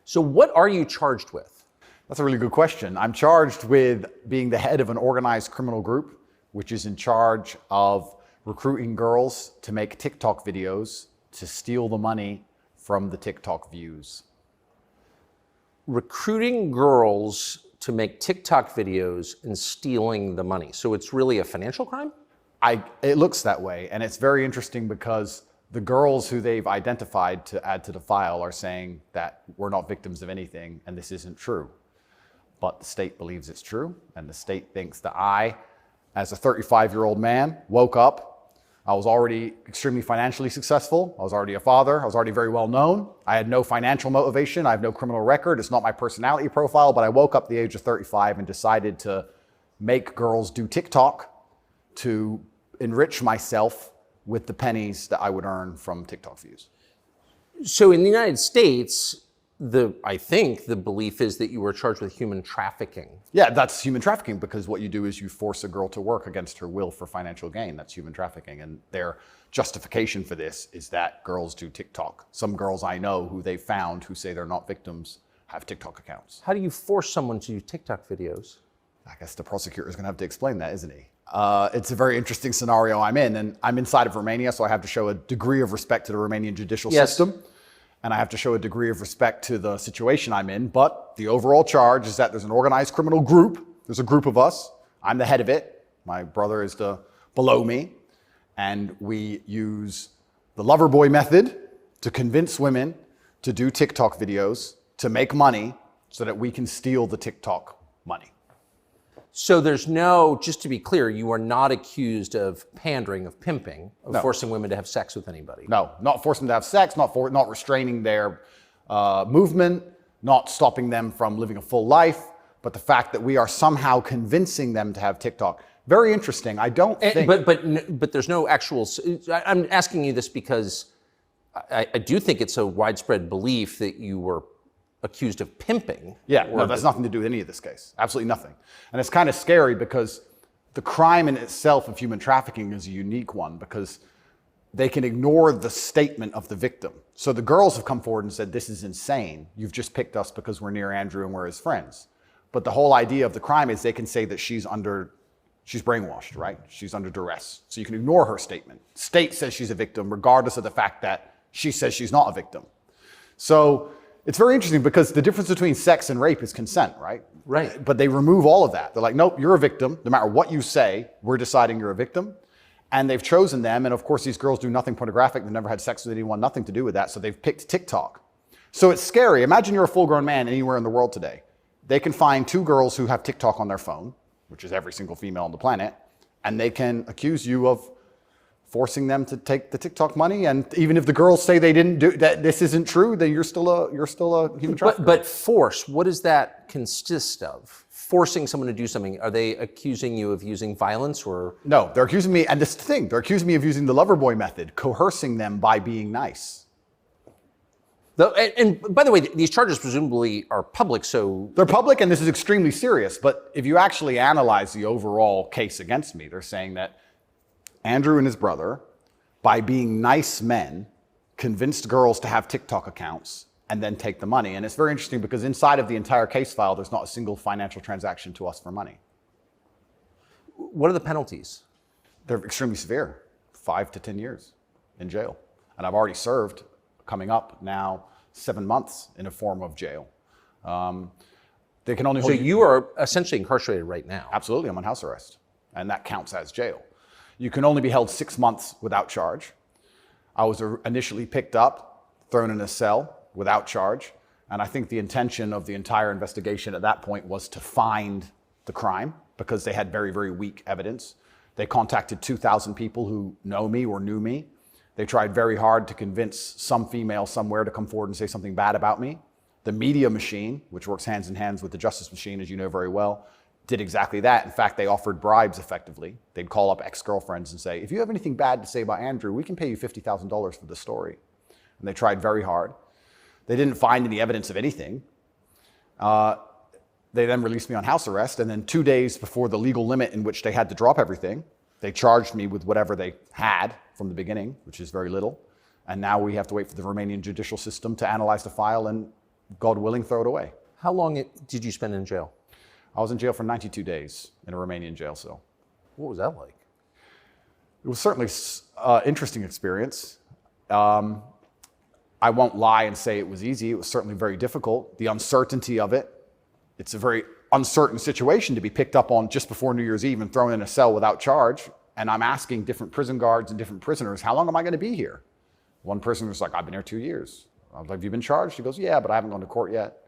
So what are you charged with? That's a really good question. I'm charged with being the head of an organized criminal group, which is in charge of recruiting girls to make TikTok videos to steal the money from the TikTok views. Recruiting girls to make TikTok videos and stealing the money. So it's really a financial crime? It looks that way, and it's very interesting because the girls who they've identified to add to the file are saying that we're not victims of anything and this isn't true. But the state believes it's true, and the state thinks that I, as a 35-year-old man, woke up. I was already extremely financially successful. I was already a father. I was already very well known. I had no financial motivation. I have no criminal record. It's not my personality profile, but I woke up at the age of 35 and decided to make girls do TikTok to enrich myself with the pennies that I would earn from TikTok views. So in the United States, I think the belief is that you were charged with human trafficking. Yeah, that's human trafficking because what you do is you force a girl to work against her will for financial gain. That's human trafficking. And their justification for this is that girls do TikTok. Some girls I know who they found who say they're not victims have TikTok accounts. How do you force someone to do TikTok videos? I guess the prosecutor is going to have to explain that, isn't he? It's a very interesting scenario I'm in, and I'm inside of Romania, so I have to show a degree of respect to the Romanian judicial system. And I have to show a degree of respect to the situation I'm in. But the overall charge is that there's an organized criminal group. There's a group of us. I'm the head of it. My brother is below me. And we use the lover boy method to convince women to do TikTok videos to make money so that we can steal the TikTok money. So just to be clear, you are not accused of pandering, of pimping, of forcing women to have sex with anybody. No, not forcing them to have sex, not restraining their movement, not stopping them from living a full life, but the fact that we are somehow convincing them to have TikTok. Very interesting. I don't think... But there's no actual... I'm asking you this because I do think it's a widespread belief that you were accused of pimping. Yeah, no, that's nothing to do with any of this case. Absolutely nothing. And it's kind of scary because the crime in itself of human trafficking is a unique one because they can ignore the statement of the victim. So the girls have come forward and said, this is insane. You've just picked us because we're near Andrew and we're his friends. But the whole idea of the crime is they can say that she's brainwashed, right? She's under duress. So you can ignore her statement. State says she's a victim regardless of the fact that she says she's not a victim. So it's very interesting because the difference between sex and rape is consent, right? Right. But they remove all of that. They're like, nope, you're a victim. No matter what you say, we're deciding you're a victim. And they've chosen them. And of course, these girls do nothing pornographic. They've never had sex with anyone, nothing to do with that. So they've picked TikTok. So it's scary. Imagine you're a full-grown man anywhere in the world today. They can find two girls who have TikTok on their phone, which is every single female on the planet, and they can accuse you of forcing them to take the TikTok money. And even if the girls say they didn't do that, this isn't true, then you're still a human trafficker. But force, what does that consist of? Forcing someone to do something? Are they accusing you of using violence or? No, they're accusing me, and this is the thing, they're accusing me of using the lover boy method, coercing them by being nice. And by the way, these charges presumably are public, so... They're public, and this is extremely serious, but if you actually analyze the overall case against me, they're saying that Andrew and his brother, by being nice men, convinced girls to have TikTok accounts and then take the money. And it's very interesting because inside of the entire case file, there's not a single financial transaction to us for money. What are the penalties? They're extremely severe, 5 to 10 years in jail. And I've already served, coming up now, 7 months in a form of jail. They can only hold So you are essentially incarcerated right now. Absolutely, I'm on house arrest, and that counts as jail. You can only be held 6 months without charge. I was initially picked up, thrown in a cell without charge, and I think the intention of the entire investigation at that point was to find the crime because they had very, very weak evidence. They contacted 2,000 people who know me or knew me. They tried very hard to convince some female somewhere to come forward and say something bad about me. The media machine, which works hands in hands with the justice machine, as you know very well, did exactly that. In fact, they offered bribes effectively. They'd call up ex-girlfriends and say, if you have anything bad to say about Andrew, we can pay you $50,000 for the story. And they tried very hard. They didn't find any evidence of anything. They then released me on house arrest, and then 2 days before the legal limit in which they had to drop everything, they charged me with whatever they had from the beginning, which is very little. And now we have to wait for the Romanian judicial system to analyze the file and God willing, throw it away. How long did you spend in jail? I was in jail for 92 days in a Romanian jail cell. What was that like? It was certainly an interesting experience. I won't lie and say it was easy. It was certainly very difficult. The uncertainty of it. It's a very uncertain situation to be picked up on just before New Year's Eve and thrown in a cell without charge. And I'm asking different prison guards and different prisoners, how long am I going to be here? One prisoner was like, I've been here 2 years. I was like, have you been charged? He goes, yeah, but I haven't gone to court yet.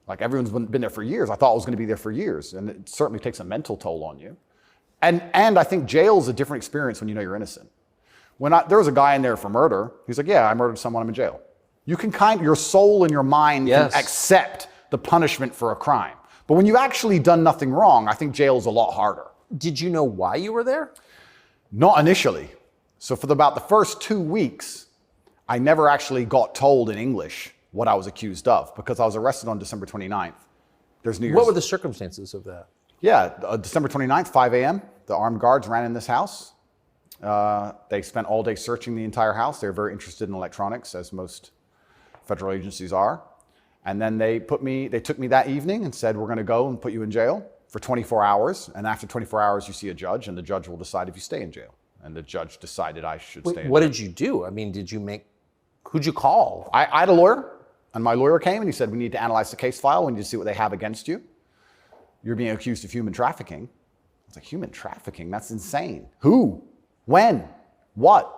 Like, everyone's been there for years. I thought I was going to be there for years. And it certainly takes a mental toll on you. And I think jail's a different experience when you know you're innocent. There was a guy in there for murder. He's like, yeah, I murdered someone, I'm in jail. You can your soul and your mind can accept the punishment for a crime. But when you've actually done nothing wrong, I think jail's a lot harder. Did you know why you were there? Not initially. So for about the first 2 weeks, I never actually got told in English what I was accused of because I was arrested on December 29th. There's New Year's. What were the circumstances of that? Yeah, December 29th, 5 a.m., the armed guards ran in this house. They spent all day searching the entire house. They're very interested in electronics, as most federal agencies are. And then they took me that evening and said, we're going to go and put you in jail for 24 hours. And after 24 hours, you see a judge, and the judge will decide if you stay in jail. And the judge decided I should stay in jail. What did you do? I mean, who'd you call? I had a lawyer, and my lawyer came and he said, we need to analyze the case file. We need to see what they have against you. You're being accused of human trafficking. I was like, human trafficking? That's insane. Who? When? What?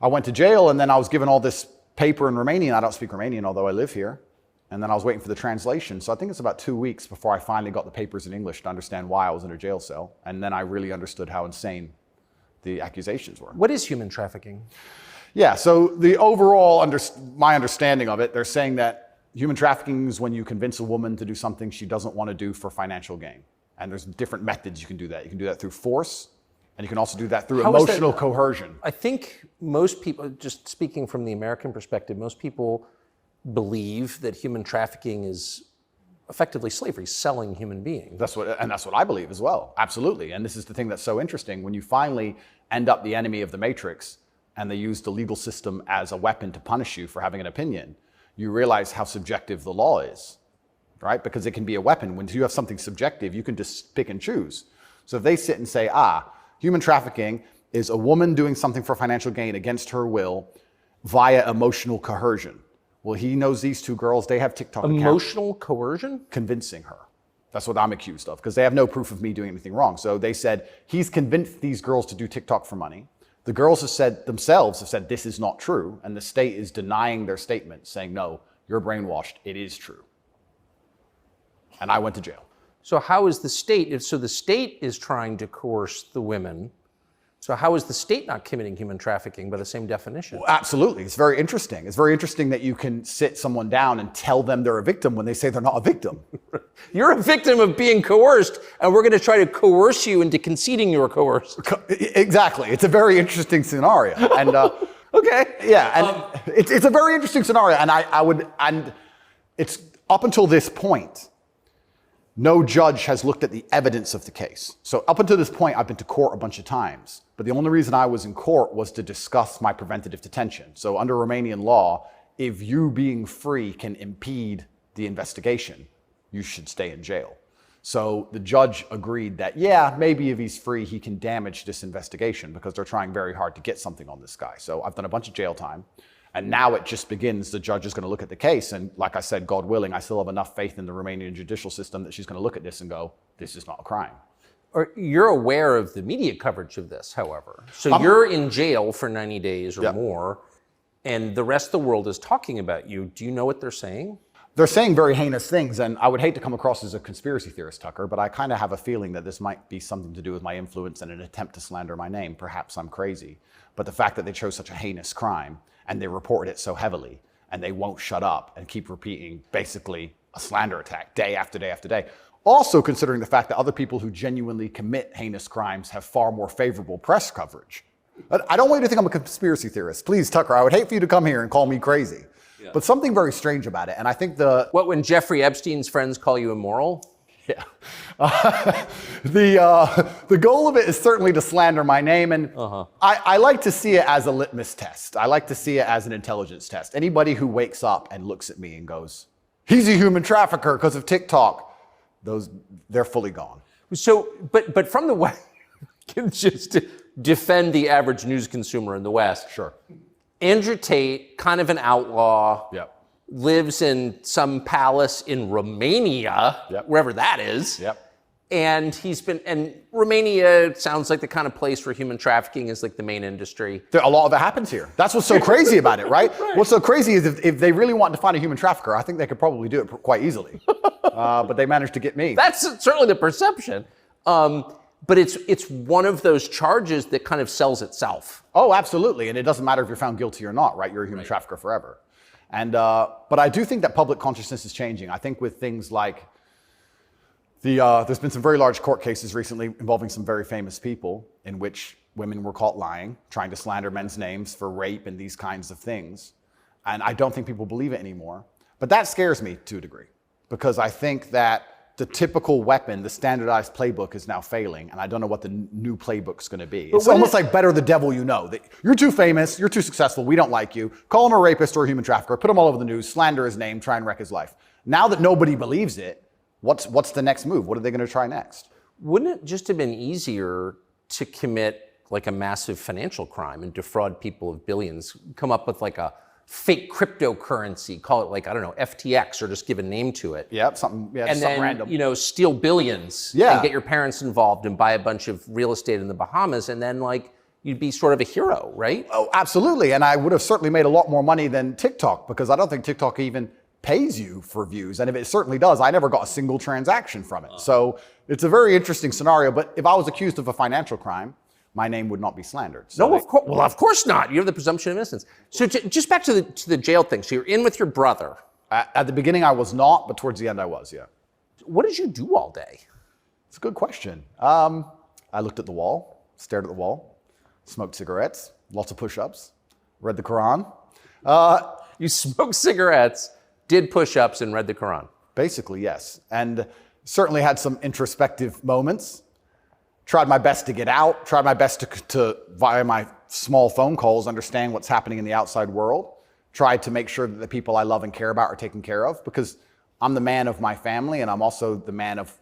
I went to jail, and then I was given all this paper in Romanian. I don't speak Romanian, although I live here. And then I was waiting for the translation. So I think it's about 2 weeks before I finally got the papers in English to understand why I was in a jail cell. And then I really understood how insane the accusations were. What is human trafficking? Yeah, so the overall, my understanding of it, they're saying that human trafficking is when you convince a woman to do something she doesn't want to do for financial gain. And there's different methods you can do that. You can do that through force, and you can also do that through emotional coercion. I think most people, just speaking from the American perspective, most people believe that human trafficking is effectively slavery, selling human beings. That's what I believe as well. Absolutely. And this is the thing that's so interesting. When you finally end up the enemy of the matrix and they use the legal system as a weapon to punish you for having an opinion, you realize how subjective the law is, right? Because it can be a weapon. When you have something subjective, you can just pick and choose. So if they sit and say, human trafficking is a woman doing something for financial gain against her will via emotional coercion. Well, he knows these two girls, they have TikTok accounts. Emotional coercion? Convincing her. That's what I'm accused of, because they have no proof of me doing anything wrong. So they said, he's convinced these girls to do TikTok for money. The girls have said this is not true, and the state is denying their statement, saying, no, you're brainwashed, it is true. And I went to jail. So how is the state, so the state is trying to coerce the women, so how is the state not committing human trafficking by the same definition? Well, absolutely, it's very interesting. It's very interesting that you can sit someone down and tell them they're a victim when they say they're not a victim. You're a victim of being coerced, and we're going to try to coerce you into conceding you were coerced. Exactly, it's a very interesting scenario. And okay. Yeah, and it's a very interesting scenario, and it's up until this point, no judge has looked at the evidence of the case. So up until this point, I've been to court a bunch of times. But the only reason I was in court was to discuss my preventative detention. So under Romanian law, if you being free can impede the investigation, you should stay in jail. So the judge agreed that, yeah, maybe if he's free, he can damage this investigation because they're trying very hard to get something on this guy. So I've done a bunch of jail time. And now it just begins. The judge is going to look at the case. And like I said, God willing, I still have enough faith in the Romanian judicial system that she's going to look at this and go, this is not a crime. Or you're aware of the media coverage of this, however. So you're in jail for 90 days or more, and the rest of the world is talking about you. Do you know what they're saying? They're saying very heinous things, and I would hate to come across as a conspiracy theorist, Tucker, but I kind of have a feeling that this might be something to do with my influence and an attempt to slander my name. Perhaps I'm crazy. But the fact that they chose such a heinous crime, and they reported it so heavily, and they won't shut up and keep repeating basically a slander attack day after day after day. Also considering the fact that other people who genuinely commit heinous crimes have far more favorable press coverage. I don't want you to think I'm a conspiracy theorist. Please, Tucker, I would hate for you to come here and call me crazy. Yeah. But something very strange about it, and I think What, when Jeffrey Epstein's friends call you immoral? Yeah. The goal of it is certainly to slander my name, and I like to see it as a litmus test. I like to see it as an intelligence test. Anybody who wakes up and looks at me and goes, he's a human trafficker because of TikTok, they're fully gone. So, but from the West, just to defend the average news consumer in the West. Sure. Andrew Tate, kind of an outlaw. Yep. Lives in some palace in Romania, wherever that is. Yep. And Romania sounds like the kind of place where human trafficking is like the main industry. A lot of it happens here. That's what's so crazy about it, right? What's so crazy is if they really want to find a human trafficker, I think they could probably do it quite easily. But they managed to get me. That's certainly the perception. But it's one of those charges that kind of sells itself. Oh, absolutely. And it doesn't matter if you're found guilty or not, right? You're a human trafficker forever. And but I do think that public consciousness is changing. I think with things like there's been some very large court cases recently involving some very famous people in which women were caught lying, trying to slander men's names for rape and these kinds of things. And I don't think people believe it anymore. But that scares me to a degree, because I think that the typical weapon, the standardized playbook, is now failing, and I don't know what the new playbook's going to be. It's almost like better the devil you know. That you're too famous, you're too successful, we don't like you. Call him a rapist or a human trafficker, put him all over the news, slander his name, try and wreck his life. Now that nobody believes it, what's the next move? What are they going to try next? Wouldn't it just have been easier to commit like a massive financial crime and defraud people of billions, come up with like a fake cryptocurrency, call it like, I don't know, FTX, or just give a name to it. Yep, something random. You know, steal billions and get your parents involved and buy a bunch of real estate in the Bahamas, and then like you'd be sort of a hero, right? Oh, absolutely. And I would have certainly made a lot more money than TikTok, because I don't think TikTok even pays you for views. And if it certainly does, I never got a single transaction from it. So it's a very interesting scenario. But if I was accused of a financial crime, my name would not be slandered. So of course. Well, of course not. You have the presumption of innocence. So just back to the jail thing. So you're in with your brother. At the beginning, I was not, but towards the end, I was, yeah. What did you do all day? It's a good question. I looked at the wall, stared at the wall, smoked cigarettes, lots of push-ups, read the Quran. You smoked cigarettes, did push-ups, and read the Quran. Basically, yes. And certainly had some introspective moments. Tried my best to get out, tried my best to via my small phone calls, understand what's happening in the outside world. Tried to make sure that the people I love and care about are taken care of, because I'm the man of my family, and I'm also the man of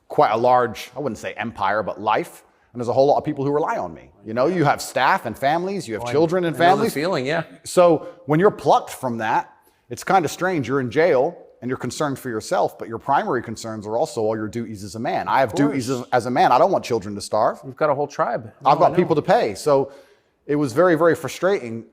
quite a large, I wouldn't say empire, but life. And there's a whole lot of people who rely on me. You know, you have staff and families, you have children and families. I know the feeling, yeah. So when you're plucked from that, it's kind of strange. You're in jail and you're concerned for yourself, but your primary concerns are also all your duties as a man. I have duties as a man. I don't want children to starve. You've got a whole tribe. I've got people to pay. So it was very, very frustrating,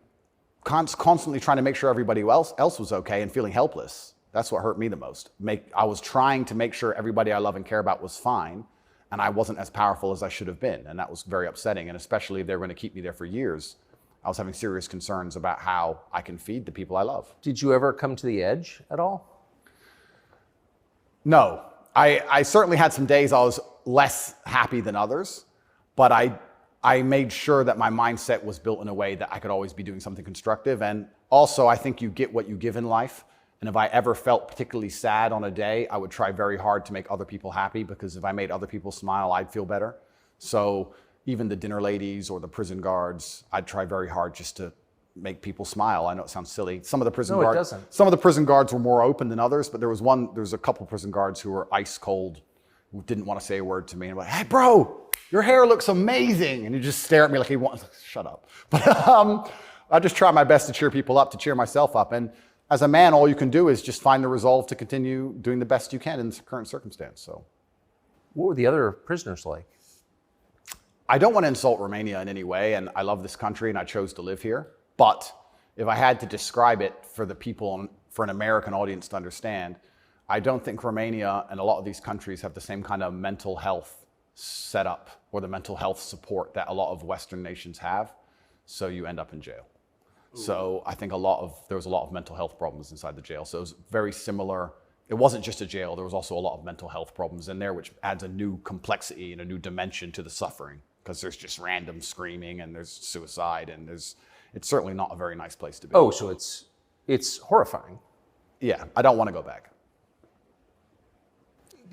constantly trying to make sure everybody else was okay and feeling helpless. That's what hurt me the most. I was trying to make sure everybody I love and care about was fine, and I wasn't as powerful as I should have been. And that was very upsetting. And especially if they were going to keep me there for years, I was having serious concerns about how I can feed the people I love. Did you ever come to the edge at all? No. I certainly had some days I was less happy than others, but I made sure that my mindset was built in a way that I could always be doing something constructive. And also, I think you get what you give in life. And if I ever felt particularly sad on a day, I would try very hard to make other people happy, because if I made other people smile, I'd feel better. So even the dinner ladies or the prison guards, I'd try very hard just to make people smile. I know it sounds silly. Some of the prison guards, it doesn't. Some of the prison guards were more open than others, but there was a couple prison guards who were ice cold, who didn't want to say a word to me. And I'm like, hey, bro, your hair looks amazing. And he just stare at me like he wants, shut up. But I just try my best to cheer people up, to cheer myself up. And as a man, all you can do is just find the resolve to continue doing the best you can in the current circumstance. So, what were the other prisoners like? I don't want to insult Romania in any way, and I love this country and I chose to live here. But if I had to describe it for the people, for an American audience to understand, I don't think Romania and a lot of these countries have the same kind of mental health setup or the mental health support that a lot of Western nations have. So you end up in jail. So I think there was a lot of mental health problems inside the jail. So it was very similar. It wasn't just a jail. There was also a lot of mental health problems in there, which adds a new complexity and a new dimension to the suffering, because there's just random screaming and there's suicide and it's certainly not a very nice place to be. Oh, so it's horrifying. Yeah, I don't want to go back.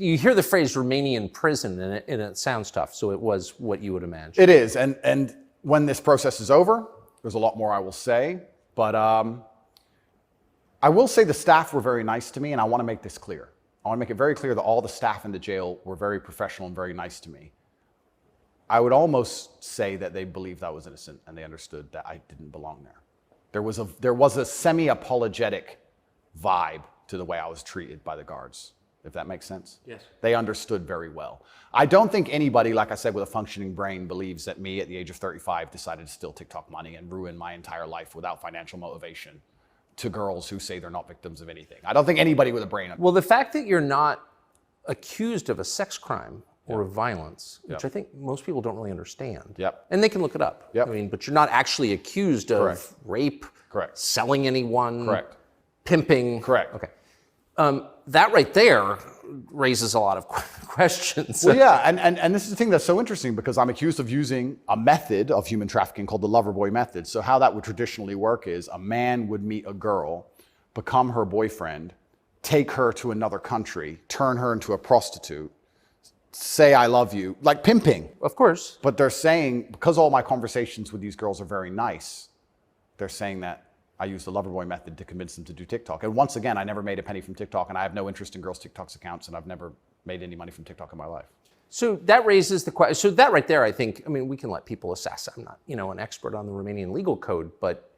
you hear the phrase Romanian prison, and it sounds tough. So it was what you would imagine. It is, and when this process is over, there's a lot more I will say, but I will say the staff were very nice to me, and I want to make this clear. I want to make it very clear that all the staff in the jail were very professional and very nice to me. I would almost say that they believed I was innocent and they understood that I didn't belong there. There was a semi-apologetic vibe to the way I was treated by the guards, if that makes sense. Yes. They understood very well. I don't think anybody, like I said, with a functioning brain believes that me at the age of 35 decided to steal TikTok money and ruin my entire life without financial motivation to girls who say they're not victims of anything. I don't think anybody with a brain. Well, the fact that you're not accused of a sex crime or of violence, which I think most people don't really understand. Yep. And they can look it up. Yep. I mean, but you're not actually accused of Correct. rape, Correct. selling anyone, Correct. pimping. Correct. Okay. That right there raises a lot of questions. Well, yeah, and this is the thing that's so interesting because I'm accused of using a method of human trafficking called the lover boy method. So how that would traditionally work is a man would meet a girl, become her boyfriend, take her to another country, turn her into a prostitute, say I love you, like pimping. Of course. But they're saying, because all my conversations with these girls are very nice, they're saying that I use the lover boy method to convince them to do TikTok. And once again, I never made a penny from TikTok, and I have no interest in girls' TikTok's accounts, and I've never made any money from TikTok in my life. So that raises the question. So that right there, I think, I mean, we can let people assess. I'm not, an expert on the Romanian legal code, but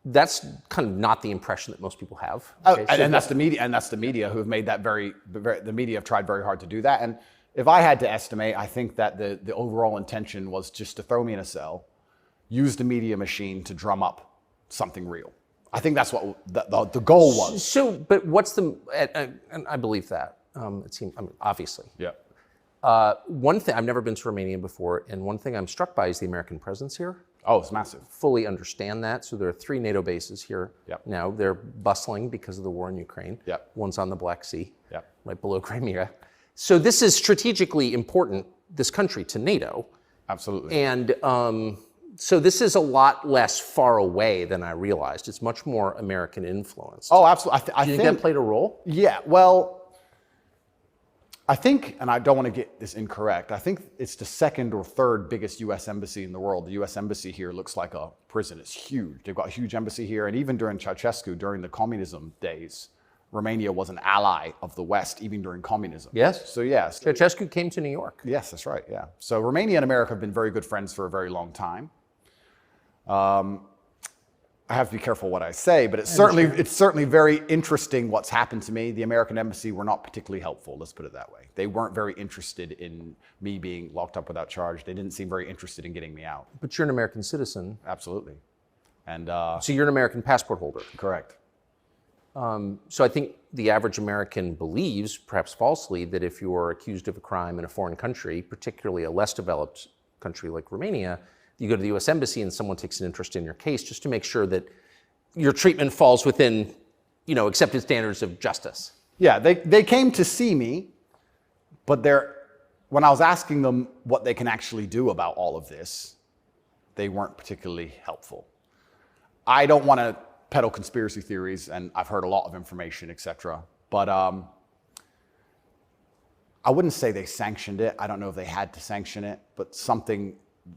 that's kind of not the impression that most people have. Okay? And that's the media, who have made that the media have tried very hard to do that. And if I had to estimate, I think that the overall intention was just to throw me in a cell, use the media machine to drum up something real. I think that's what the goal was. So, but what's and I believe that. It seems, obviously. Yeah. One thing, I've never been to Romania before, and one thing I'm struck by is the American presence here. Oh, it's massive. Fully understand that. So there are 3 NATO bases here Yep. now. They're bustling because of the war in Ukraine. Yep. One's on the Black Sea, Yep. right below Crimea. So this is strategically important, this country, to NATO. Absolutely. And so this is a lot less far away than I realized. It's much more American influenced. Oh, absolutely. I Do you think that played a role? Yeah, well, I think, and I don't want to get this incorrect, I think it's the 2nd or 3rd biggest U.S. embassy in the world. The U.S. embassy here looks like a prison. It's huge. They've got a huge embassy here. And even during Ceausescu, during the communism days, Romania was an ally of the West, even during communism. Yes. So, yes. Ceausescu came to New York. Yes, that's right, yeah. So Romania and America have been very good friends for a very long time. I have to be careful what I say, but it's certainly very interesting what's happened to me. The American embassy were not particularly helpful, let's put it that way. They weren't very interested in me being locked up without charge. They didn't seem very interested in getting me out. But you're an American citizen. Absolutely. And So you're an American passport holder. correct. So I think the average American believes, perhaps falsely, that if you are accused of a crime in a foreign country, particularly a less developed country like Romania, you go to the U.S. Embassy and someone takes an interest in your case just to make sure that your treatment falls within, accepted standards of justice. Yeah, they came to see me, but when I was asking them what they can actually do about all of this, they weren't particularly helpful. I don't want to peddle conspiracy theories, and I've heard a lot of information, etc. But I wouldn't say they sanctioned it. I don't know if they had to sanction it, but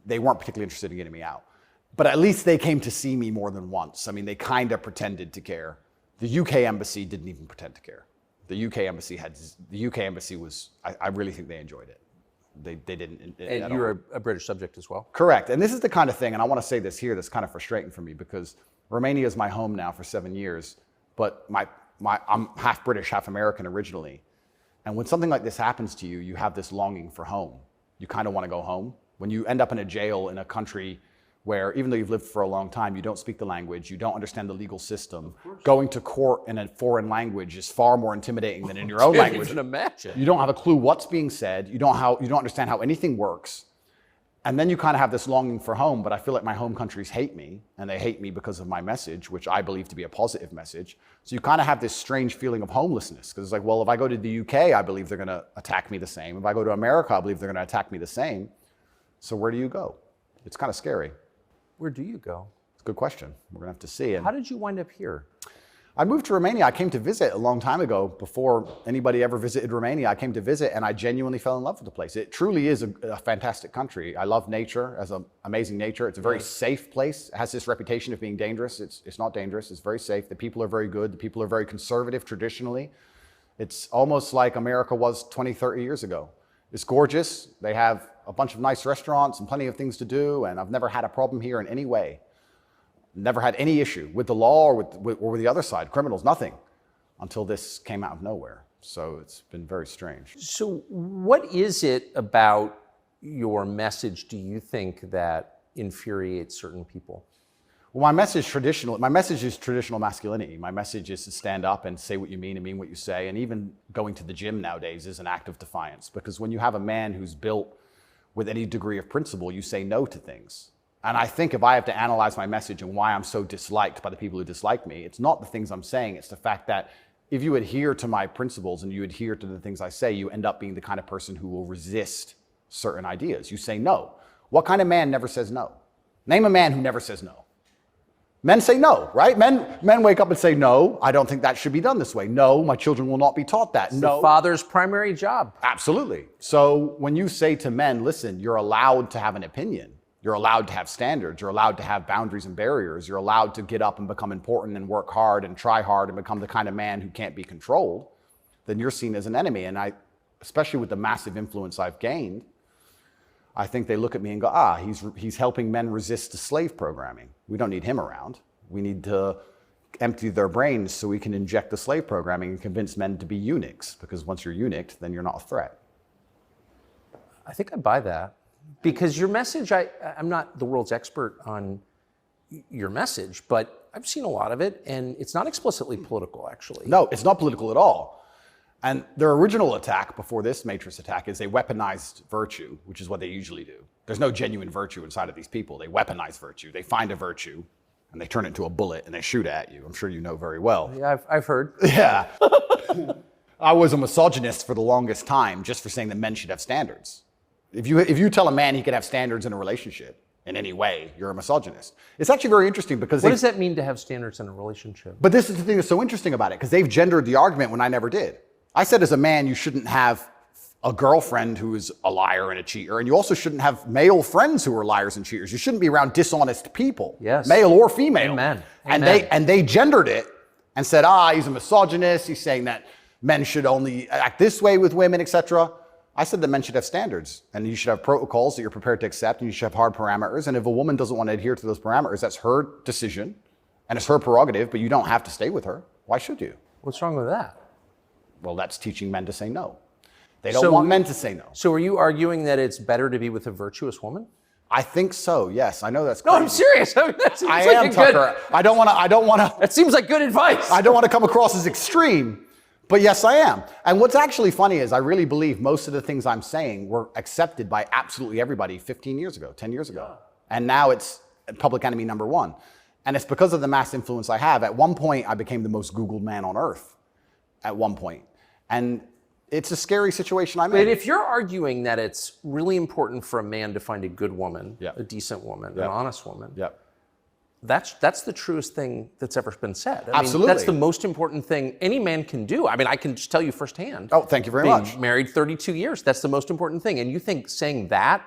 they weren't particularly interested in getting me out. But at least they came to see me more than once. I mean, they kind of pretended to care. The UK embassy didn't even pretend to care. The UK embassy was, I really think they enjoyed it. They didn't. And you're a British subject as well? Correct. And this is the kind of thing, and I want to say this here, that's kind of frustrating for me because Romania is my home now for 7 years, but I'm half British, half American originally. And when something like this happens to you, you have this longing for home. You kind of want to go home. When you end up in a jail in a country where, even though you've lived for a long time, you don't speak the language, you don't understand the legal system, going to court in a foreign language is far more intimidating than in your own language. I can imagine. You don't have a clue what's being said. You don't understand how anything works. And then you kind of have this longing for home, but I feel like my home countries hate me, and they hate me because of my message, which I believe to be a positive message. So you kind of have this strange feeling of homelessness, because it's like, well, if I go to the UK, I believe they're going to attack me the same. If I go to America, I believe they're going to attack me the same. So where do you go? It's kind of scary. Where do you go? It's a good question. We're going to have to see. And how did you wind up here? I moved to Romania. I came to visit a long time ago, before anybody ever visited Romania. I came to visit and I genuinely fell in love with the place. It truly is a fantastic country. I love nature, as an amazing nature. It's a very safe place. It has this reputation of being dangerous. It's not dangerous. It's very safe. The people are very good. The people are very conservative traditionally. It's almost like America was 20, 30 years ago. It's gorgeous. They have a bunch of nice restaurants and plenty of things to do, and I've never had a problem here in any way. Never had any issue with the law or with the other side, criminals, nothing, until this came out of nowhere. So it's been very strange. So what is it about your message, do you think, that infuriates certain people? Well, my message is traditional masculinity. My message is to stand up and say what you mean and mean what you say. And even going to the gym nowadays is an act of defiance, because when you have a man who's built with any degree of principle, you say no to things. And I think if I have to analyze my message and why I'm so disliked by the people who dislike me, it's not the things I'm saying, it's the fact that if you adhere to my principles and you adhere to the things I say, you end up being the kind of person who will resist certain ideas. You say no. What kind of man never says no? Name a man who never says no. Men say no, right? Men wake up and say, no, I don't think that should be done this way. No, my children will not be taught that. It's no. the father's primary job. Absolutely. So when you say to men, listen, you're allowed to have an opinion. You're allowed to have standards. You're allowed to have boundaries and barriers. You're allowed to get up and become important and work hard and try hard and become the kind of man who can't be controlled. Then you're seen as an enemy. And especially with the massive influence I've gained, I think they look at me and go, he's helping men resist the slave programming. We don't need him around. We need to empty their brains so we can inject the slave programming and convince men to be eunuchs. Because once you're eunuched, then you're not a threat. I think I buy that. Because your message, I'm not the world's expert on your message, but I've seen a lot of it, and it's not explicitly political, actually. No, it's not political at all. And their original attack before this Matrix attack is they weaponized virtue, which is what they usually do. There's no genuine virtue inside of these people. They weaponize virtue. They find a virtue, and they turn it into a bullet, and they shoot at you. I'm sure you know very well. Yeah, I've heard. Yeah. I was a misogynist for the longest time just for saying that men should have standards. If you tell a man he can have standards in a relationship in any way, you're a misogynist. It's actually very interesting because what does that mean to have standards in a relationship? But this is the thing that's so interesting about it, because they've gendered the argument when I never did. I said as a man, you shouldn't have a girlfriend who is a liar and a cheater, and you also shouldn't have male friends who are liars and cheaters. You shouldn't be around dishonest people, yes, male or female. Amen. And Amen. they gendered it and said, he's a misogynist. He's saying that men should only act this way with women, etc. I said that men should have standards, and you should have protocols that you're prepared to accept, and you should have hard parameters. And if a woman doesn't want to adhere to those parameters, that's her decision, and it's her prerogative, but you don't have to stay with her. Why should you? What's wrong with that? Well, that's teaching men to say no. They don't want men to say no. So are you arguing that it's better to be with a virtuous woman? I think so, yes. I know that's crazy. No, I'm serious. I mean, that seems I like am, Tucker. I don't want to. That seems like good advice. I don't want to come across as extreme. But yes, I am. And what's actually funny is I really believe most of the things I'm saying were accepted by absolutely everybody 15 years ago, 10 years ago. And now it's public enemy number one. And it's because of the mass influence I have. At one point, I became the most Googled man on earth. At one point. And it's a scary situation I'm in. But if you're arguing that it's really important for a man to find a good woman, a decent woman, an honest woman, that's the truest thing that's ever been said. I Absolutely. mean, that's the most important thing any man can do. I mean, I can just tell you firsthand. Oh, thank you very much. Married 32 years, that's the most important thing. And you think saying that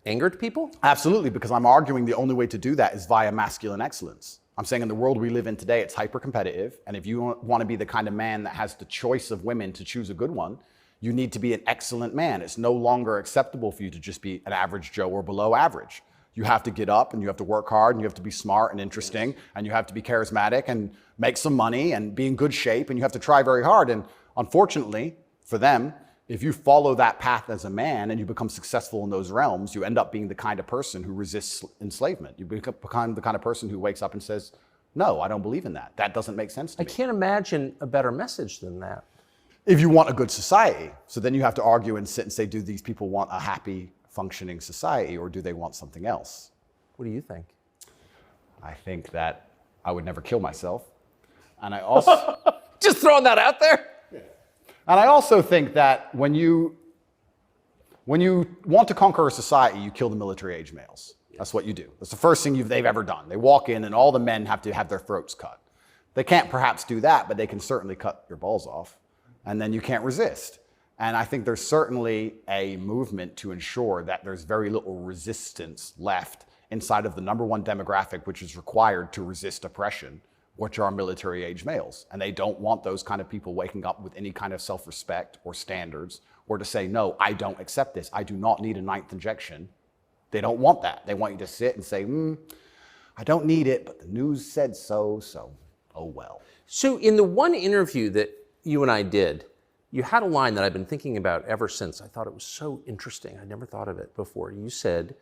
angered people? Absolutely, because I'm arguing the only way to do that is via masculine excellence. I'm saying in the world we live in today, it's hyper-competitive. And if you want to be the kind of man that has the choice of women to choose a good one, you need to be an excellent man. It's no longer acceptable for you to just be an average Joe or below average. You have to get up and you have to work hard and you have to be smart and interesting and you have to be charismatic and make some money and be in good shape and you have to try very hard. And unfortunately for them, if you follow that path as a man and you become successful in those realms, you end up being the kind of person who resists enslavement. You become the kind of person who wakes up and says, no, I don't believe in that. That doesn't make sense to me. I can't imagine a better message than that. If you want a good society. So then you have to argue and sit and say, do these people want a happy, functioning society or do they want something else? What do you think? I think that I would never kill myself. And I also... Just throwing that out there? And I also think that when you want to conquer a society, you kill the military-age males. That's what you do. That's the first thing they've ever done. They walk in and all the men have to have their throats cut. They can't perhaps do that, but they can certainly cut your balls off, and then you can't resist. And I think there's certainly a movement to ensure that there's very little resistance left inside of the number one demographic which is required to resist oppression, which are military-age males. And they don't want those kind of people waking up with any kind of self-respect or standards, or to say, no, I don't accept this. I do not need a 9th injection. They don't want that. They want you to sit and say, I don't need it, but the news said so, so oh well. So in the one interview that you and I did, you had a line that I've been thinking about ever since. I thought it was so interesting. I never thought of it before. You said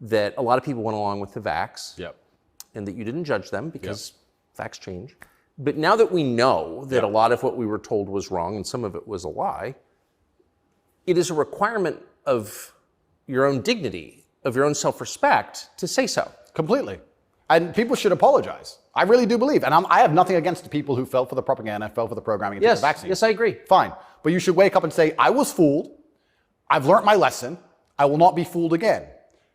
that a lot of people went along with the vax, Yep. and that you didn't judge them because facts change. But now that we know that a lot of what we were told was wrong and some of it was a lie, it is a requirement of your own dignity, of your own self-respect to say so. Completely. And people should apologize. I really do believe. And I have nothing against the people who fell for the propaganda, fell for the programming, and took the vaccine. Yes, I agree. Fine. But you should wake up and say, I was fooled. I've learned my lesson. I will not be fooled again.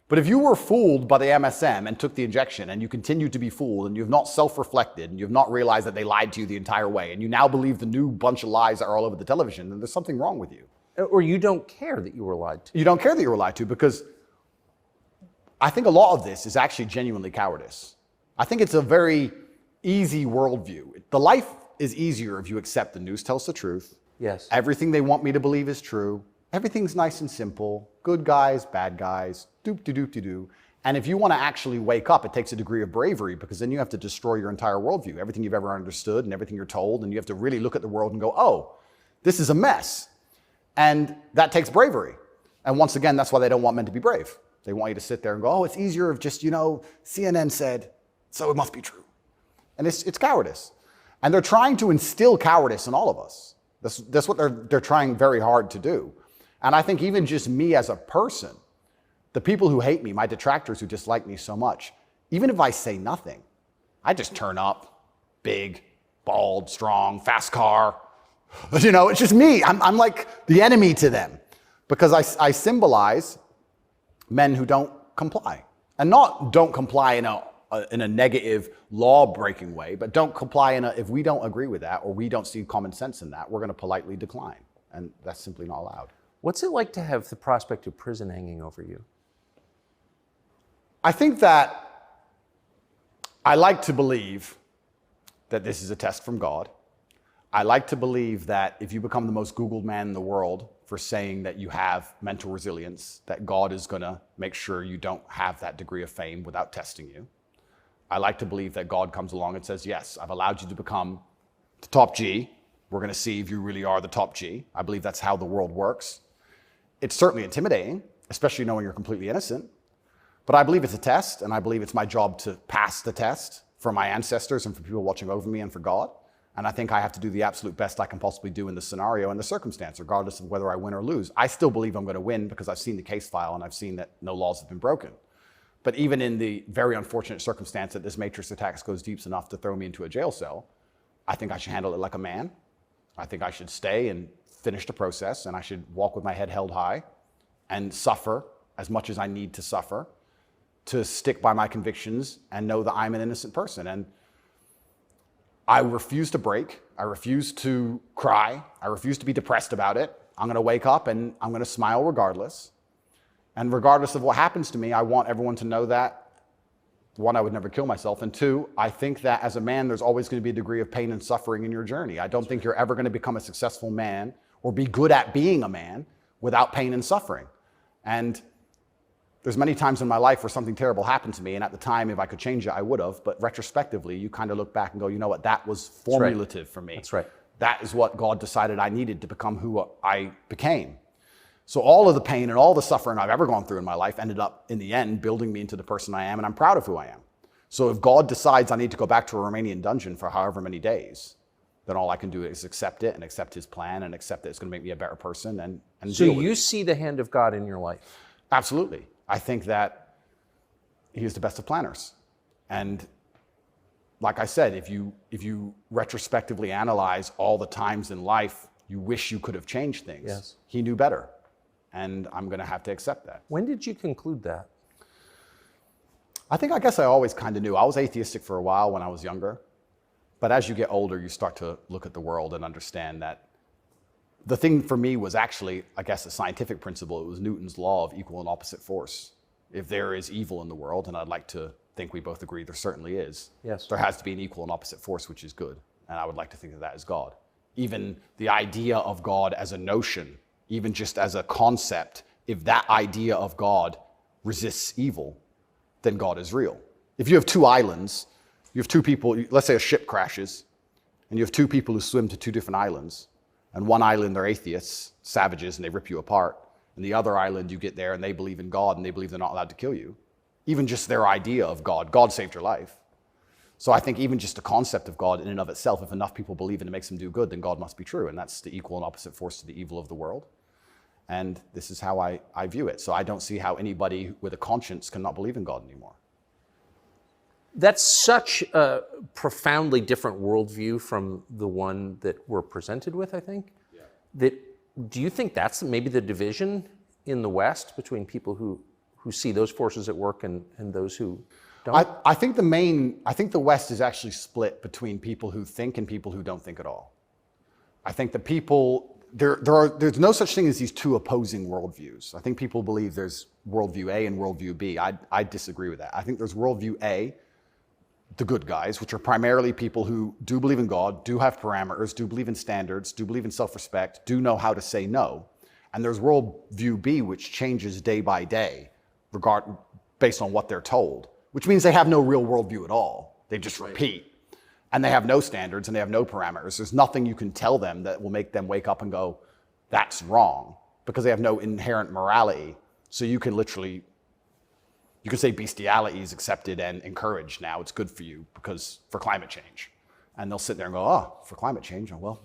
But if you were fooled by the MSM and took the injection, and you continue to be fooled, and you've not self-reflected, and you've not realized that they lied to you the entire way, and you now believe the new bunch of lies that are all over the television, then there's something wrong with you. Or you don't care that you were lied to. You don't care that you were lied to, because I think a lot of this is actually genuinely cowardice. I think it's a very easy worldview. The life is easier if you accept the news tells the truth. Yes. Everything they want me to believe is true. Everything's nice and simple. Good guys, bad guys, doop-de-doop-de-doo. And if you want to actually wake up, it takes a degree of bravery, because then you have to destroy your entire worldview, everything you've ever understood and everything you're told, and you have to really look at the world and go, oh, this is a mess. And that takes bravery. And once again, that's why they don't want men to be brave. They want you to sit there and go, oh, it's easier if just, CNN said, so it must be true. And it's cowardice. And they're trying to instill cowardice in all of us. That's what they're trying very hard to do. And I think even just me as a person, the people who hate me, my detractors who dislike me so much, even if I say nothing, I just turn up, big, bald, strong, fast car. It's just me. I'm like the enemy to them, because I symbolize men who don't comply. And not don't comply in a negative law-breaking way, but don't comply if we don't agree with that, or we don't see common sense in that, we're going to politely decline. And that's simply not allowed. What's it like to have the prospect of prison hanging over you? I think that I like to believe that this is a test from God. I like to believe that if you become the most Googled man in the world for saying that you have mental resilience, that God is going to make sure you don't have that degree of fame without testing you. I like to believe that God comes along and says, yes, I've allowed you to become the top G. We're going to see if you really are the top G. I believe that's how the world works. It's certainly intimidating, especially knowing you're completely innocent. But I believe it's a test, and I believe it's my job to pass the test for my ancestors and for people watching over me and for God. And I think I have to do the absolute best I can possibly do in the scenario and the circumstance, regardless of whether I win or lose. I still believe I'm going to win, because I've seen the case file and I've seen that no laws have been broken. But even in the very unfortunate circumstance that this matrix attack goes deep enough to throw me into a jail cell, I think I should handle it like a man. I think I should stay and finish the process, and I should walk with my head held high and suffer as much as I need to suffer to stick by my convictions and know that I'm an innocent person. And I refuse to break. I refuse to cry. I refuse to be depressed about it. I'm going to wake up and I'm going to smile regardless. And regardless of what happens to me, I want everyone to know that, one, I would never kill myself. And two, I think that as a man, there's always going to be a degree of pain and suffering in your journey. I don't think you're ever going to become a successful man or be good at being a man without pain and suffering. And there's many times in my life where something terrible happened to me, and at the time, if I could change it, I would have. But retrospectively, you kind of look back and go, you know what, that was formulative for me. That's right. That is what God decided I needed to become who I became. So all of the pain and all the suffering I've ever gone through in my life ended up, in the end, building me into the person I am, and I'm proud of who I am. So if God decides I need to go back to a Romanian dungeon for however many days, then all I can do is accept it and accept his plan and accept that it's going to make me a better person and so deal with you it. see the hand of God in your life? Absolutely. I think that he is the best of planners. And like I said, if you retrospectively analyze all the times in life you wish you could have changed things, yes, he knew better. And I'm going to have to accept that. When did you conclude that? I guess I always kind of knew. I was atheistic for a while when I was younger. But as you get older, you start to look at the world and understand that the thing for me was actually, I guess, a scientific principle. It was Newton's law of equal and opposite force. If there is evil in the world, and I'd like to think we both agree there certainly is, yes, there has to be an equal and opposite force, which is good. And I would like to think that is God. Even the idea of God as a notion, even just as a concept, if that idea of God resists evil, then God is real. If you have two islands, you have two people, let's say a ship crashes, and you have two people who swim to two different islands, and one island they're atheists, savages, and they rip you apart, and the other island you get there and they believe in God and they believe they're not allowed to kill you. Even just their idea of God saved your life. So I think even just the concept of God in and of itself, if enough people believe and it makes them do good, then God must be true, and that's the equal and opposite force to the evil of the world. And this is how I view it. So I don't see how anybody with a conscience cannot believe in God anymore. That's such a profoundly different worldview from the one that we're presented with, I think. Yeah. Do you think that's maybe the division in the West between people who see those forces at work and those who don't? I think the West is actually split between people who think and people who don't think at all. I think the people, there's no such thing as these two opposing worldviews. I think people believe there's worldview A and worldview B. I disagree with that. I think there's worldview A, the good guys, which are primarily people who do believe in God, do have parameters, do believe in standards, do believe in self-respect, do know how to say no. And there's worldview B, which changes day by day, based on what they're told, which means they have no real worldview at all. They just repeat. And they have no standards and they have no parameters. There's nothing you can tell them that will make them wake up and go, that's wrong, because they have no inherent morality. So you can say bestiality is accepted and encouraged now. It's good for you for climate change. And they'll sit there and go, oh, for climate change, oh, well,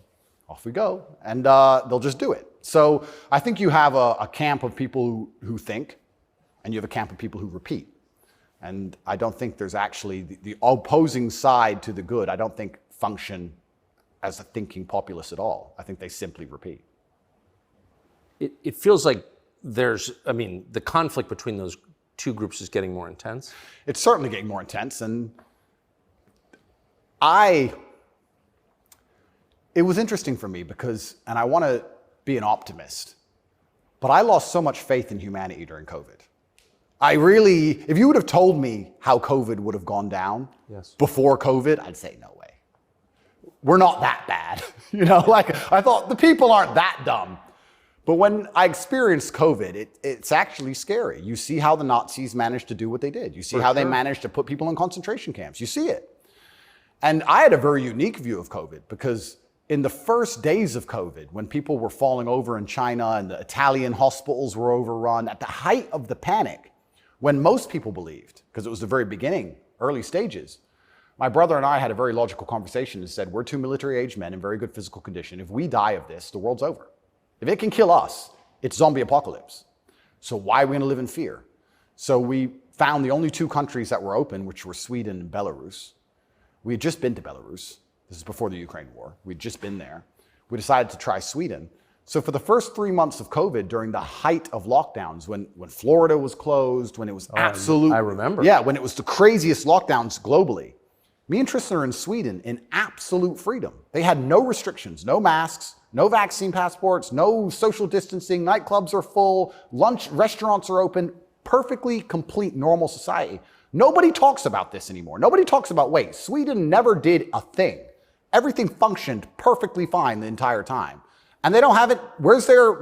off we go. And they'll just do it. So I think you have a camp of people who think, and you have a camp of people who repeat. And I don't think there's actually the opposing side to the good, I don't think function as a thinking populace at all. I think they simply repeat. It feels like the conflict between those two groups is getting more intense. It's certainly getting more intense. And it was interesting for me because, and I want to be an optimist, but I lost so much faith in humanity during COVID. If you would have told me how COVID would have gone down before COVID, I'd say no way. We're not that bad. I thought the people aren't that dumb. But when I experienced COVID, it's actually scary. You see how the Nazis managed to do what they did. You see how they managed to put people in concentration camps. You see it. And I had a very unique view of COVID because in the first days of COVID, when people were falling over in China and the Italian hospitals were overrun, at the height of the panic, when most people believed, because it was the very beginning, early stages, my brother and I had a very logical conversation and said, we're two military-aged men in very good physical condition. If we die of this, the world's over. If it can kill us, it's zombie apocalypse. So why are we going to live in fear? So we found the only two countries that were open, which were Sweden and Belarus. We had just been to Belarus. This is before the Ukraine war. We'd just been there. We decided to try Sweden. So for the first 3 months of COVID, during the height of lockdowns, when Florida was closed, when it was absolute... I remember. Yeah, when it was the craziest lockdowns globally, me and Tristan are in Sweden in absolute freedom. They had no restrictions, no masks, no vaccine passports, no social distancing, nightclubs are full, restaurants are open, perfectly complete normal society. Nobody talks about this anymore. Nobody talks about, wait, Sweden never did a thing. Everything functioned perfectly fine the entire time. And they don't have it, where's their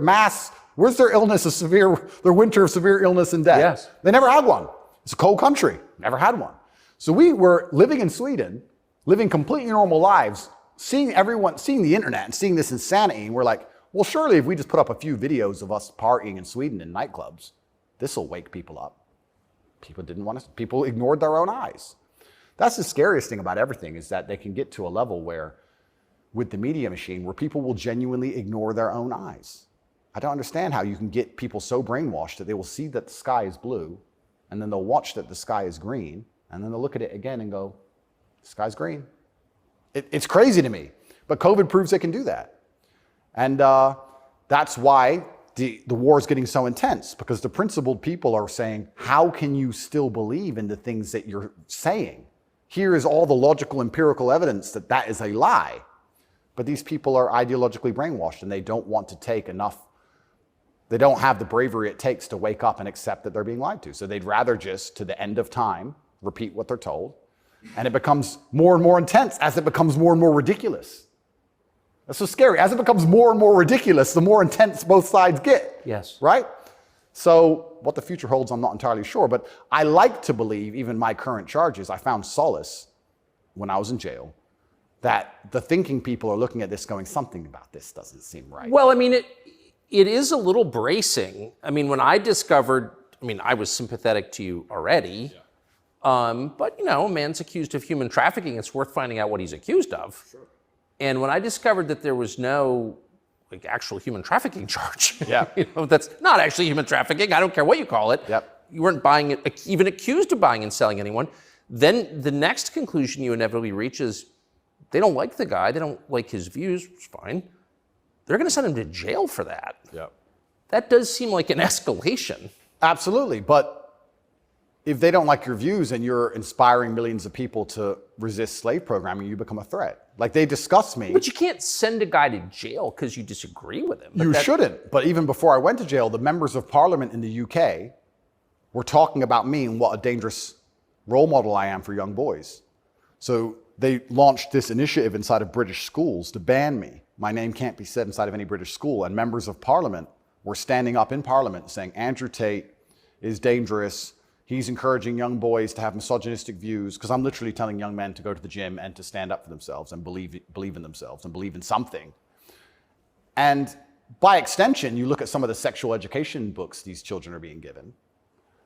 illness of their winter of severe illness and death? Yes. They never had one. It's a cold country, never had one. So we were living in Sweden, living completely normal lives, seeing the internet and seeing this insanity, and we're like, well, surely if we just put up a few videos of us partying in Sweden in nightclubs, this will wake people up. People ignored their own eyes. That's the scariest thing about everything, is that they can get to a level where, with the media machine, where people will genuinely ignore their own eyes. I don't understand how you can get people so brainwashed that they will see that the sky is blue, and then they'll watch that the sky is green, and then they'll look at it again and go, the sky's green. It's crazy to me, but COVID proves they can do that. And that's why the war is getting so intense, because the principled people are saying, how can you still believe in the things that you're saying? Here is all the logical, empirical evidence that that is a lie. But these people are ideologically brainwashed, and they don't want to take enough. They don't have the bravery it takes to wake up and accept that they're being lied to. So they'd rather just, to the end of time, repeat what they're told. And it becomes more and more intense as it becomes more and more ridiculous. That's so scary. As it becomes more and more ridiculous, the more intense both sides get. Yes. Right? So what the future holds, I'm not entirely sure. But I like to believe, even my current charges, I found solace when I was in jail, that the thinking people are looking at this going, something about this doesn't seem right. Well, I mean, it is a little bracing. I mean, when I discovered, I mean, I was sympathetic to you already. Yeah. But, you know, a man's accused of human trafficking. It's worth finding out what he's accused of. Sure. And when I discovered that there was no like actual human trafficking charge, yeah. You know, that's not actually human trafficking. I don't care what you call it. Yep. You weren't buying it, even accused of buying and selling anyone. Then the next conclusion you inevitably reach is they don't like the guy. They don't like his views. It's fine. They're going to send him to jail for that. Yep. That does seem like an escalation. Absolutely. But if they don't like your views and you're inspiring millions of people to resist slave programming, you become a threat. Like, they discuss me. But you can't send a guy to jail because you disagree with him. You shouldn't. But even before I went to jail, the members of parliament in the UK were talking about me and what a dangerous role model I am for young boys. So they launched this initiative inside of British schools to ban me. My name can't be said inside of any British school. And members of parliament were standing up in parliament saying, Andrew Tate is dangerous. He's encouraging young boys to have misogynistic views, because I'm literally telling young men to go to the gym and to stand up for themselves and believe in themselves and believe in something. And by extension, you look at some of the sexual education books these children are being given,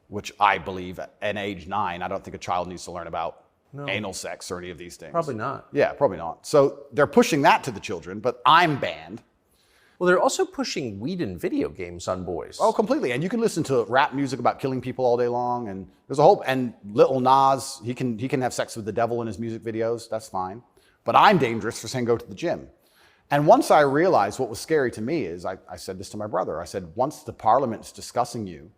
which I believe at age 9, I don't think a child needs to learn about anal sex or any of these things. Probably not. Yeah, probably not. So they're pushing that to the children, but I'm banned. Well, they're also pushing weed and video games on boys. Oh, completely. And you can listen to rap music about killing people all day long. And there's a whole, and Lil Nas, he can have sex with the devil in his music videos. That's fine. But I'm dangerous for saying go to the gym. And once I realized what was scary to me is, I said this to my brother. I said, once the parliament's discussing you,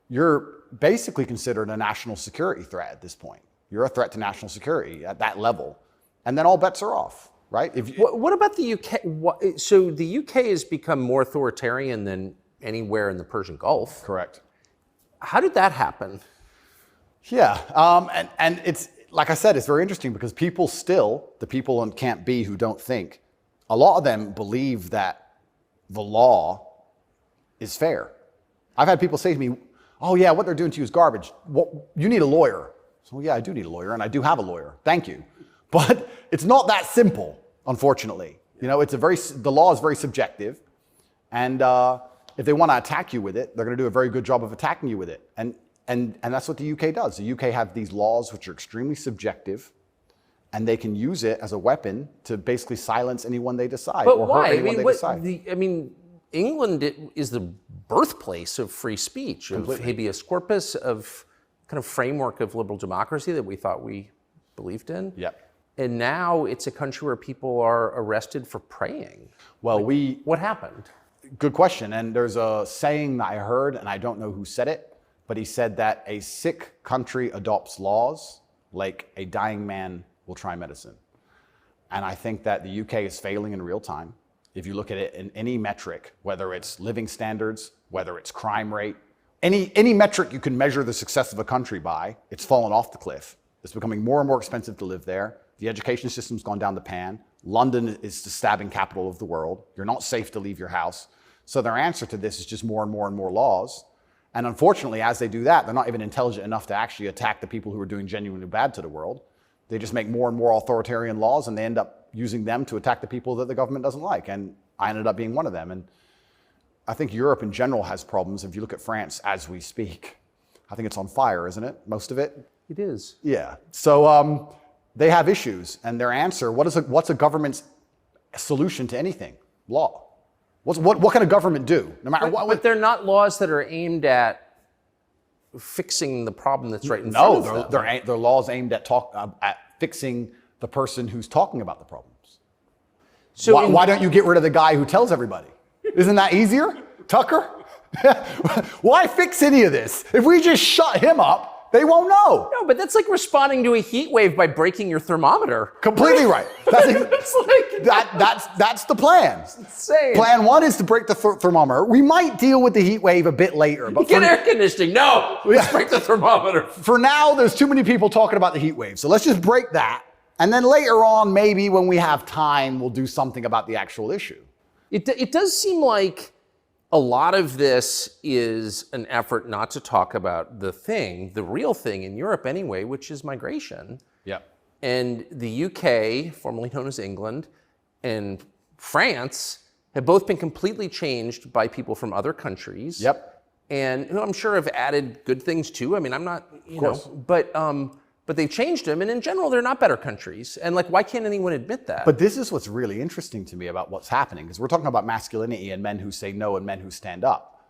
you're basically considered a national security threat at this point. You're a threat to national security at that level. And then all bets are off. Right? What about the UK? So the UK has become more authoritarian than anywhere in the Persian Gulf. Correct. How did that happen? Yeah, and it's, like I said, it's very interesting because people still, the people in Camp B who don't think, a lot of them believe that the law is fair. I've had people say to me, oh yeah, what they're doing to you is garbage. You need a lawyer. So yeah, I do need a lawyer, and I do have a lawyer. Thank you. But it's not that simple, unfortunately. You know, the law is very subjective, and if they want to attack you with it, they're going to do a very good job of attacking you with it. And that's what the UK does. The UK have these laws which are extremely subjective, and they can use it as a weapon to basically silence anyone they decide. But or why? hurt anyone they decide. England is the birthplace of free speech, of habeas corpus, of kind of framework of liberal democracy that we thought we believed in. Yep. And now it's a country where people are arrested for praying. Well, what happened? Good question. And there's a saying that I heard, and I don't know who said it, but he said that a sick country adopts laws like a dying man will try medicine. And I think that the UK is failing in real time. If you look at it in any metric, whether it's living standards, whether it's crime rate, any metric you can measure the success of a country by, it's fallen off the cliff. It's becoming more and more expensive to live there. The education system's gone down the pan. London is the stabbing capital of the world. You're not safe to leave your house. So their answer to this is just more and more and more laws. And unfortunately, as they do that, they're not even intelligent enough to actually attack the people who are doing genuinely bad to the world. They just make more and more authoritarian laws, and they end up using them to attack the people that the government doesn't like. And I ended up being one of them. And I think Europe in general has problems. If you look at France as we speak, I think it's on fire, isn't it? Most of it? It is. Yeah. So they have issues, and their answer, what's a government's solution to anything? Law. What can a government do? No matter what. But they're not laws that are aimed at fixing the problem that's right in front of them. No, they're laws aimed at fixing the person who's talking about the problems. So why don't you get rid of the guy who tells everybody? Isn't that easier? Tucker? Why fix any of this? If we just shut him up, They won't know. No, but that's like responding to a heat wave by breaking your thermometer. Completely right. That's, It's like, that's the plan. insane. Plan one is to break the thermometer. We might deal with the heat wave a bit later. But Get air conditioning. No, let's break the thermometer. for now, there's too many people talking about the heat wave. So let's just break that. And then later on, maybe when we have time, we'll do something about the actual issue. It does seem like a lot of this is an effort not to talk about the real thing in Europe anyway, which is migration. Yeah. And the UK, formerly known as England, and France have both been completely changed by people from other countries. Yep. And I'm sure have added good things too. I mean, I'm not, you know, but they've changed them, and in general, they're not better countries. And like, why can't anyone admit that? But this is what's really interesting to me about what's happening, because we're talking about masculinity and men who say no and men who stand up.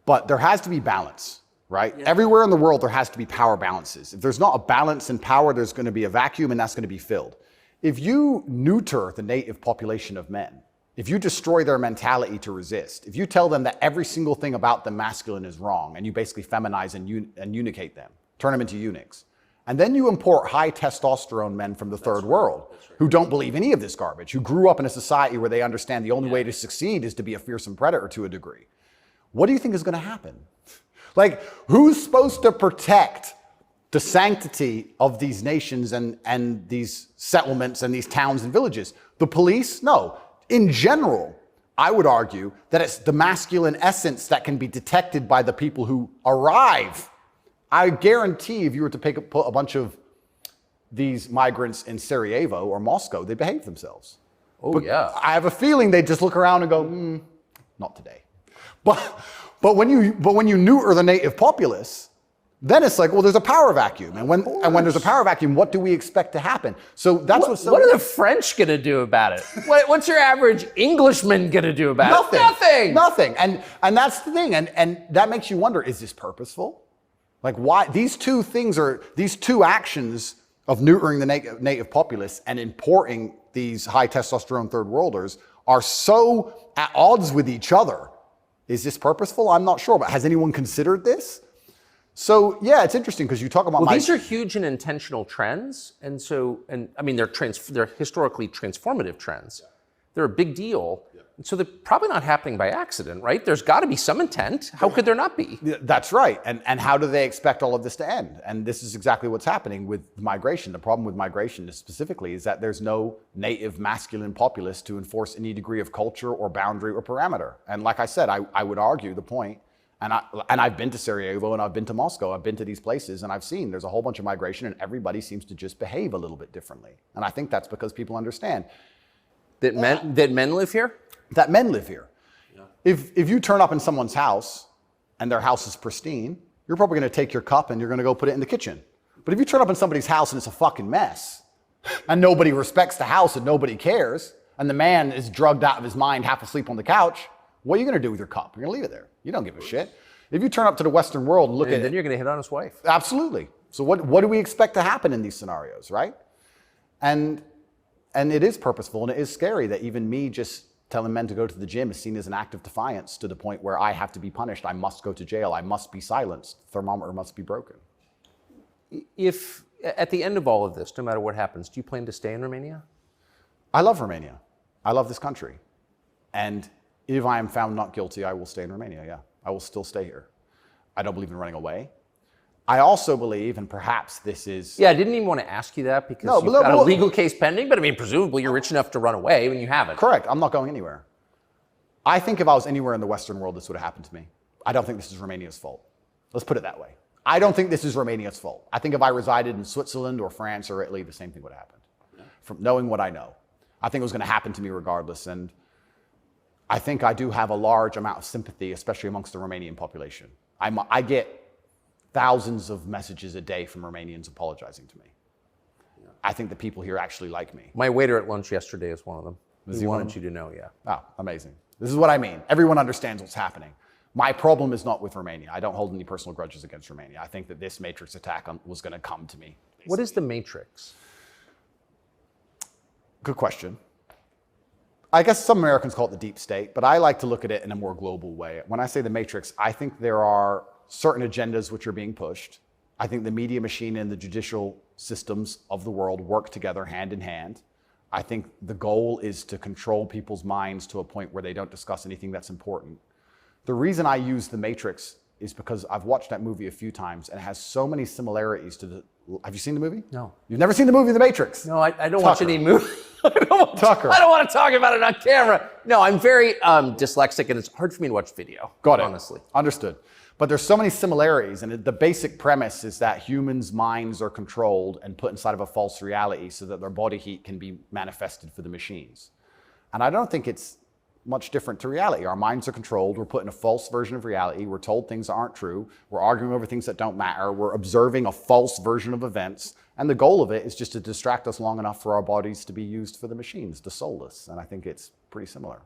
But there has to be balance, right? Yeah. Everywhere in the world, there has to be power balances. If there's not a balance in power, there's going to be a vacuum, and that's going to be filled. If you neuter the native population of men, if you destroy their mentality to resist, if you tell them that every single thing about them masculine is wrong, and you basically feminize and eunuchate them, turn them into eunuchs, and then you import high testosterone men from the third world who don't believe any of this garbage, who grew up in a society where they understand the only way to succeed is to be a fearsome predator to a degree. What do you think is going to happen? Like, who's supposed to protect the sanctity of these nations and these settlements and these towns and villages? The police? No. In general, I would argue that it's the masculine essence that can be detected by the people who arrive. I guarantee if you were to put a bunch of these migrants in Sarajevo or Moscow, they behave themselves. Oh, but yeah. I have a feeling they just look around and go, not today. But when you neuter the native populace, then it's like, well, there's a power vacuum. And when there's a power vacuum, what do we expect to happen? So that's what are the French going to do about it? What's your average Englishman going to do about it? Nothing. And that's the thing. And that makes you wonder, is this purposeful? Like, why these two actions of neutering the native populace and importing these high testosterone third worlders are so at odds with each other. Is this purposeful? I'm not sure, but has anyone considered this? So yeah, it's interesting because you talk about these are huge and intentional trends, and I mean they're historically transformative trends. They're a big deal. And so they're probably not happening by accident, right? There's got to be some intent. How could there not be? That's right. And how do they expect all of this to end? And this is exactly what's happening with migration. The problem with migration specifically is that there's no native masculine populace to enforce any degree of culture or boundary or parameter. And like I said, I would argue the point, and I've been to Sarajevo and I've been to Moscow, I've been to these places, and I've seen there's a whole bunch of migration and everybody seems to just behave a little bit differently. And I think that's because people understand. That men live here? That men live here. Yeah. If you turn up in someone's house and their house is pristine, you're probably going to take your cup and you're going to go put it in the kitchen. But if you turn up in somebody's house and it's a fucking mess, and nobody respects the house and nobody cares, and the man is drugged out of his mind, half asleep on the couch, what are you going to do with your cup? You're going to leave it there. You don't give a shit. If you turn up to the Western world and look at it, then you're going to hit on his wife. Absolutely. So what do we expect to happen in these scenarios, right? And it is purposeful, and it is scary that even me just telling men to go to the gym is seen as an act of defiance to the point where I have to be punished. I must go to jail. I must be silenced. The thermometer must be broken. If at the end of all of this, no matter what happens, do you plan to stay in Romania? I love Romania. I love this country. And if I am found not guilty, I will stay in Romania, yeah. I will still stay here. I don't believe in running away. I also believe, and perhaps this is... Yeah, I didn't even want to ask you that because you've got a legal case pending, but I mean, presumably you're rich enough to run away when you haven't. Correct. I'm not going anywhere. I think if I was anywhere in the Western world, this would have happened to me. I don't think this is Romania's fault. Let's put it that way. I don't think this is Romania's fault. I think if I resided in Switzerland or France or Italy, the same thing would have happened. From knowing what I know. I think it was going to happen to me regardless. And I think I do have a large amount of sympathy, especially amongst the Romanian population. I get thousands of messages a day from Romanians apologizing to me. Yeah. I think the people here actually like me. My waiter at lunch yesterday is one of them. He wanted you to know, yeah. Oh, amazing. This is what I mean. Everyone understands what's happening. My problem is not with Romania. I don't hold any personal grudges against Romania. I think that this Matrix attack was going to come to me. Basically. What is the Matrix? Good question. I guess some Americans call it the deep state, but I like to look at it in a more global way. When I say the Matrix, I think there are certain agendas which are being pushed. I think the media machine and the judicial systems of the world work together hand in hand. I think the goal is to control people's minds to a point where they don't discuss anything that's important. The reason I use The Matrix is because I've watched that movie a few times and it has so many similarities to the... Have you seen the movie? No. You've never seen the movie The Matrix? No, I don't watch any movie. I don't want to talk about it on camera. No, I'm very dyslexic and it's hard for me to watch video. Got it. Honestly. Understood. But there's so many similarities, and the basic premise is that humans' minds are controlled and put inside of a false reality so that their body heat can be manifested for the machines. And I don't think it's much different to reality. Our minds are controlled, we're put in a false version of reality, we're told things that aren't true, we're arguing over things that don't matter, we're observing a false version of events, and the goal of it is just to distract us long enough for our bodies to be used for the machines, to soulless. And I think it's pretty similar,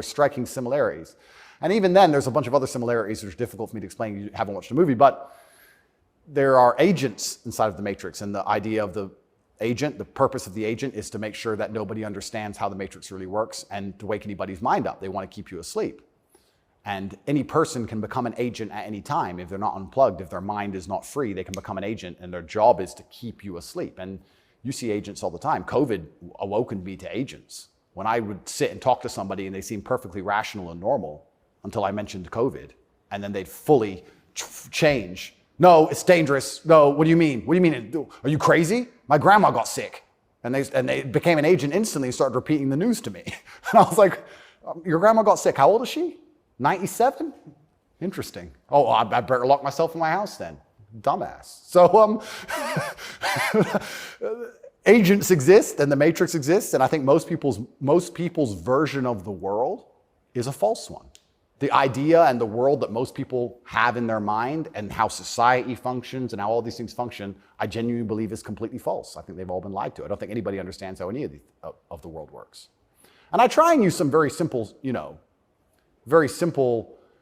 striking similarities. And even then, there's a bunch of other similarities which are difficult for me to explain. You haven't watched the movie, but there are agents inside of the Matrix, and the idea of the agent, the purpose of the agent is to make sure that nobody understands how the Matrix really works and to wake anybody's mind up. They want to keep you asleep. And any person can become an agent at any time. If they're not unplugged, if their mind is not free, they can become an agent, and their job is to keep you asleep. And you see agents all the time. COVID awoken me to agents. When I would sit and talk to somebody and they seemed perfectly rational and normal, until I mentioned COVID, and then they'd fully change. No, it's dangerous. No, what do you mean? What do you mean? Are you crazy? My grandma got sick. And they became an agent instantly and started repeating the news to me. And I was like, your grandma got sick. How old is she? 97? Interesting. Oh, I better lock myself in my house then. Dumbass. So agents exist and the Matrix exists, and I think most people's version of the world is a false one. The idea and the world that most people have in their mind and how society functions and how all these things function, I genuinely believe is completely false. I think they've all been lied to. I don't think anybody understands how any of the world works. And I try and use some very simple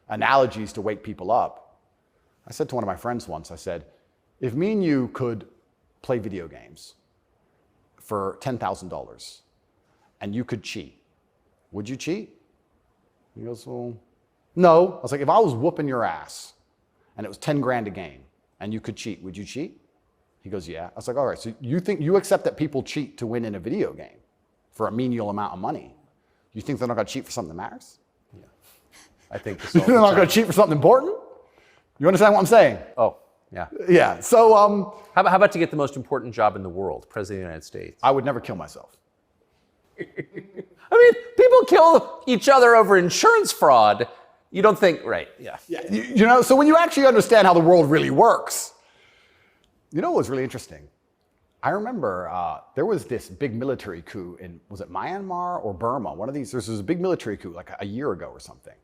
analogies to wake people up. I said to one of my friends once, I said, if me and you could play video games for $10,000 and you could cheat, would you cheat? He goes, well, no. I was like, if I was whooping your ass and it was 10 grand a game and you could cheat, would you cheat? He goes, yeah. I was like, all right, so you accept that people cheat to win in a video game for a menial amount of money. You think they're not going to cheat for something that matters? Yeah. I think they're not going to cheat for something important? You understand what I'm saying? Oh, yeah. Yeah. So how about to get the most important job in the world, President of the United States? I would never kill myself. I mean, people kill each other over insurance fraud. You don't think, right? Yeah. Yeah. So when you actually understand how the world really works, you know what was really interesting? I remember there was this big military coup in, was it Myanmar or Burma? One of these, there was a big military coup like a year ago or something.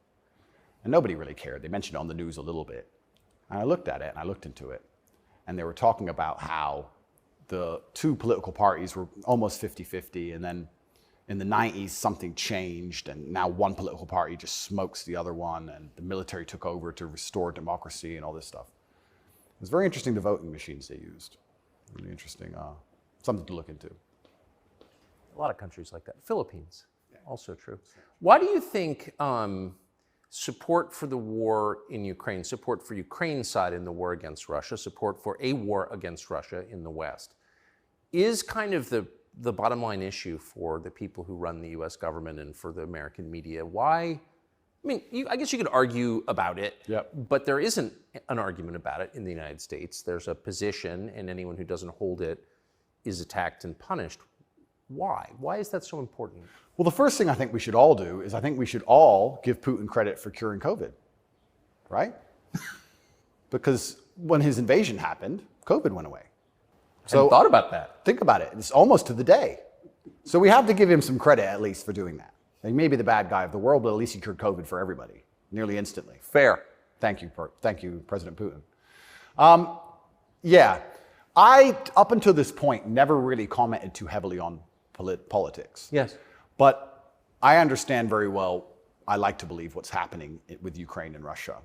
And nobody really cared. They mentioned it on the news a little bit. And I looked at it and I looked into it. And they were talking about how the two political parties were almost 50-50, and then in the 90s, something changed, and now one political party just smokes the other one, and the military took over to restore democracy and all this stuff. It was very interesting, the voting machines they used. Really interesting, something to look into. A lot of countries like that. Philippines, also true. Why do you think support for the war in Ukraine, support for Ukraine's side in the war against Russia, support for a war against Russia in the West, is kind of the bottom line issue for the people who run the US government and for the American media? Why? I mean, I guess you could argue about it, but there isn't an argument about it in the United States. There's a position, and anyone who doesn't hold it is attacked and punished. Why? Why is that so important? Well, the first thing I think we should all do is I think we should all give Putin credit for curing COVID, right? Because when his invasion happened, COVID went away. So I hadn't thought about that. Think about it. It's almost to the day. So we have to give him some credit at least for doing that. He may be the bad guy of the world, but at least he cured COVID for everybody, nearly instantly. Fair. Thank you, President Putin. Yeah, I, up until this point, never really commented too heavily on politics. Yes. But I understand very well, I like to believe, what's happening with Ukraine and Russia.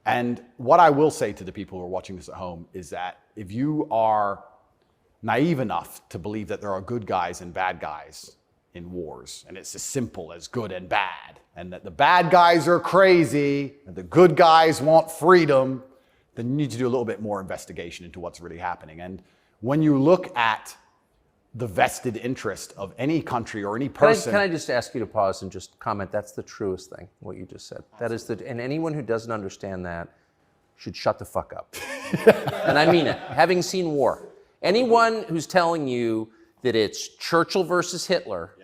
And what I will say to the people who are watching this at home is that if you are naive enough to believe that there are good guys and bad guys in wars, and it's as simple as good and bad, and that the bad guys are crazy and the good guys want freedom, then you need to do a little bit more investigation into what's really happening. And when you look at the vested interest of any country or any person. Can I just ask you to pause and just comment? That's the truest thing, what you just said. That is and anyone who doesn't understand that should shut the fuck up. And I mean it. Having seen war, anyone who's telling you that it's Churchill versus Hitler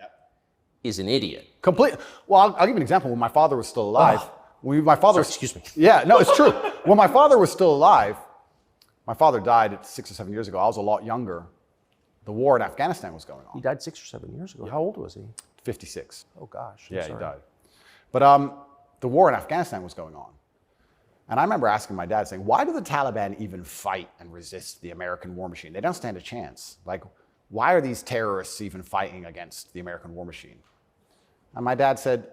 is an idiot. Well, I'll give you an example. When my father was still alive, Excuse me. Yeah, no, it's true. When my father was still alive, my father died 6 or 7 years ago. I was a lot younger. The war in Afghanistan was going on. He died 6 or 7 years ago. How old was he? 56. Oh gosh. Yeah, he died. But the war in Afghanistan was going on. And I remember asking my dad, saying, why do the Taliban even fight and resist the American war machine? They don't stand a chance. Like, why are these terrorists even fighting against the American war machine? And my dad said,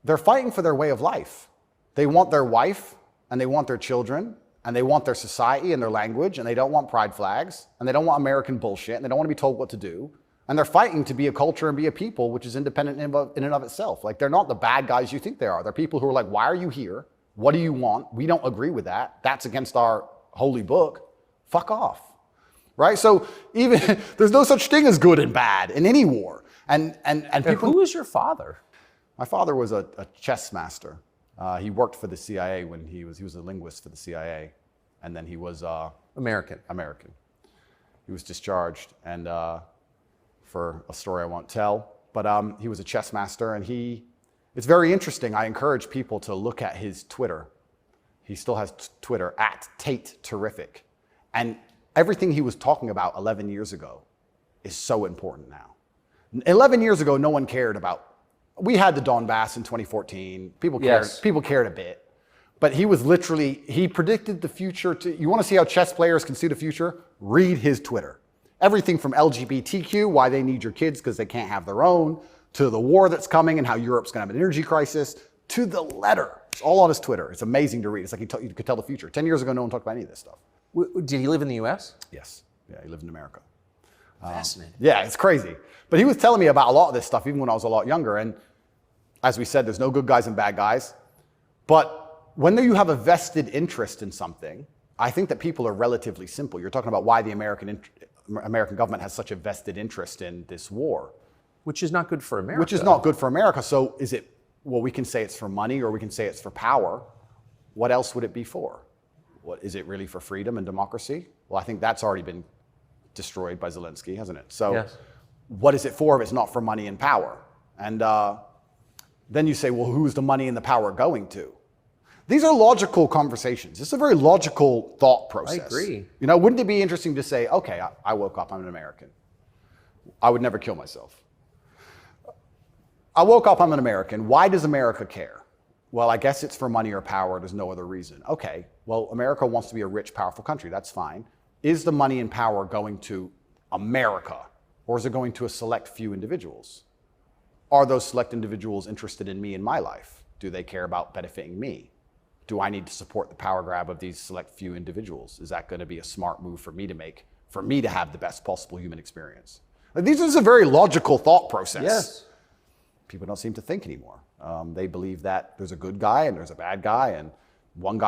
they're fighting for their way of life. They want their wife, and they want their children, and they want their society and their language, and they don't want pride flags, and they don't want American bullshit, and they don't want to be told what to do. And they're fighting to be a culture and be a people which is independent in and of itself. Like, they're not the bad guys you think they are. They're people who are like, why are you here? What do you want? We don't agree with that. That's against our holy book. Fuck off. Right? So even there's no such thing as good and bad in any war. And people. Who is your father? My father was a chess master. He worked for the CIA when he was a linguist for the CIA, and then he was American. He was discharged, and for a story I won't tell, but he was a chess master, and it's very interesting. I encourage people to look at his Twitter. He still has Twitter, @Tate Terrific. And everything he was talking about 11 years ago is so important now. 11 years ago, no one cared about, we had the Donbass in 2014. People cared a bit. But he was literally, he predicted the future. You want to see how chess players can see the future? Read his Twitter. Everything from LGBTQ, why they need your kids because they can't have their own, to the war that's coming and how Europe's going to have an energy crisis, to the letter. It's all on his Twitter. It's amazing to read. It's like you could tell the future. 10 years ago, no one talked about any of this stuff. Did he live in the U.S.? Yes. Yeah, he lived in America. Fascinating. Yeah, it's crazy. But he was telling me about a lot of this stuff even when I was a lot younger. And as we said, there's no good guys and bad guys. But when you have a vested interest in something, I think that people are relatively simple. You're talking about why the American government has such a vested interest in this war. Which is not good for America. Which is not good for America. So is it, well, we can say it's for money or we can say it's for power. What else would it be for? What, is it really for freedom and democracy? Well, I think that's already been destroyed by Zelensky, hasn't it? So yes. What is it for if it's not for money and power? And then you say, well, who's the money and the power going to? These are logical conversations. It's a very logical thought process. I agree. You know, wouldn't it be interesting to say, okay, I woke up, I'm an American. I would never kill myself. I woke up, I'm an American. Why does America care? Well, I guess it's for money or power. There's no other reason. Okay, well, America wants to be a rich, powerful country. That's fine. Is the money and power going to America, or is it going to a select few individuals? Are those select individuals interested in me and my life? Do they care about benefiting me? Do I need to support the power grab of these select few individuals? Is that going to be a smart move for me to make, for me to have the best possible human experience? Like, this is a very logical thought process. Yes. People don't seem to think anymore. They believe that there's a good guy and there's a bad guy, and one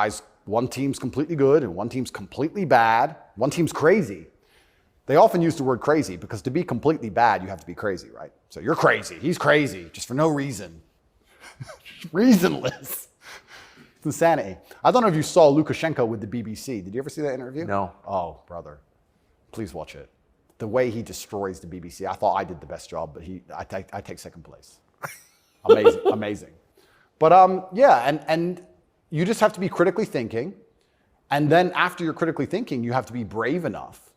team's completely good and one team's completely bad. One team's crazy. They often use the word crazy because to be completely bad, you have to be crazy, right? So you're crazy. He's crazy just for no reason. Reasonless. It's insanity. I don't know if you saw Lukashenko with the BBC. Did you ever see that interview? No. Oh, brother. Please watch it. The way he destroys the BBC. I thought I did the best job, but I take second place. Amazing, amazing. But yeah, and you just have to be critically thinking. And then after you're critically thinking, you have to be brave enough.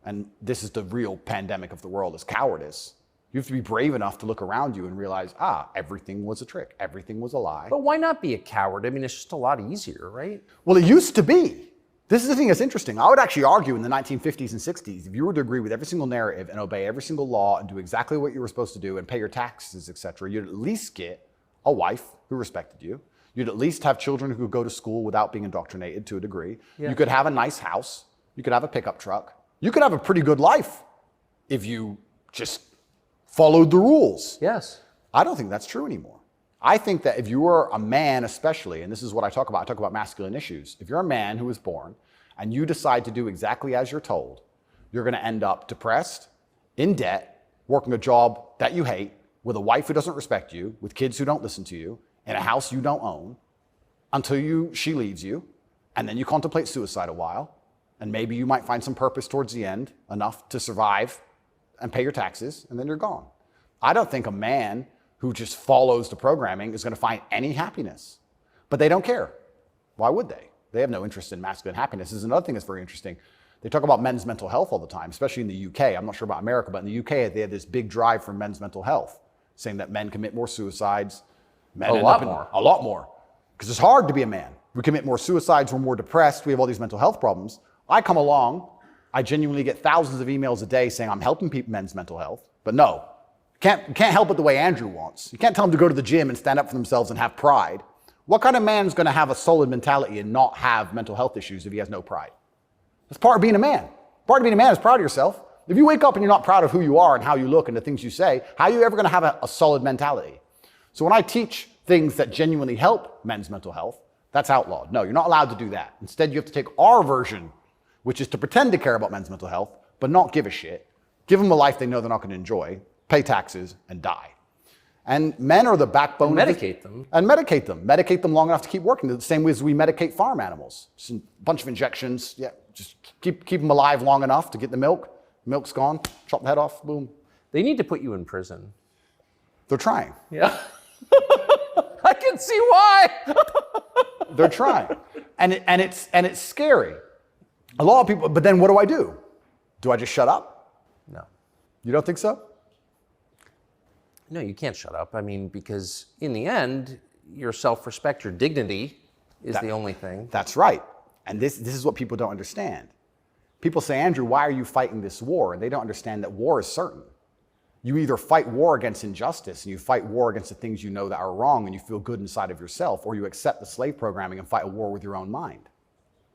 And this is the real pandemic of the world, is cowardice. You have to be brave enough to look around you and realize, everything was a trick. Everything was a lie. But why not be a coward? I mean, it's just a lot easier, right? Well, it used to be. This is the thing that's interesting. I would actually argue in the 1950s and 60s, if you were to agree with every single narrative and obey every single law and do exactly what you were supposed to do and pay your taxes, etc., you'd at least get a wife who respected you. You'd at least have children who could go to school without being indoctrinated to a degree. Yeah. You could have a nice house. You could have a pickup truck. You could have a pretty good life if you just followed the rules. Yes. I don't think that's true anymore. I think that if you are a man especially, and this is what I talk about masculine issues. If you're a man who was born and you decide to do exactly as you're told, you're going to end up depressed, in debt, working a job that you hate, with a wife who doesn't respect you, with kids who don't listen to you, in a house you don't own, until she leaves you, and then you contemplate suicide a while, and maybe you might find some purpose towards the end, enough to survive and pay your taxes, and then you're gone. I don't think a man who just follows the programming is going to find any happiness. But they don't care. Why would they? They have no interest in masculine happiness. This is another thing that's very interesting. They talk about men's mental health all the time, especially in the UK. I'm not sure about America, but in the UK, they have this big drive for men's mental health, saying that men commit more suicides. Men a lot more. Because it's hard to be a man. We commit more suicides, we're more depressed, we have all these mental health problems. I come along, I genuinely get thousands of emails a day saying I'm helping men's mental health, but no. Can't help it the way Andrew wants. You can't tell them to go to the gym and stand up for themselves and have pride. What kind of man is going to have a solid mentality and not have mental health issues if he has no pride? That's part of being a man. Part of being a man is proud of yourself. If you wake up and you're not proud of who you are and how you look and the things you say, how are you ever going to have a solid mentality? So when I teach things that genuinely help men's mental health, that's outlawed. No, you're not allowed to do that. Instead, you have to take our version, which is to pretend to care about men's mental health, but not give a shit. Give them a life they know they're not going to enjoy, pay taxes, and die. And men are the backbone. And medicate them. And medicate them. Medicate them long enough to keep working. The same way as we medicate farm animals. Just a bunch of injections. Yeah, just keep them alive long enough to get the milk. Milk's gone. Chop the head off. Boom. They need to put you in prison. They're trying. Yeah. I can see why. They're trying. And it's scary. A lot of people, but then what do? Do I just shut up? No. You don't think so? No, you can't shut up. I mean, because in the end, your self-respect, your dignity is the only thing. That's right. And this is what people don't understand. People say, Andrew, why are you fighting this war? And they don't understand that war is certain. You either fight war against injustice and you fight war against the things you know that are wrong and you feel good inside of yourself, or you accept the slave programming and fight a war with your own mind.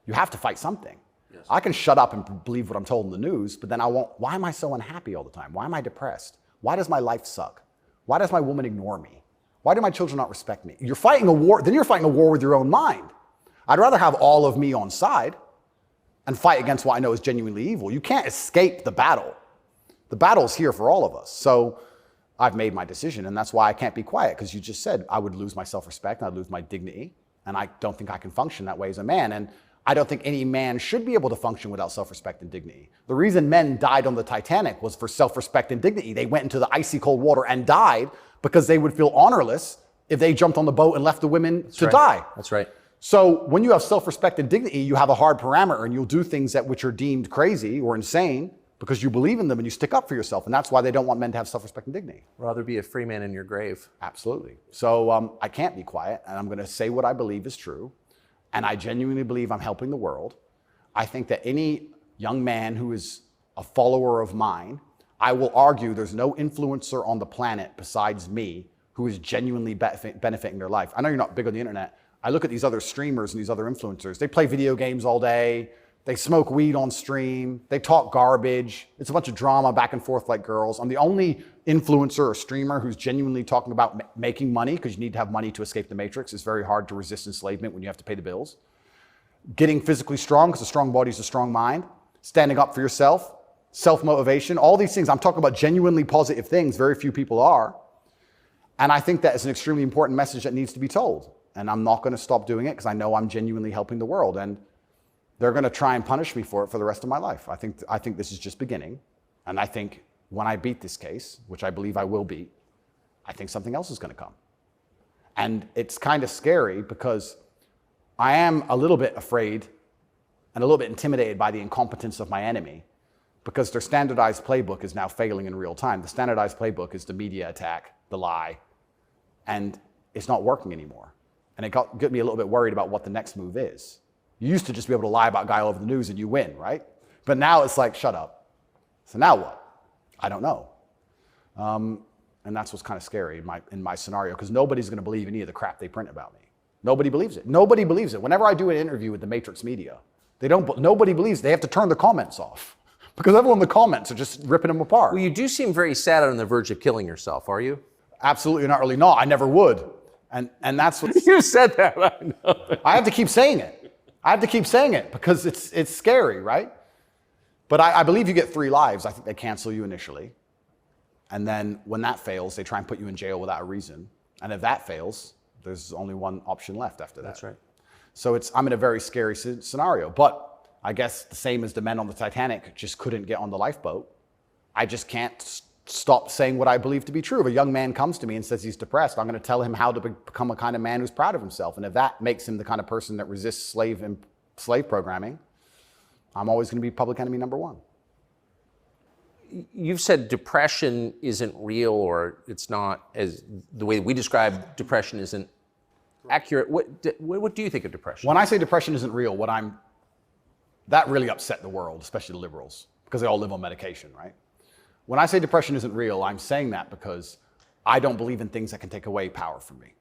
You have to fight something. Yes. I can shut up and believe what I'm told in the news, but then I won't. Why am I so unhappy all the time? Why am I depressed? Why does my life suck? Why does my woman ignore me? Why do my children not respect me? You're fighting a war, then you're fighting a war with your own mind. I'd rather have all of me on side and fight against what I know is genuinely evil. You can't escape the battle. The battle's here for all of us. So I've made my decision, and that's why I can't be quiet, because you just said I would lose my self-respect and I'd lose my dignity, and I don't think I can function that way as a man. And I don't think any man should be able to function without self-respect and dignity. The reason men died on the Titanic was for self-respect and dignity. They went into the icy cold water and died because they would feel honorless if they jumped on the boat and left the women to die. That's right. So when you have self-respect and dignity, you have a hard parameter, and you'll do things which are deemed crazy or insane because you believe in them and you stick up for yourself. And that's why they don't want men to have self-respect and dignity. Rather be a free man in your grave. Absolutely. So I can't be quiet, and I'm going to say what I believe is true. And I genuinely believe I'm helping the world. I think that any young man who is a follower of mine, I will argue there's no influencer on the planet besides me who is genuinely benefiting their life. I know you're not big on the internet. I look at these other streamers and these other influencers. They play video games all day. They smoke weed on stream. They talk garbage. It's a bunch of drama back and forth like girls. I'm the only influencer or streamer who's genuinely talking about making money, because you need to have money to escape the matrix. It's very hard to resist enslavement when you have to pay the bills. Getting physically strong, because a strong body is a strong mind. Standing up for yourself. Self-motivation. All these things. I'm talking about genuinely positive things. Very few people are. And I think that is an extremely important message that needs to be told. And I'm not going to stop doing it, because I know I'm genuinely helping the world. And they're going to try and punish me for it for the rest of my life. I think this is just beginning. And I think when I beat this case, which I believe I will beat, I think something else is going to come. And it's kind of scary, because I am a little bit afraid and a little bit intimidated by the incompetence of my enemy, because their standardized playbook is now failing in real time. The standardized playbook is the media attack, the lie, and it's not working anymore. And it got me a little bit worried about what the next move is. You used to just be able to lie about a guy all over the news and you win, right? But now it's like, shut up. So now what? I don't know. And that's what's kind of scary in my scenario, because nobody's going to believe any of the crap they print about me. Nobody believes it. Nobody believes it. Whenever I do an interview with the Matrix media, nobody believes. They have to turn the comments off, because everyone in the comments are just ripping them apart. Well, you do seem very sad on the verge of killing yourself, are you? Absolutely not. Really not. I never would. And that's what You said that. I know. I have to keep saying it. I have to keep saying it because it's scary, right? But I believe you get 3 lives. I think they cancel you initially. And then when that fails, they try and put you in jail without a reason. And if that fails, there's only one option left after that. That's right. So I'm in a very scary scenario. But I guess the same as the men on the Titanic just couldn't get on the lifeboat. I just can't stop saying what I believe to be true. If a young man comes to me and says he's depressed, I'm going to tell him how to become a kind of man who's proud of himself. And if that makes him the kind of person that resists slave programming, I'm always going to be public enemy number 1. You've said depression isn't real, or it's not, as the way we describe depression isn't accurate. What do you think of depression? When I say depression isn't real, that really upset the world, especially the liberals, because they all live on medication, right? When I say depression isn't real, I'm saying that because I don't believe in things that can take away power from me.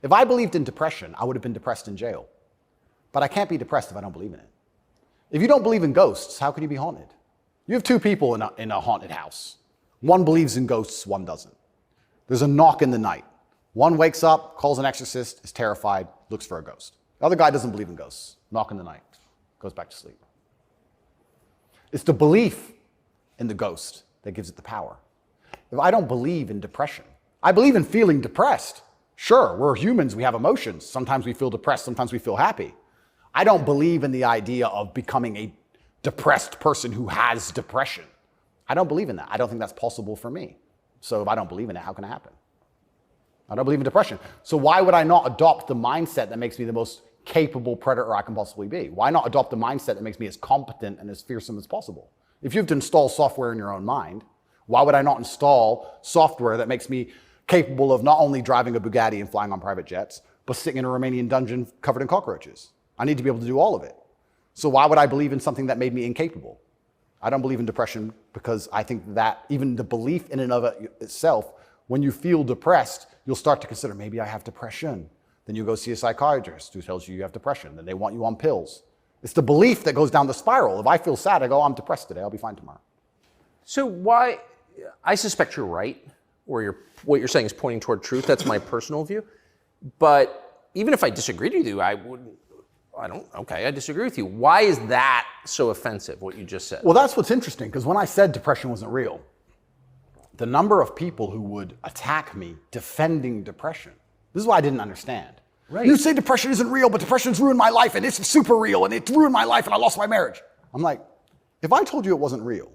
If I believed in depression, I would have been depressed in jail. But I can't be depressed if I don't believe in it. If you don't believe in ghosts, how can you be haunted? You have 2 people in a haunted house. One believes in ghosts, one doesn't. There's a knock in the night. One wakes up, calls an exorcist, is terrified, looks for a ghost. The other guy doesn't believe in ghosts. Knock in the night, goes back to sleep. It's the belief in the ghost that gives it the power. If I don't believe in depression, I believe in feeling depressed. Sure, we're humans, we have emotions. Sometimes we feel depressed, sometimes we feel happy. I don't believe in the idea of becoming a depressed person who has depression. I don't believe in that. I don't think that's possible for me. So if I don't believe in it, how can it happen? I don't believe in depression. So why would I not adopt the mindset that makes me the most capable predator I can possibly be? Why not adopt the mindset that makes me as competent and as fearsome as possible? If you have to install software in your own mind, why would I not install software that makes me capable of not only driving a Bugatti and flying on private jets, but sitting in a Romanian dungeon covered in cockroaches? I need to be able to do all of it. So why would I believe in something that made me incapable? I don't believe in depression because I think that even the belief in and of itself, when you feel depressed, you'll start to consider, maybe I have depression. Then you go see a psychiatrist who tells you have depression. Then they want you on pills. It's the belief that goes down the spiral. If I feel sad, I go, I'm depressed today, I'll be fine tomorrow. So why, I suspect you're right, or what you're saying is pointing toward truth. That's my personal view. But even if I disagreed with you, I disagree with you. Why is that so offensive, what you just said? Well, that's what's interesting, because when I said depression wasn't real, the number of people who would attack me defending depression, this is what I didn't understand. Right. You say depression isn't real, but depression's ruined my life, and it's super real, and it ruined my life, and I lost my marriage. I'm like, if I told you it wasn't real,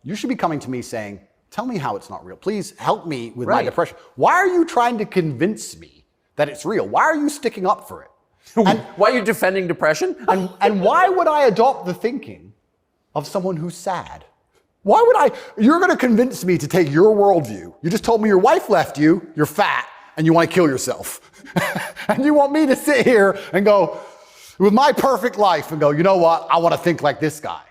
you should be coming to me saying, tell me how it's not real. Please help me with my depression. Why are you trying to convince me that it's real? Why are you sticking up for it? And why are you defending depression? And why would I adopt the thinking of someone who's sad? You're going to convince me to take your worldview. You just told me your wife left you, you're fat, and you want to kill yourself. And you want me to sit here and go, with my perfect life, and go, you know what, I want to think like this guy.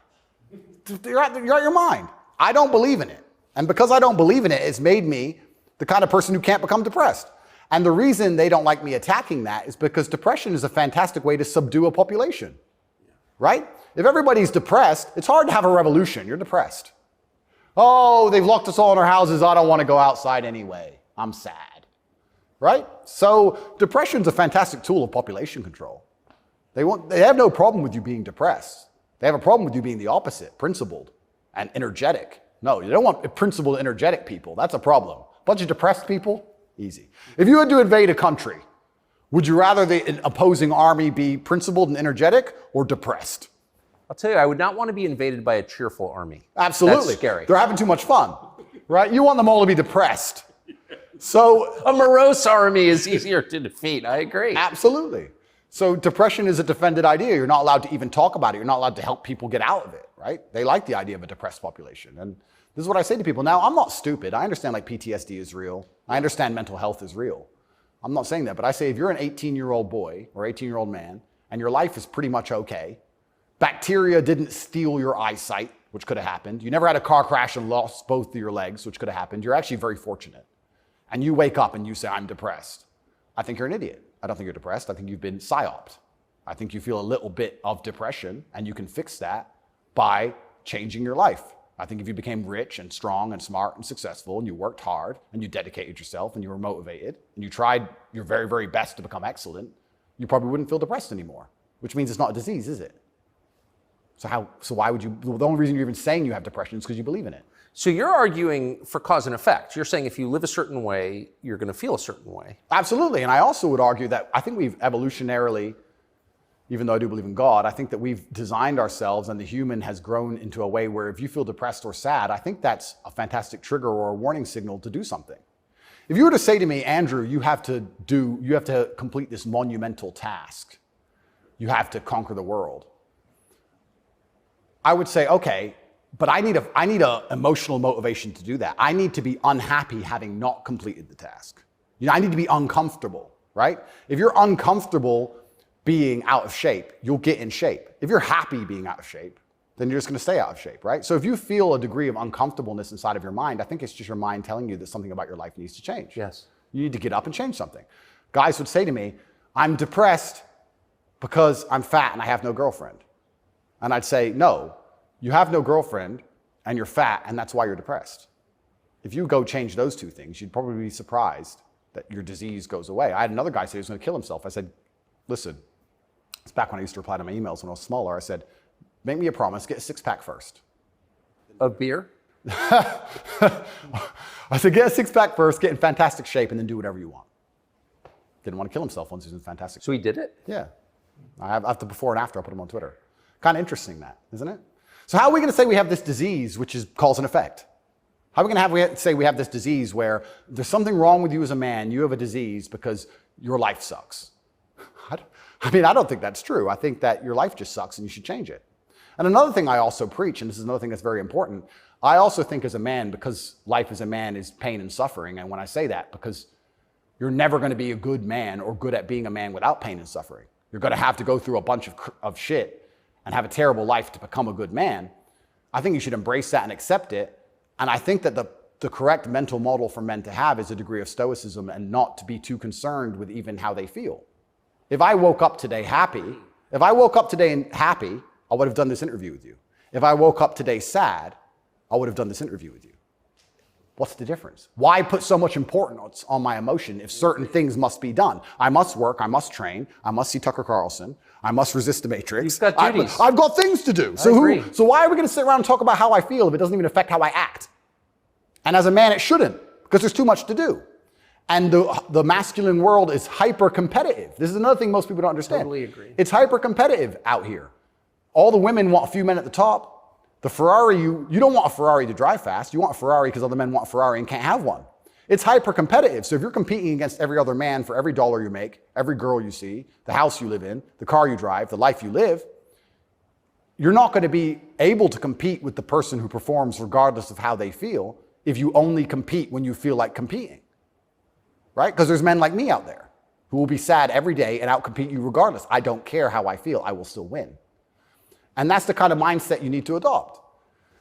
You're out your mind. I don't believe in it. And because I don't believe in it, it's made me the kind of person who can't become depressed. And the reason they don't like me attacking that is because depression is a fantastic way to subdue a population, right? If everybody's depressed, it's hard to have a revolution. You're depressed. Oh, they've locked us all in our houses. I don't want to go outside anyway. I'm sad, right? So depression's a fantastic tool of population control. They have no problem with you being depressed. They have a problem with you being the opposite, principled and energetic. No, you don't want principled, energetic people. That's a problem. A bunch of depressed people, easy. If you had to invade a country, would you rather the opposing army be principled and energetic or depressed? I'll tell you, I would not want to be invaded by a cheerful army. Absolutely. That's scary. They're having too much fun, right? You want them all to be depressed. So a morose army is easier to defeat. I agree. Absolutely. So depression is a defended idea. You're not allowed to even talk about it. You're not allowed to help people get out of it, right? They like the idea of a depressed population. And this is what I say to people. Now, I'm not stupid. I understand like PTSD is real. I understand mental health is real. I'm not saying that, but I say if you're an 18-year-old boy or 18-year-old man and your life is pretty much okay, bacteria didn't steal your eyesight, which could have happened. You never had a car crash and lost both of your legs, which could have happened. You're actually very fortunate. And you wake up and you say, I'm depressed. I think you're an idiot. I don't think you're depressed. I think you've been psyoped. I think you feel a little bit of depression and you can fix that by changing your life. I think if you became rich and strong and smart and successful and you worked hard and you dedicated yourself and you were motivated and you tried your very, very best to become excellent, you probably wouldn't feel depressed anymore, which means it's not a disease, is it? So why would you, the only reason you're even saying you have depression is because you believe in it. So you're arguing for cause and effect. You're saying if you live a certain way, you're going to feel a certain way. Absolutely. And I also would argue that I think we've evolutionarily, even though I do believe in God, I think that we've designed ourselves and the human has grown into a way where if you feel depressed or sad, I think that's a fantastic trigger or a warning signal to do something. If you were to say to me, Andrew, you have to complete this monumental task. You have to conquer the world. I would say, okay, but I need a emotional motivation to do that. I need to be unhappy having not completed the task. I need to be uncomfortable, right? If you're uncomfortable being out of shape, you'll get in shape. If you're happy being out of shape, then you're just going to stay out of shape, right? So if you feel a degree of uncomfortableness inside of your mind, I think it's just your mind telling you that something about your life needs to change. Yes. You need to get up and change something. Guys would say to me, I'm depressed because I'm fat and I have no girlfriend. And I'd say, no, you have no girlfriend and you're fat and that's why you're depressed. If you go change those two things, you'd probably be surprised that your disease goes away. I had another guy say he was going to kill himself. I said, listen, it's back when I used to reply to my emails when I was smaller. I said, make me a promise, get a six-pack first. Of beer? I said, get a six-pack first, get in fantastic shape, and then do whatever you want. Didn't want to kill himself once he was in fantastic shape. So he did it? Yeah. I have the before and after. I'll put them on Twitter. Kind of interesting that, isn't it? So how are we going to say we have this disease, which is cause and effect? How are we going to say we have this disease where there's something wrong with you as a man, you have a disease because your life sucks? I don't think that's true. I think that your life just sucks and you should change it. And another thing I also preach, and this is another thing that's very important, I also think as a man, because life as a man is pain and suffering, and when I say that, because you're never going to be a good man or good at being a man without pain and suffering. You're going to have to go through a bunch of shit and have a terrible life to become a good man. I think you should embrace that and accept it. And I think that the correct mental model for men to have is a degree of stoicism and not to be too concerned with even how they feel. If I woke up today happy, I would have done this interview with you. If I woke up today sad, I would have done this interview with you. What's the difference? Why put so much importance on my emotion if certain things must be done? I must work, I must train, I must see Tucker Carlson, I must resist the Matrix. You've got duties. I've got things to do. So why are we going to sit around and talk about how I feel if it doesn't even affect how I act? And as a man, it shouldn't, because there's too much to do. And the masculine world is hyper-competitive. This is another thing most people don't understand. Totally agree. It's hyper-competitive out here. All the women want a few men at the top. The Ferrari, you don't want a Ferrari to drive fast. You want a Ferrari because other men want a Ferrari and can't have one. It's hyper-competitive. So if you're competing against every other man for every dollar you make, every girl you see, the house you live in, the car you drive, the life you live, you're not going to be able to compete with the person who performs regardless of how they feel if you only compete when you feel like competing. Right? Because there's men like me out there who will be sad every day and outcompete you regardless. I don't care how I feel. I will still win. And that's the kind of mindset you need to adopt.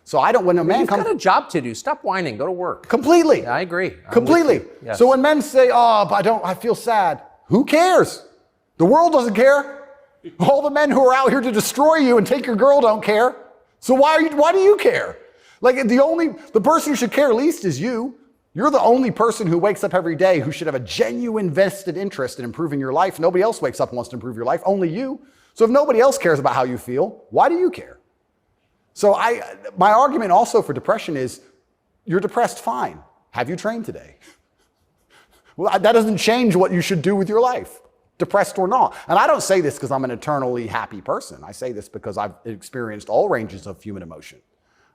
So when a man comes... You've got a job to do. Stop whining. Go to work. Completely. Yeah, I agree. Completely. Yes. So when men say, but I feel sad. Who cares? The world doesn't care. All the men who are out here to destroy you and take your girl don't care. So why do you care? Like the person who should care least is you. You're the only person who wakes up every day who should have a genuine vested interest in improving your life. Nobody else wakes up and wants to improve your life, only you. So if nobody else cares about how you feel, why do you care? So my argument also for depression is, you're depressed, fine. Have you trained today? Well, that doesn't change what you should do with your life, depressed or not. And I don't say this because I'm an eternally happy person. I say this because I've experienced all ranges of human emotion.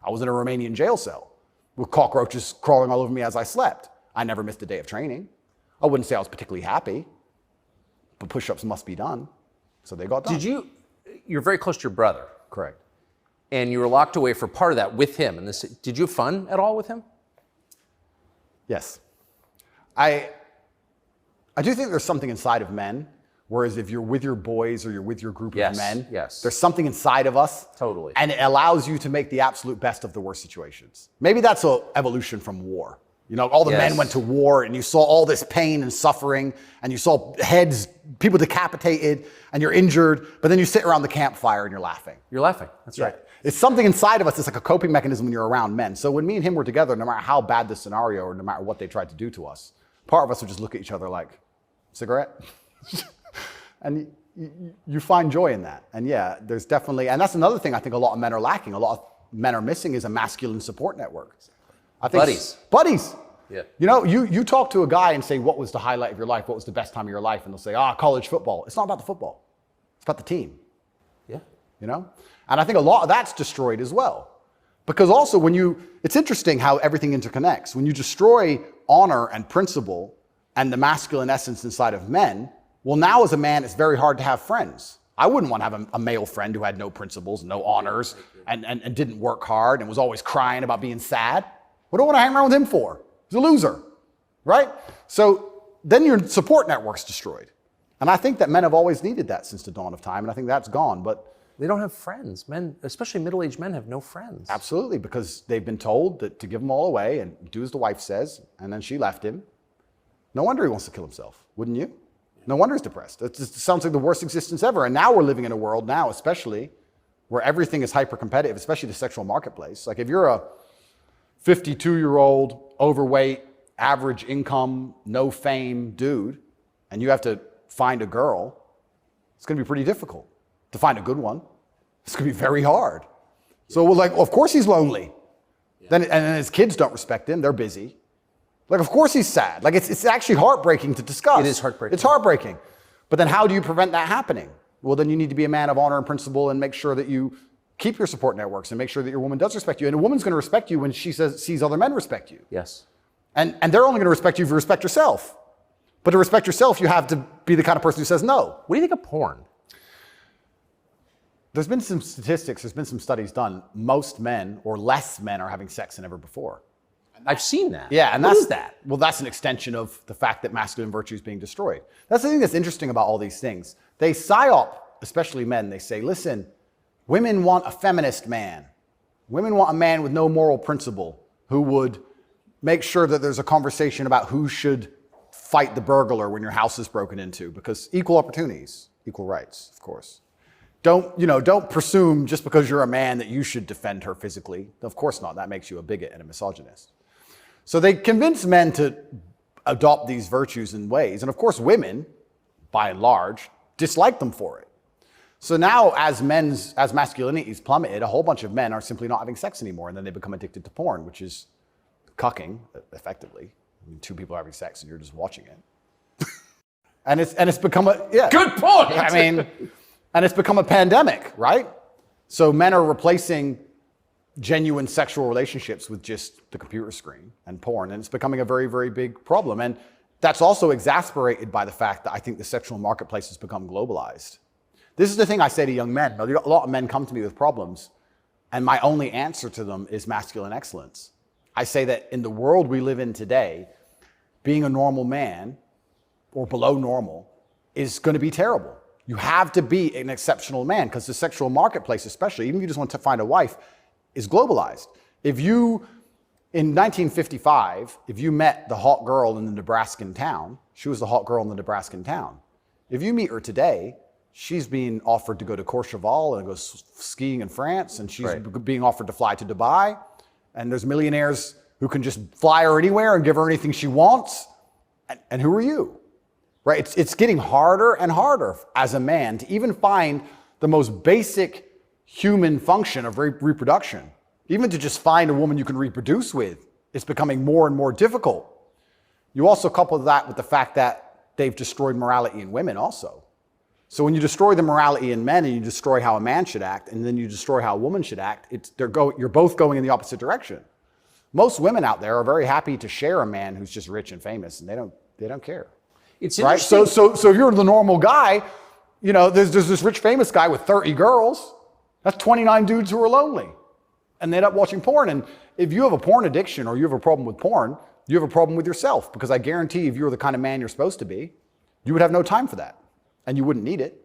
I was in a Romanian jail cell with cockroaches crawling all over me as I slept. I never missed a day of training. I wouldn't say I was particularly happy, but push-ups must be done. So they got done. You're very close to your brother. Correct. And you were locked away for part of that with him. And did you have fun at all with him? Yes. I do think there's something inside of men, whereas if you're with your boys or you're with your group of men, there's something inside of us. Totally. And it allows you to make the absolute best of the worst situations. Maybe that's an evolution from war. You know, all the Yes. men went to war and you saw all this pain and suffering and you saw heads, people decapitated and you're injured, but then you sit around the campfire and you're laughing. You're laughing. That's right. It's something inside of us that's like a coping mechanism when you're around men. So when me and him were together, no matter how bad the scenario or no matter what they tried to do to us, part of us would just look at each other like, cigarette? And you find joy in that. And yeah, there's definitely, and that's another thing I think a lot of men are lacking. A lot of men are missing is a masculine support network. I think Buddies. Yeah. You know, you talk to a guy and say, what was the highlight of your life? What was the best time of your life? And they'll say, college football. It's not about the football. It's about the team. Yeah. You know? And I think a lot of that's destroyed as well. Because also it's interesting how everything interconnects. When you destroy honor and principle and the masculine essence inside of men, well, now as a man, it's very hard to have friends. I wouldn't want to have a male friend who had no principles, no honors, and didn't work hard and was always crying about being sad. What do I want to hang around with him for? He's a loser, right? So then your support network's destroyed. And I think that men have always needed that since the dawn of time, and I think that's gone. But they don't have friends. Men, especially middle-aged men, have no friends. Absolutely, because they've been told that to give them all away and do as the wife says, and then she left him. No wonder he wants to kill himself, wouldn't you? No wonder he's depressed. It just sounds like the worst existence ever. And now we're living in a world now, especially, where everything is hyper-competitive, especially the sexual marketplace. Like if you're a 52-year-old, overweight, average income, no fame dude, and you have to find a girl, it's going to be pretty difficult to find a good one. It's going to be very hard. So we're like, well, of course he's lonely. Then his kids don't respect him. They're busy. Like, of course he's sad. Like, it's actually heartbreaking to discuss. It is heartbreaking. It's heartbreaking. But then how do you prevent that happening? Well, then you need to be a man of honor and principle and make sure that you keep your support networks and make sure that your woman does respect you. And a woman's going to respect you when she sees other men respect you. Yes. And they're only going to respect you if you respect yourself. But to respect yourself, you have to be the kind of person who says no. What do you think of porn? There's been some statistics, there's been some studies done. Most men or less men are having sex than ever before. I've seen that. Yeah, and what is that? Well, that's an extension of the fact that masculine virtue is being destroyed. That's the thing that's interesting about all these things. They psyop, especially men, they say, listen, women want a feminist man. Women want a man with no moral principle who would make sure that there's a conversation about who should fight the burglar when your house is broken into, because equal opportunities, equal rights, of course. Don't presume just because you're a man that you should defend her physically. Of course not. That makes you a bigot and a misogynist. So they convince men to adopt these virtues in ways. And of course, women, by and large, dislike them for it. So now as masculinity is plummeted, a whole bunch of men are simply not having sex anymore. And then they become addicted to porn, which is cucking, effectively. I mean, two people are having sex and you're just watching it. and it's become Good point. I mean, and it's become a pandemic, right? So men are replacing genuine sexual relationships with just the computer screen and porn, and it's becoming a very, very big problem. And that's also exasperated by the fact that I think the sexual marketplace has become globalized. This is the thing I say to young men. A lot of men come to me with problems, and my only answer to them is masculine excellence. I say that in the world we live in today, being a normal man or below normal is going to be terrible. You have to be an exceptional man because the sexual marketplace, especially, even if you just want to find a wife, is globalized. If you, in 1955, if you met the hot girl in the Nebraskan town, she was the hot girl in the Nebraskan town. If you meet her today, she's being offered to go to Courchevel and go skiing in France, and she's being offered to fly to Dubai, and there's millionaires who can just fly her anywhere and give her anything she wants. And who are you? Right? It's getting harder and harder as a man to even find the most basic human function of reproduction. Even to just find a woman you can reproduce with, it's becoming more and more difficult. You also couple that with the fact that they've destroyed morality in women also. So when you destroy the morality in men and you destroy how a man should act, and then you destroy how a woman should act, you're both going in the opposite direction. Most women out there are very happy to share a man who's just rich and famous, and they don't care. It's right. So if you're the normal guy, there's this rich famous guy with 30 girls. That's 29 dudes who are lonely, and they end up watching porn. And if you have a porn addiction or you have a problem with porn, you have a problem with yourself, because I guarantee if you were the kind of man you're supposed to be, you would have no time for that, and you wouldn't need it.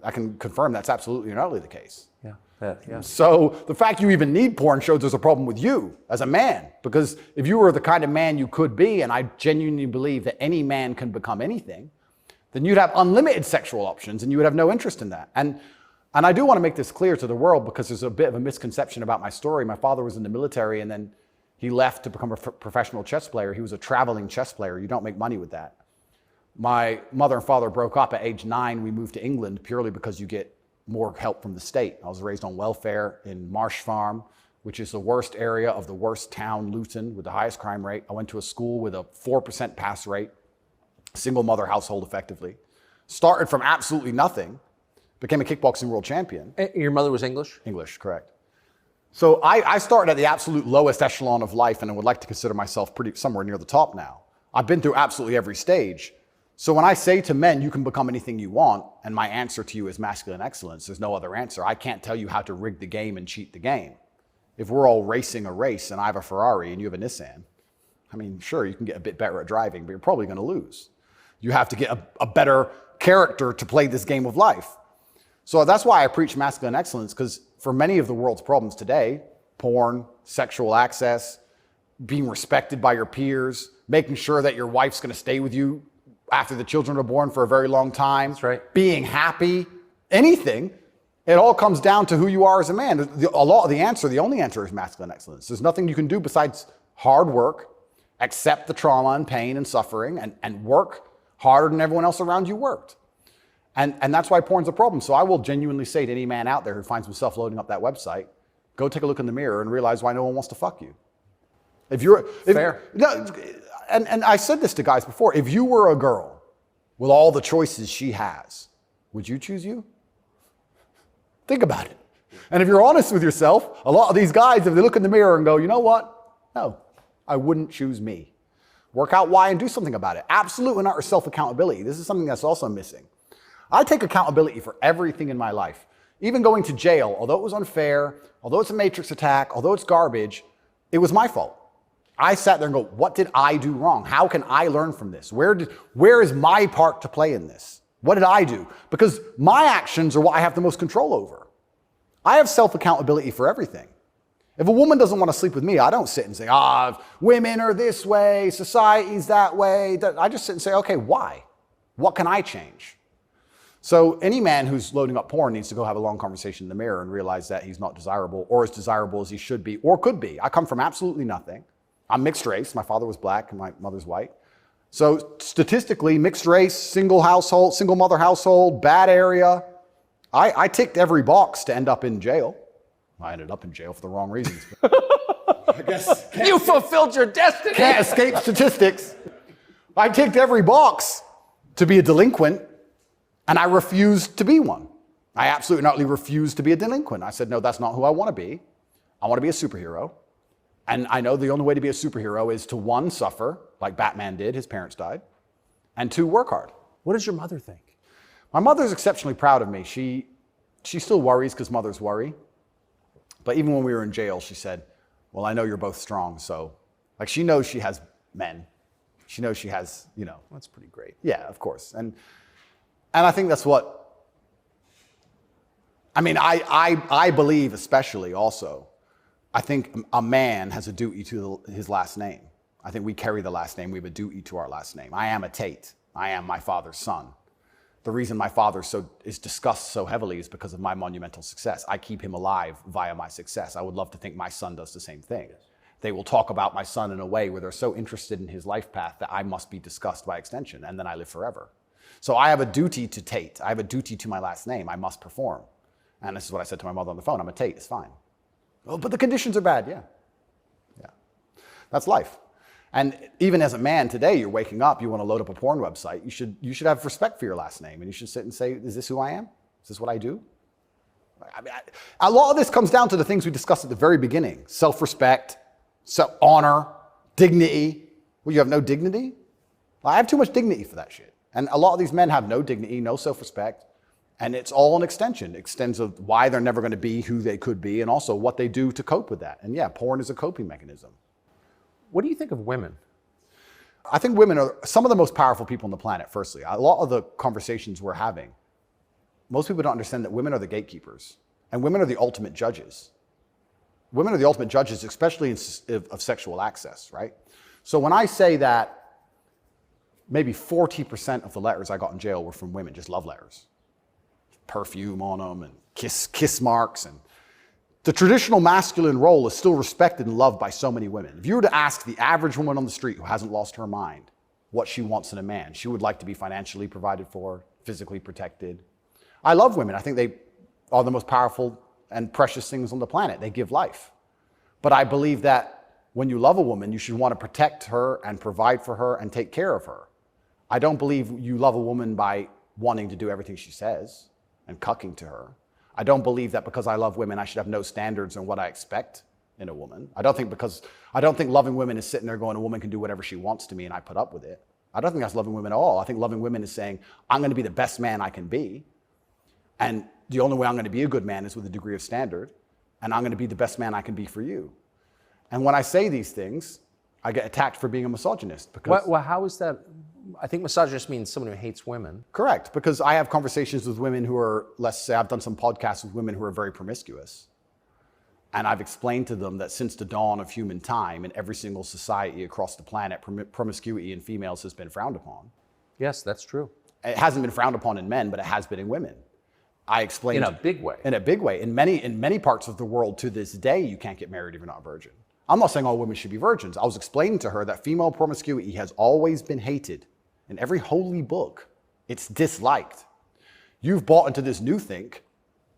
I can confirm that's absolutely and utterly the case. Yeah. So the fact you even need porn shows there's a problem with you as a man. Because if you were the kind of man you could be, and I genuinely believe that any man can become anything, then you'd have unlimited sexual options and you would have no interest in that. And I do want to make this clear to the world because there's a bit of a misconception about my story. My father was in the military and then he left to become a professional chess player. He was a traveling chess player. You don't make money with that. My mother and father broke up at age 9. We moved to England purely because you get more help from the state. I was raised on welfare in Marsh Farm, which is the worst area of the worst town, Luton, with the highest crime rate. I went to a school with a 4% pass rate, single mother household effectively. Started from absolutely nothing, became a kickboxing world champion. Your mother was English? English, correct. So I started at the absolute lowest echelon of life and I would like to consider myself somewhere near the top now. I've been through absolutely every stage. So when I say to men, you can become anything you want, and my answer to you is masculine excellence, there's no other answer. I can't tell you how to rig the game and cheat the game. If we're all racing a race and I have a Ferrari and you have a Nissan, I mean, sure, you can get a bit better at driving, but you're probably going to lose. You have to get a better character to play this game of life. So that's why I preach masculine excellence, because for many of the world's problems today, porn, sexual access, being respected by your peers, making sure that your wife's going to stay with you after the children are born for a very long time, that's right, being happy, anything, it all comes down to who you are as a man. The only answer is masculine excellence. There's nothing you can do besides hard work, accept the trauma and pain and suffering, and work harder than everyone else around you worked. And that's why porn's a problem. So I will genuinely say to any man out there who finds himself loading up that website, go take a look in the mirror and realize why no one wants to fuck you. Fair. And I said this to guys before, if you were a girl with all the choices she has, would you choose you? Think about it. And if you're honest with yourself, a lot of these guys, if they look in the mirror and go, you know what? No, I wouldn't choose me. Work out why and do something about it. Absolute and utter self-accountability. This is something that's also missing. I take accountability for everything in my life. Even going to jail, although it was unfair, although it's a matrix attack, although it's garbage, it was my fault. I sat there and go, what did I do wrong? How can I learn from this? Where is my part to play in this? What did I do? Because my actions are what I have the most control over. I have self-accountability for everything. If a woman doesn't want to sleep with me, I don't sit and say, women are this way, society's that way. I just sit and say, okay, why? What can I change? So any man who's loading up porn needs to go have a long conversation in the mirror and realize that he's not desirable or as desirable as he should be or could be. I come from absolutely nothing. I'm mixed race. My father was black and my mother's white. So statistically, mixed race, single household, single mother household, bad area. I ticked every box to end up in jail. I ended up in jail for the wrong reasons. I guess you fulfilled your destiny. Can't escape statistics. I ticked every box to be a delinquent, and I refused to be one. I absolutely not refused to be a delinquent. I said, no, that's not who I want to be. I want to be a superhero. And I know the only way to be a superhero is to, 1, suffer, like Batman did, his parents died, and 2, work hard. What does your mother think? My mother's exceptionally proud of me. She still worries because mothers worry. But even when we were in jail, she said, well, I know you're both strong. So, like, she knows she has men. She knows she has, That's pretty great. Yeah, of course. And I think that's what, I believe especially also, I think a man has a duty to his last name. I think we carry the last name. We have a duty to our last name. I am a Tate. I am my father's son. The reason my father is discussed so heavily is because of my monumental success. I keep him alive via my success. I would love to think my son does the same thing. Yes. They will talk about my son in a way where they're so interested in his life path that I must be discussed by extension, and then I live forever. So I have a duty to Tate. I have a duty to my last name. I must perform. And this is what I said to my mother on the phone. I'm a Tate. It's fine. Oh, but the conditions are bad. Yeah. That's life. And even as a man today, you're waking up, you want to load up a porn website. You should have respect for your last name, and you should sit and say, is this who I am? Is this what I do? A lot of this comes down to the things we discussed at the very beginning. Self-respect, honor, dignity. Well, you have no dignity? I have too much dignity for that shit. And a lot of these men have no dignity, no self-respect, and it's all an extension. It extends of why they're never going to be who they could be, and also what they do to cope with that. And yeah, porn is a coping mechanism. What do you think of women? I think women are some of the most powerful people on the planet, firstly. A lot of the conversations we're having, most people don't understand that women are the gatekeepers. And women are the ultimate judges. Women are the ultimate judges, especially of sexual access, right? So when I say that maybe 40% of the letters I got in jail were from women, just love letters. Perfume on them and kiss marks. And the traditional masculine role is still respected and loved by so many women. If you were to ask the average woman on the street who hasn't lost her mind what she wants in a man, she would like to be financially provided for, physically protected. I love women. I think they are the most powerful and precious things on the planet. They give life. But I believe that when you love a woman, you should want to protect her and provide for her and take care of her. I don't believe you love a woman by wanting to do everything she says and cucking to her. I don't believe that because I love women, I should have no standards on what I expect in a woman. I don't think loving women is sitting there going, a woman can do whatever she wants to me and I put up with it. I don't think that's loving women at all. I think loving women is saying, I'm going to be the best man I can be. And the only way I'm going to be a good man is with a degree of standard. And I'm going to be the best man I can be for you. And when I say these things, I get attacked for being a misogynist. Because Well, how is that? I think misogynist means someone who hates women. Correct, because I have conversations with women who are, let's say I've done some podcasts with women who are very promiscuous. And I've explained to them that since the dawn of human time in every single society across the planet, promiscuity in females has been frowned upon. Yes, that's true. It hasn't been frowned upon in men, but it has been in women. I explained In a big way. In a big way. In many parts of the world to this day, you can't get married if you're not a virgin. I'm not saying all women should be virgins. I was explaining to her that female promiscuity has always been hated. In every holy book, it's disliked. You've bought into this new think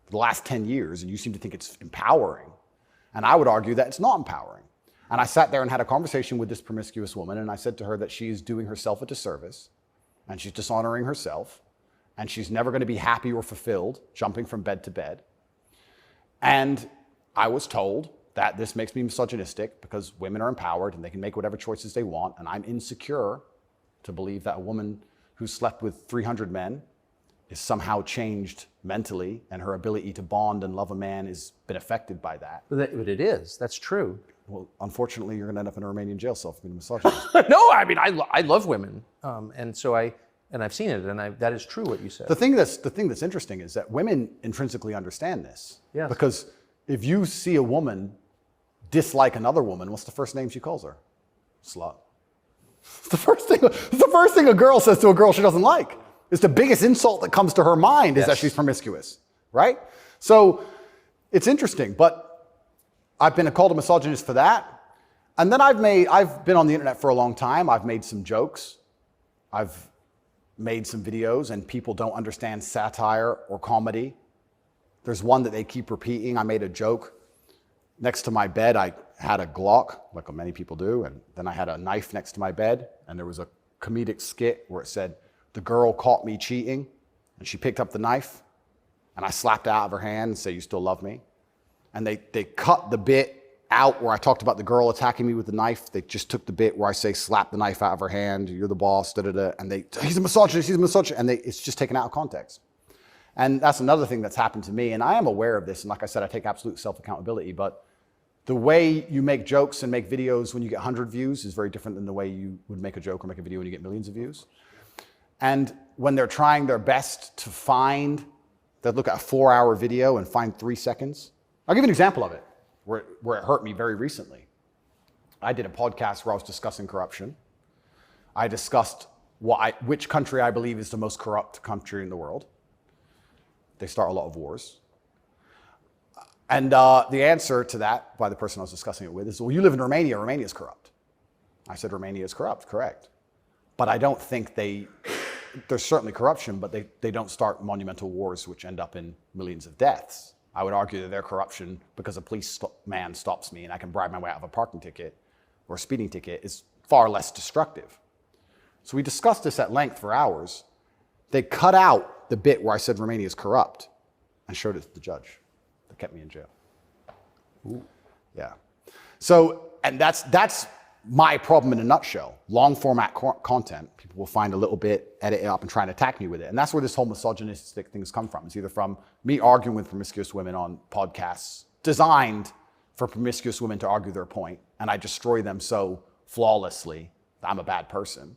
the last 10 years, and you seem to think it's empowering. And I would argue that it's not empowering. And I sat there and had a conversation with this promiscuous woman, and I said to her that she is doing herself a disservice, and she's dishonoring herself, and she's never going to be happy or fulfilled jumping from bed to bed. And I was told that this makes me misogynistic because women are empowered and they can make whatever choices they want, and I'm insecure to believe that a woman who slept with 300 men is somehow changed mentally and her ability to bond and love a man has been affected by that. But it is. That's true. Well, unfortunately, you're going to end up in a Romanian jail cell for being a misogynist. No, I mean, I love women. And so I've seen it, and that is true what you said. The thing that's interesting is that women intrinsically understand this. Yes. Because if you see a woman dislike another woman, what's the first name she calls her? Slut. It's the first thing a girl says to a girl she doesn't like. It's the biggest insult that comes to her mind is that she's promiscuous, right? So it's interesting, but I've been called a misogynist for that. And then I've been on the internet for a long time. I've made some jokes. I've made some videos, and people don't understand satire or comedy. There's one that they keep repeating. I made a joke. Next to my bed, I had a Glock, like many people do, and then I had a knife next to my bed, and there was a comedic skit where it said, the girl caught me cheating, and she picked up the knife, and I slapped it out of her hand and said, you still love me? And they cut the bit out where I talked about the girl attacking me with the knife. They just took the bit where I say, slap the knife out of her hand, you're the boss, da-da-da, and he's a misogynist, and it's just taken out of context. And that's another thing that's happened to me, and I am aware of this, and like I said, I take absolute self-accountability, but the way you make jokes and make videos when you get 100 views is very different than the way you would make a joke or make a video when you get millions of views. And when they're trying their best to they'll look at a 4-hour video and find 3 seconds. I'll give you an example of it, where it hurt me very recently. I did a podcast where I was discussing corruption. I discussed which country I believe is the most corrupt country in the world. They start a lot of wars. And the answer to that by the person I was discussing it with is, well, you live in Romania, Romania is corrupt. I said, Romania is corrupt, correct. But I don't think there's certainly corruption, but they don't start monumental wars which end up in millions of deaths. I would argue that their corruption, because a policeman stops me and I can bribe my way out of a parking ticket or a speeding ticket, is far less destructive. So we discussed this at length for hours. They cut out the bit where I said Romania is corrupt and showed it to the judge. That kept me in jail. Ooh. Yeah. So, and that's my problem in a nutshell. Long format content, people will find a little bit, edit it up and try and attack me with it. And that's where this whole misogynistic things come from. It's either from me arguing with promiscuous women on podcasts designed for promiscuous women to argue their point, and I destroy them so flawlessly that I'm a bad person,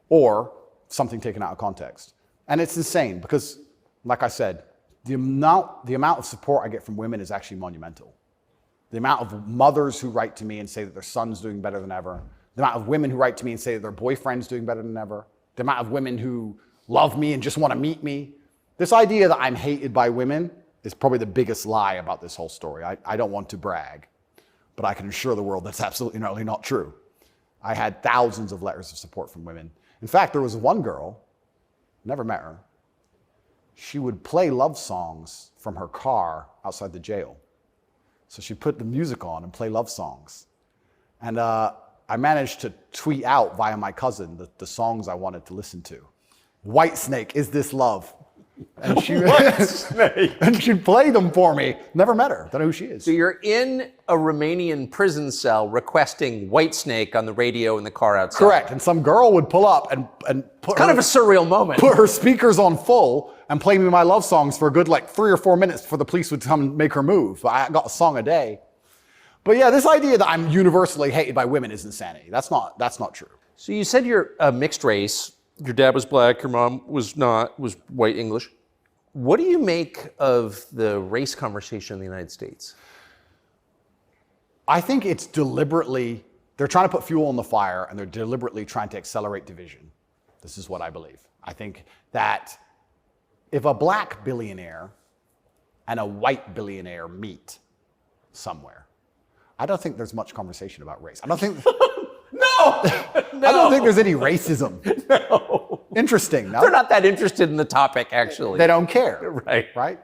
or something taken out of context. And it's insane because, like I said, the amount of support I get from women is actually monumental. The amount of mothers who write to me and say that their son's doing better than ever. The amount of women who write to me and say that their boyfriend's doing better than ever. The amount of women who love me and just want to meet me. This idea that I'm hated by women is probably the biggest lie about this whole story. I don't want to brag, but I can assure the world that's absolutely not true. I had thousands of letters of support from women. In fact, there was one girl, never met her. She would play love songs from her car outside the jail. So she'd put the music on and play love songs. And I managed to tweet out via my cousin the songs I wanted to listen to. Whitesnake, Is This Love? And and she'd play them for me. Never met her. Don't know who she is. So you're in a Romanian prison cell requesting Whitesnake on the radio in the car outside. Correct. And some girl would pull up and put kind of a surreal moment. Put her speakers on full and play me my love songs for a good 3 or 4 minutes before the police would come and make her move. I got a song a day. But yeah, this idea that I'm universally hated by women is insanity. That's not true. So you said you're a mixed race. Your dad was black, your mom was white English. What do you make of the race conversation in the United States? I think it's deliberately, they're trying to put fuel on the fire and they're deliberately trying to accelerate division. This is what I believe. I think that if a black billionaire and a white billionaire meet somewhere, I don't think there's much conversation about race. I don't think... No! I don't think there's any racism. No. Interesting, no? They're not that interested in the topic, actually. They don't care. Right.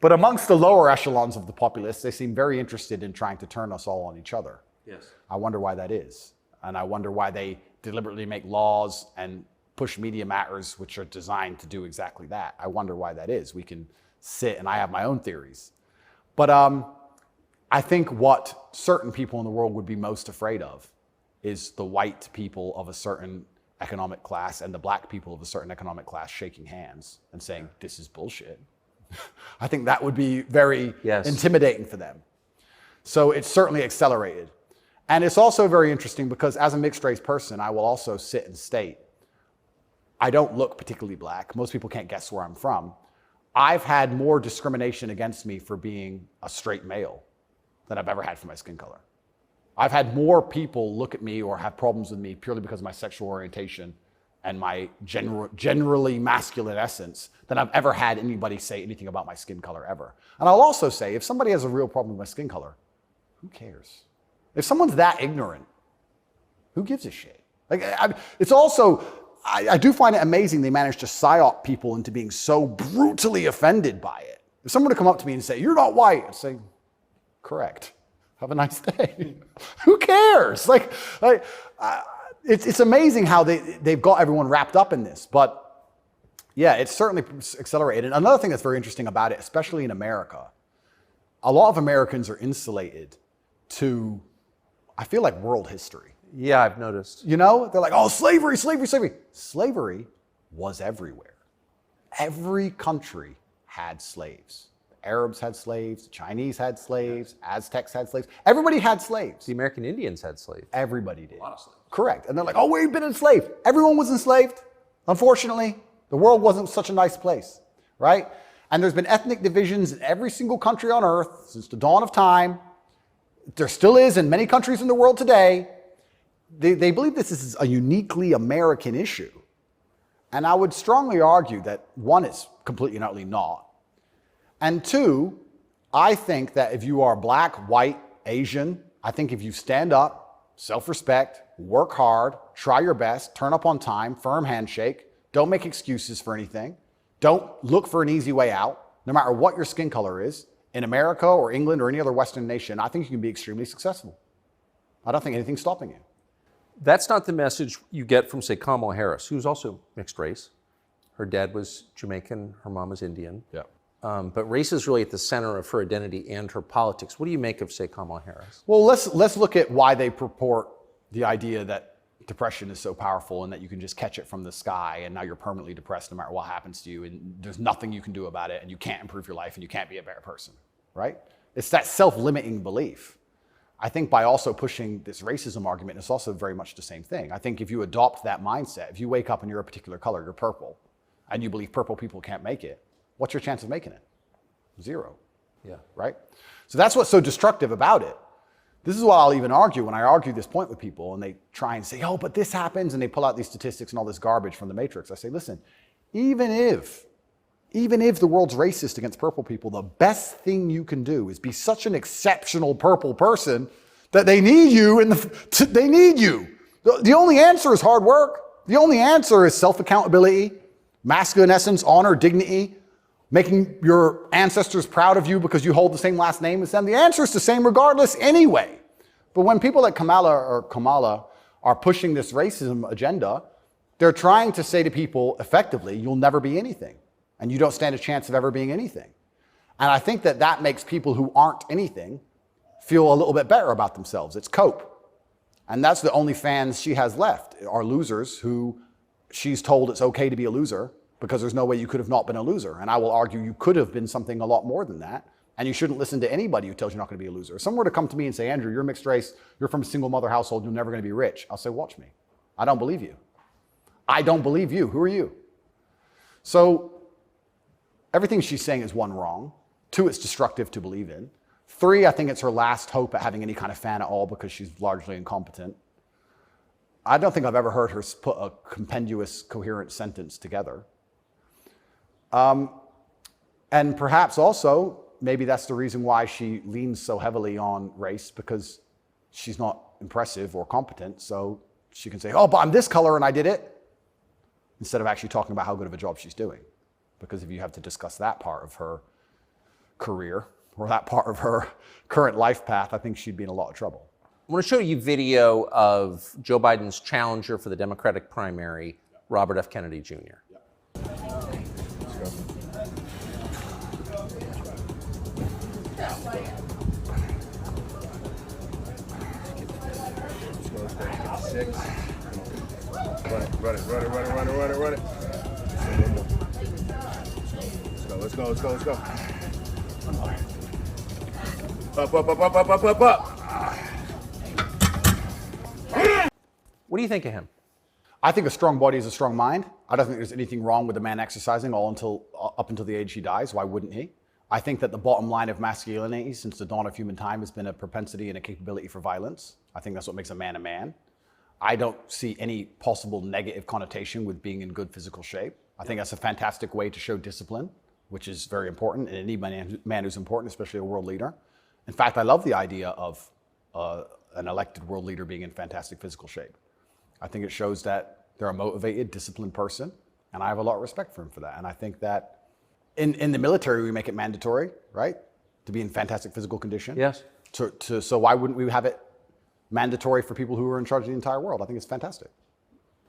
But amongst the lower echelons of the populace, they seem very interested in trying to turn us all on each other. Yes. I wonder why that is. And I wonder why they deliberately make laws and push media matters which are designed to do exactly that. I wonder why that is. We can sit, and I have my own theories. But I think what certain people in the world would be most afraid of is the white people of a certain economic class and the black people of a certain economic class shaking hands and saying, this is bullshit. I think that would be very intimidating for them. So it's certainly accelerated. And it's also very interesting because as a mixed race person, I will also sit and state, I don't look particularly black. Most people can't guess where I'm from. I've had more discrimination against me for being a straight male than I've ever had for my skin color. I've had more people look at me or have problems with me purely because of my sexual orientation and my generally masculine essence than I've ever had anybody say anything about my skin color ever. And I'll also say, if somebody has a real problem with my skin color, who cares? If someone's that ignorant, who gives a shit? It's also, I do find it amazing they manage to psyop people into being so brutally offended by it. If someone were to come up to me and say, you're not white, I'd say, correct. Have a nice day. Who cares? It's amazing how they've got everyone wrapped up in this. But yeah, it's certainly accelerated. And another thing that's very interesting about it, especially in America, a lot of Americans are insulated to, I feel like, world history. Yeah, I've noticed. You know, they're like, oh, slavery, slavery, slavery. Slavery was everywhere. Every country had slaves. Arabs had slaves, Chinese had slaves, Aztecs had slaves. Everybody had slaves. The American Indians had slaves. Everybody did. A lot of slaves. Correct. And they're like, oh, we've been enslaved. Everyone was enslaved. Unfortunately, the world wasn't such a nice place, right? And there's been ethnic divisions in every single country on earth since the dawn of time. There still is in many countries in the world today. They believe this is a uniquely American issue. And I would strongly argue that one, it's completely and utterly not. And two, I think that if you are black, white, Asian, I think if you stand up, self-respect, work hard, try your best, turn up on time, firm handshake, don't make excuses for anything, don't look for an easy way out, no matter what your skin color is, in America or England or any other Western nation, I think you can be extremely successful. I don't think anything's stopping you. That's not the message you get from, say, Kamala Harris, who's also mixed race. Her dad was Jamaican, her mom was Indian. Yeah. But race is really at the center of her identity and her politics. What do you make of, say, Kamala Harris? Well, let's look at why they purport the idea that depression is so powerful and that you can just catch it from the sky and now you're permanently depressed no matter what happens to you and there's nothing you can do about it and you can't improve your life and you can't be a better person, right? It's that self-limiting belief. I think by also pushing this racism argument, it's also very much the same thing. I think if you adopt that mindset, if you wake up and you're a particular color, you're purple, and you believe purple people can't make it, what's your chance of making it? Zero. Yeah. Right? So that's what's so destructive about it. This is what I'll even argue when I argue this point with people and they try and say, oh, but this happens, and they pull out these statistics and all this garbage from the Matrix. I say, listen, even if the world's racist against purple people, the best thing you can do is be such an exceptional purple person that they need you they need you. The only answer is hard work. The only answer is self-accountability, masculine essence, honor, dignity, making your ancestors proud of you because you hold the same last name as them. The answer is the same regardless anyway. But when people like Kamala are pushing this racism agenda, they're trying to say to people effectively, you'll never be anything, and you don't stand a chance of ever being anything. And I think that makes people who aren't anything feel a little bit better about themselves. It's cope. And that's the only fans she has left, are losers who she's told it's okay to be a loser because there's no way you could have not been a loser. And I will argue you could have been something a lot more than that. And you shouldn't listen to anybody who tells you you're not going to be a loser. If someone were to come to me and say, Andrew, you're mixed race, you're from a single mother household, you're never going to be rich. I'll say, watch me. I don't believe you. I don't believe you. Who are you? So everything she's saying is one, wrong. Two, it's destructive to believe in. Three, I think it's her last hope at having any kind of fan at all because she's largely incompetent. I don't think I've ever heard her put a compendious, coherent sentence together. And perhaps also, maybe that's the reason why she leans so heavily on race, because she's not impressive or competent. So she can say, oh, but I'm this color and I did it, instead of actually talking about how good of a job she's doing. Because if you have to discuss that part of her career or that part of her current life path, I think she'd be in a lot of trouble. I want to show you video of Joe Biden's challenger for the Democratic primary, Robert F. Kennedy Jr. Six. Run it. Let's go. Up. What do you think of him? I think a strong body is a strong mind. I don't think there's anything wrong with a man exercising up until the age he dies. Why wouldn't he? I think that the bottom line of masculinity since the dawn of human time has been a propensity and a capability for violence. I think that's what makes a man a man. I don't see any possible negative connotation with being in good physical shape. I think that's a fantastic way to show discipline, which is very important in any man who's important, especially a world leader. In fact, I love the idea of an elected world leader being in fantastic physical shape. I think it shows that they're a motivated, disciplined person, and I have a lot of respect for him for that. And I think that in the military, we make it mandatory, right, to be in fantastic physical condition. Yes. So why wouldn't we have it mandatory for people who are in charge of the entire world? I think it's fantastic.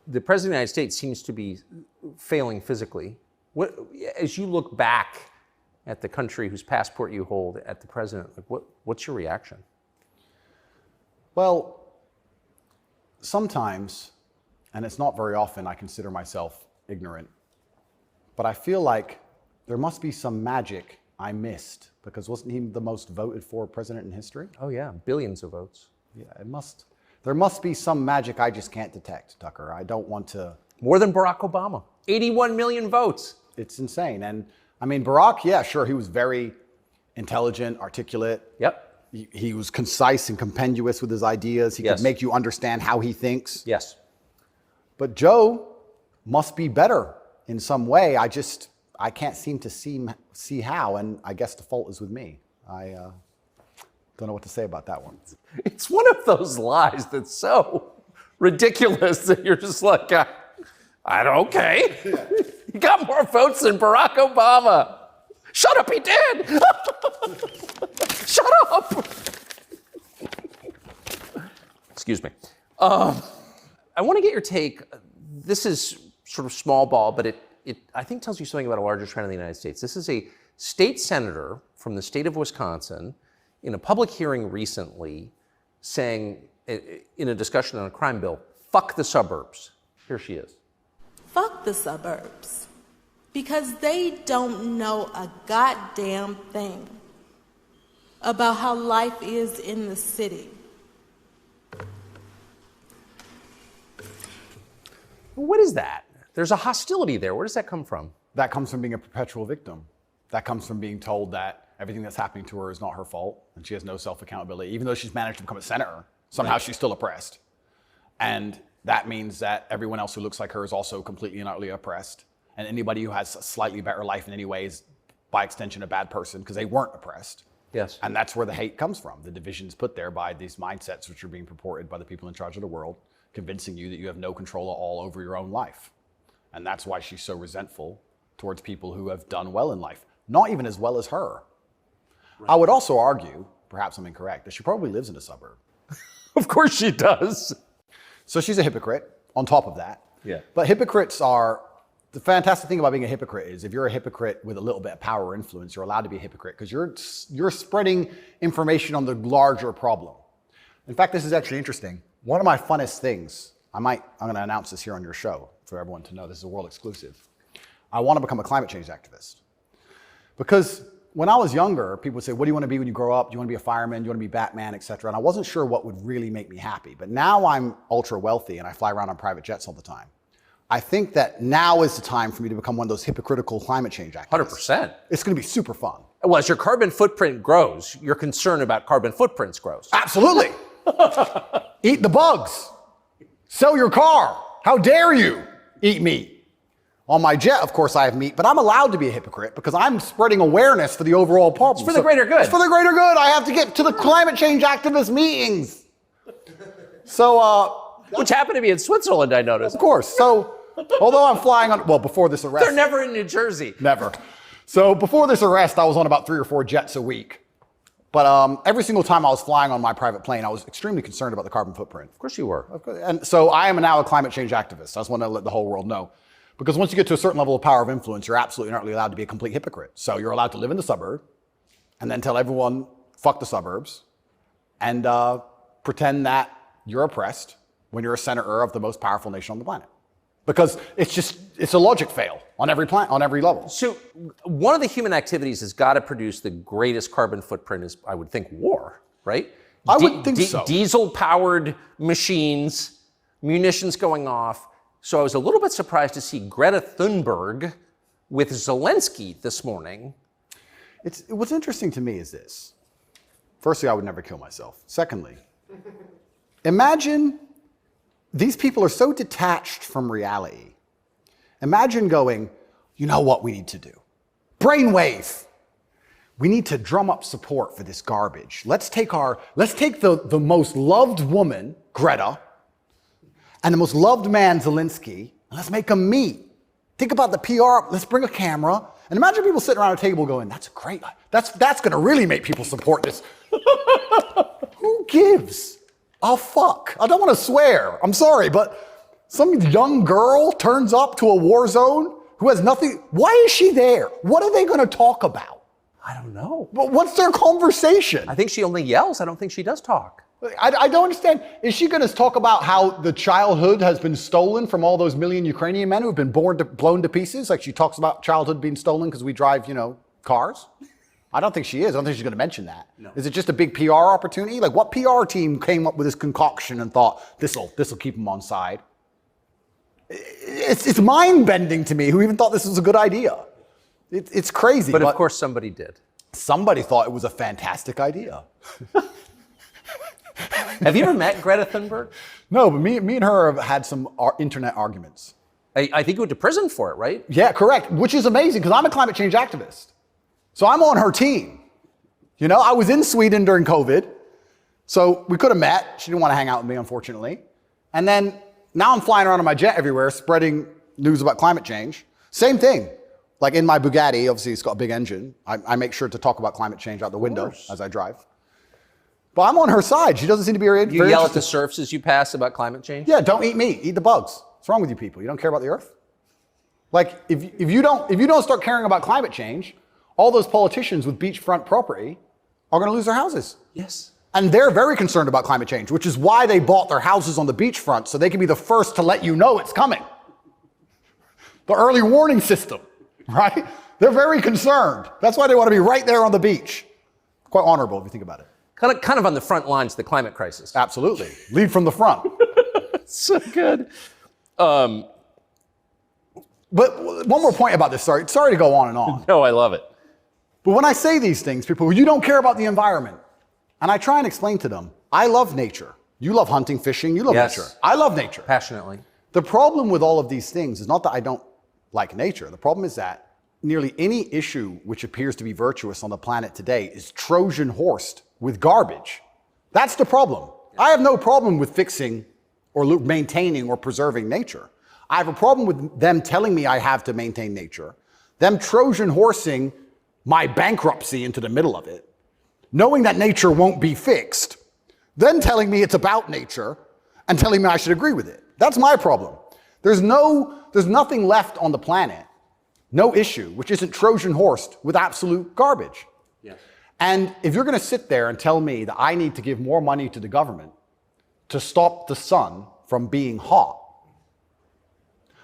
The President of the United States seems to be failing physically. As you look back at the country whose passport you hold, at the president, what's your reaction? Well, sometimes, and it's not very often, I consider myself ignorant, but I feel like there must be some magic I missed, because wasn't he the most voted for president in history? Oh yeah, billions of votes. Yeah, there must be some magic I just can't detect, Tucker. I don't want to. More than Barack Obama, 81 million votes. It's insane. And I mean, Barack, yeah, sure, he was very intelligent, articulate. Yep. He was concise and compendious with his ideas. He could make you understand how he thinks. Yes. But Joe must be better in some way. I can't seem to see how, and I guess the fault is with me. I don't know what to say about that one. It's one of those lies that's so ridiculous that you're just like, okay. He got more votes than Barack Obama. Shut up, he did. Shut up. Excuse me. I want to get your take. This is sort of small ball, but it I think tells you something about a larger trend in the United States. This is a state senator from the state of Wisconsin in a public hearing recently saying, in a discussion on a crime bill, fuck the suburbs. Here she is. Fuck the suburbs. Because they don't know a goddamn thing about how life is in the city. What is that? There's a hostility there. Where does that come from? That comes from being a perpetual victim. That comes from being told that everything that's happening to her is not her fault and she has no self-accountability. Even though she's managed to become a senator, somehow she's still oppressed. And that means that everyone else who looks like her is also completely and utterly oppressed. And anybody who has a slightly better life in any way is, by extension, a bad person because they weren't oppressed. Yes. And that's where the hate comes from. The division's put there by these mindsets which are being purported by the people in charge of the world, convincing you that you have no control at all over your own life. And that's why she's so resentful towards people who have done well in life. Not even as well as her. Right. I would also argue, perhaps I'm incorrect, that she probably lives in a suburb. Of course she does. So she's a hypocrite on top of that. Yeah. But hypocrites are, the fantastic thing about being a hypocrite is if you're a hypocrite with a little bit of power or influence, you're allowed to be a hypocrite because you're spreading information on the larger problem. In fact, this is actually interesting. One of my funnest things, I'm going to announce this here on your show for everyone to know, this is a world exclusive. I want to become a climate change activist. Because when I was younger, people would say, what do you want to be when you grow up? Do you want to be a fireman? Do you want to be Batman, et cetera? And I wasn't sure what would really make me happy. But now I'm ultra wealthy and I fly around on private jets all the time. I think that now is the time for me to become one of those hypocritical climate change activists. 100%. It's going to be super fun. Well, as your carbon footprint grows, your concern about carbon footprints grows. Absolutely. Eat the bugs. Sell your car. How dare you eat meat? On my jet, of course, I have meat, but I'm allowed to be a hypocrite because I'm spreading awareness for the overall problem. It's for the greater good. It's for the greater good. I have to get to the climate change activist meetings. So, which happened to be in Switzerland, I noticed. Of course. So, although I'm flying on, well, before this arrest. They're never in New Jersey. Never. So before this arrest, I was on about 3 or 4 jets a week. But every single time I was flying on my private plane, I was extremely concerned about the carbon footprint. Of course you were. And so I am now a climate change activist. I just want to let the whole world know. Because once you get to a certain level of power of influence, you're absolutely not really allowed to be a complete hypocrite. So you're allowed to live in the suburb and then tell everyone, fuck the suburbs, and pretend that you're oppressed when you're a senator of the most powerful nation on the planet. Because it's a logic fail on every level. So one of the human activities has got to produce the greatest carbon footprint is, I would think, war, right? I would think so. Diesel-powered machines, munitions going off. So I was a little bit surprised to see Greta Thunberg with Zelensky this morning. What's interesting to me is this. Firstly, I would never kill myself. Secondly, imagine these people are so detached from reality. Imagine going, you know what we need to do? Brainwave. We need to drum up support for this garbage. Let's take the most loved woman, Greta, and the most loved man, Zelensky, and let's make them meet. Think about the PR. Let's bring a camera. And imagine people sitting around a table going, that's great. That's going to really make people support this. Who gives a fuck? I don't want to swear. I'm sorry, but some young girl turns up to a war zone who has nothing. Why is she there? What are they going to talk about? I don't know. But what's their conversation? I think she only yells. I don't think she does talk. I don't understand. Is she going to talk about how the childhood has been stolen from all those million Ukrainian men who have been blown to pieces? Like she talks about childhood being stolen because we drive, cars? I don't think she is. I don't think she's going to mention that. No. Is it just a big PR opportunity? Like what PR team came up with this concoction and thought, this'll keep them on side? It's mind-bending to me who even thought this was a good idea. It's crazy. But of course somebody did. Somebody thought it was a fantastic idea. Have you ever met Greta Thunberg? No, but me and her have had some internet arguments. I think you went to prison for it, right? Yeah, correct. Which is amazing because I'm a climate change activist. So I'm on her team. I was in Sweden during COVID. So we could have met. She didn't want to hang out with me, unfortunately. And then now I'm flying around on my jet everywhere, spreading news about climate change. Same thing. Like in my Bugatti, obviously it's got a big engine. I make sure to talk about climate change out the window as I drive. But I'm on her side. She doesn't seem to be very You yell at the serfs as you pass about climate change? Yeah, don't eat meat. Eat the bugs. What's wrong with you people? You don't care about the earth? Like, if you don't start caring about climate change, all those politicians with beachfront property are going to lose their houses. Yes. And they're very concerned about climate change, which is why they bought their houses on the beachfront, so they can be the first to let you know it's coming. The early warning system, right? They're very concerned. That's why they want to be right there on the beach. Quite honorable if you think about it. Kind of on the front lines of the climate crisis. Absolutely. Lead from the front. So good. But one more point about this. Sorry to go on and on. No, I love it. But when I say these things, people go, you don't care about the environment. And I try and explain to them, I love nature. You love hunting, fishing, you love Yes. nature. I love nature. Passionately. The problem with all of these things is not that I don't like nature. The problem is that nearly any issue which appears to be virtuous on the planet today is Trojan horsed with garbage. That's the problem. I have no problem with fixing or maintaining or preserving nature. I have a problem with them telling me I have to maintain nature, them Trojan horsing my bankruptcy into the middle of it, knowing that nature won't be fixed, then telling me it's about nature and telling me I should agree with it. That's my problem. There's nothing left on the planet, no issue, which isn't Trojan horsed with absolute garbage. Yes. And if you're going to sit there and tell me that I need to give more money to the government to stop the sun from being hot,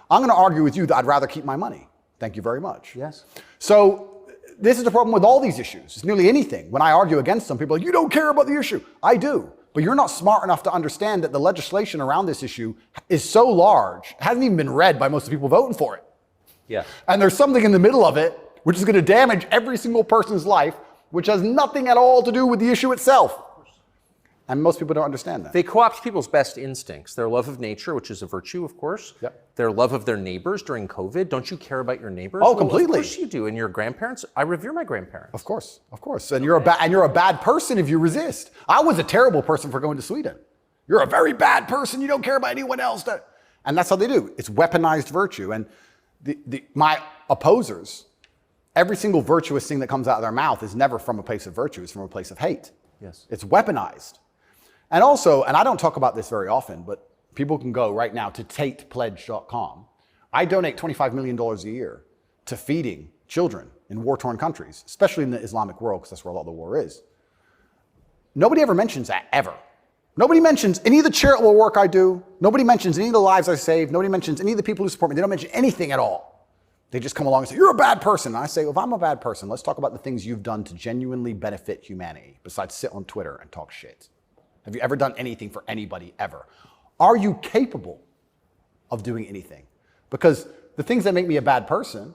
I'm going to argue with you that I'd rather keep my money. Thank you very much. Yes. So this is the problem with all these issues. It's nearly anything. When I argue against them, people are like, you don't care about the issue. I do. But you're not smart enough to understand that the legislation around this issue is so large, it hasn't even been read by most of the people voting for it. Yeah. And there's something in the middle of it which is going to damage every single person's life, which has nothing at all to do with the issue itself. And most people don't understand that. They co-opt people's best instincts, their love of nature, which is a virtue, of course. Yep. Their love of their neighbors during COVID. Don't you care about your neighbors? Oh, Well, completely. of course you do. And your grandparents? I revere my grandparents. Of course. And you're a bad person if you resist. I was a terrible person for going to Sweden. You're a very bad person. You don't care about anyone else. And that's how they do. It's weaponized virtue. And my opposers, every single virtuous thing that comes out of their mouth is never from a place of virtue. It's from a place of hate. Yes. It's weaponized. And also, and I don't talk about this very often, but people can go right now to tatepledge.com. I donate $25 million a year to feeding children in war-torn countries, especially in the Islamic world, because that's where a lot of the war is. Nobody ever mentions that, ever. Nobody mentions any of the charitable work I do. Nobody mentions any of the lives I save. Nobody mentions any of the people who support me. They don't mention anything at all. They just come along and say, you're a bad person. And I say, well, if I'm a bad person, let's talk about the things you've done to genuinely benefit humanity, besides sit on Twitter and talk shit. Have you ever done anything for anybody ever? Are you capable of doing anything? Because the things that make me a bad person,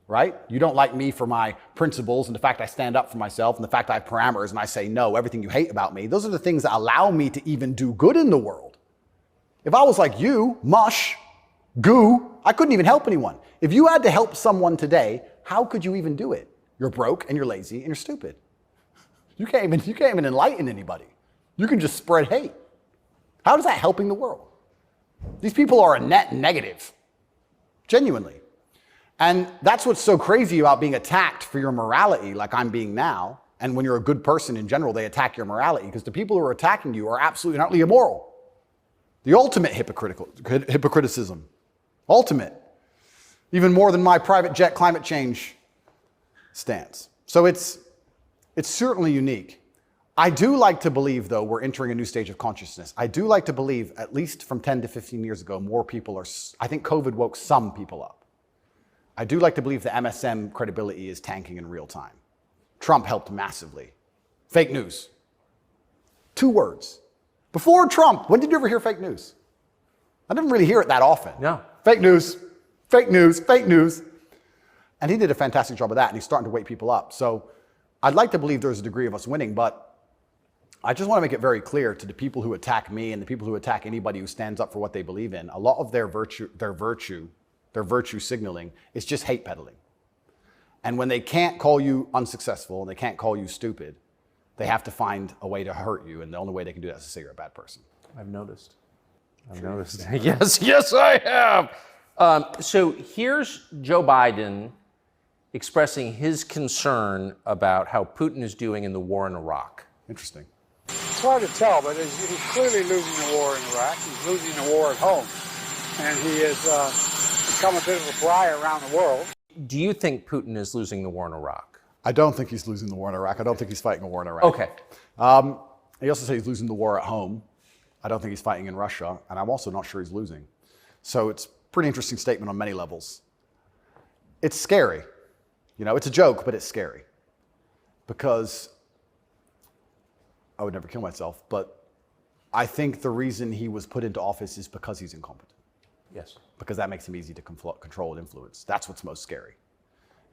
right? You don't like me for my principles and the fact I stand up for myself and the fact I have parameters and I say no, everything you hate about me. Those are the things that allow me to even do good in the world. If I was like you, mush, goo, I couldn't even help anyone. If you had to help someone today, how could you even do it? You're broke and you're lazy and you're stupid. You can't even enlighten anybody. You can just spread hate. How is that helping the world? These people are a net negative, genuinely. And that's what's so crazy about being attacked for your morality, like I'm being now. And when you're a good person in general, they attack your morality because the people who are attacking you are absolutely and utterly immoral. The ultimate hypocriticism. Ultimate. Even more than my private jet climate change stance. So it's certainly unique. I do like to believe, though, we're entering a new stage of consciousness. I do like to believe, at least from 10 to 15 years ago, more people are, I think COVID woke some people up. I do like to believe the MSM credibility is tanking in real time. Trump helped massively. Fake news. 2 words. Before Trump, when did you ever hear fake news? I didn't really hear it that often. No. Fake news, fake news, fake news. And he did a fantastic job of that, and he's starting to wake people up. So I'd like to believe there's a degree of us winning, but I just want to make it very clear to the people who attack me and the people who attack anybody who stands up for what they believe in, a lot of their virtue signaling is just hate peddling. And when they can't call you unsuccessful and they can't call you stupid, they have to find a way to hurt you. And the only way they can do that is to say you're a bad person. I've noticed. Yes, I have. So here's Joe Biden expressing his concern about how Putin is doing in the war in Iraq. Interesting. It's hard to tell, but he's clearly losing the war in Iraq. He's losing the war at home. And he has become a bit of a pariah around the world. Do you think Putin is losing the war in Iraq? I don't think he's losing the war in Iraq. I don't think he's fighting a war in Iraq. Okay. He also said he's losing the war at home. I don't think he's fighting in Russia. And I'm also not sure he's losing. So it's a pretty interesting statement on many levels. It's scary. You know, it's a joke, but it's scary. Because I would never kill myself, but I think the reason he was put into office is because he's incompetent. Yes. Because that makes him easy to control and influence. That's what's most scary.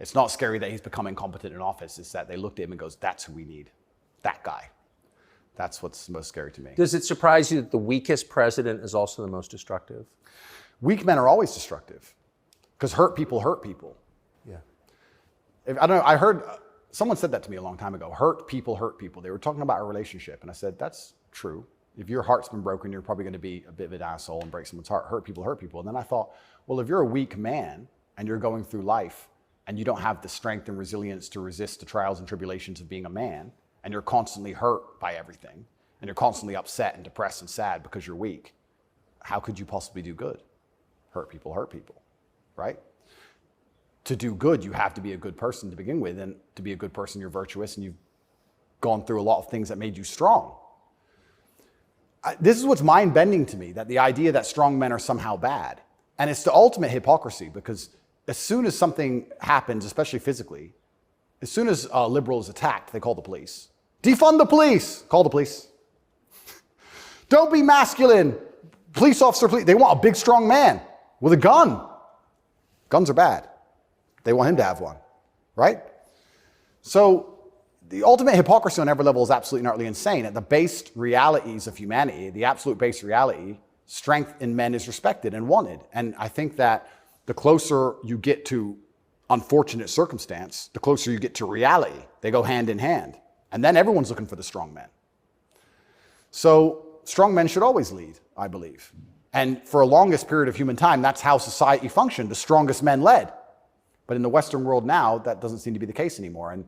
It's not scary that he's become incompetent in office. It's that they looked at him and goes, that's who we need. That guy. That's what's most scary to me. Does it surprise you that the weakest president is also the most destructive? Weak men are always destructive because hurt people hurt people. Yeah. I don't know, I heard, someone said that to me a long time ago, hurt people hurt people. They were talking about a relationship, and I said, that's true. If your heart's been broken, you're probably going to be a bit of an asshole and break someone's heart. Hurt people hurt people. And then I thought, well, if you're a weak man and you're going through life and you don't have the strength and resilience to resist the trials and tribulations of being a man, and you're constantly hurt by everything, and you're constantly upset and depressed and sad because you're weak, how could you possibly do good? Hurt people, right? To do good, you have to be a good person to begin with, and to be a good person, you're virtuous, and you've gone through a lot of things that made you strong. This is what's mind-bending to me, that the idea that strong men are somehow bad. And it's the ultimate hypocrisy, because as soon as something happens, especially physically, as soon as a liberal is attacked, they call the police. Defund the police! Call the police. Don't be masculine! Police officer, please. They want a big, strong man with a gun. Guns are bad. They want him to have one, right? So the ultimate hypocrisy on every level is absolutely and utterly insane. At the base realities of humanity, the absolute base reality, strength in men is respected and wanted. And I think that the closer you get to unfortunate circumstance, the closer you get to reality. They go hand in hand. And then everyone's looking for the strong men. So strong men should always lead, I believe. And for a longest period of human time, that's how society functioned. The strongest men led. But in the Western world now, that doesn't seem to be the case anymore. And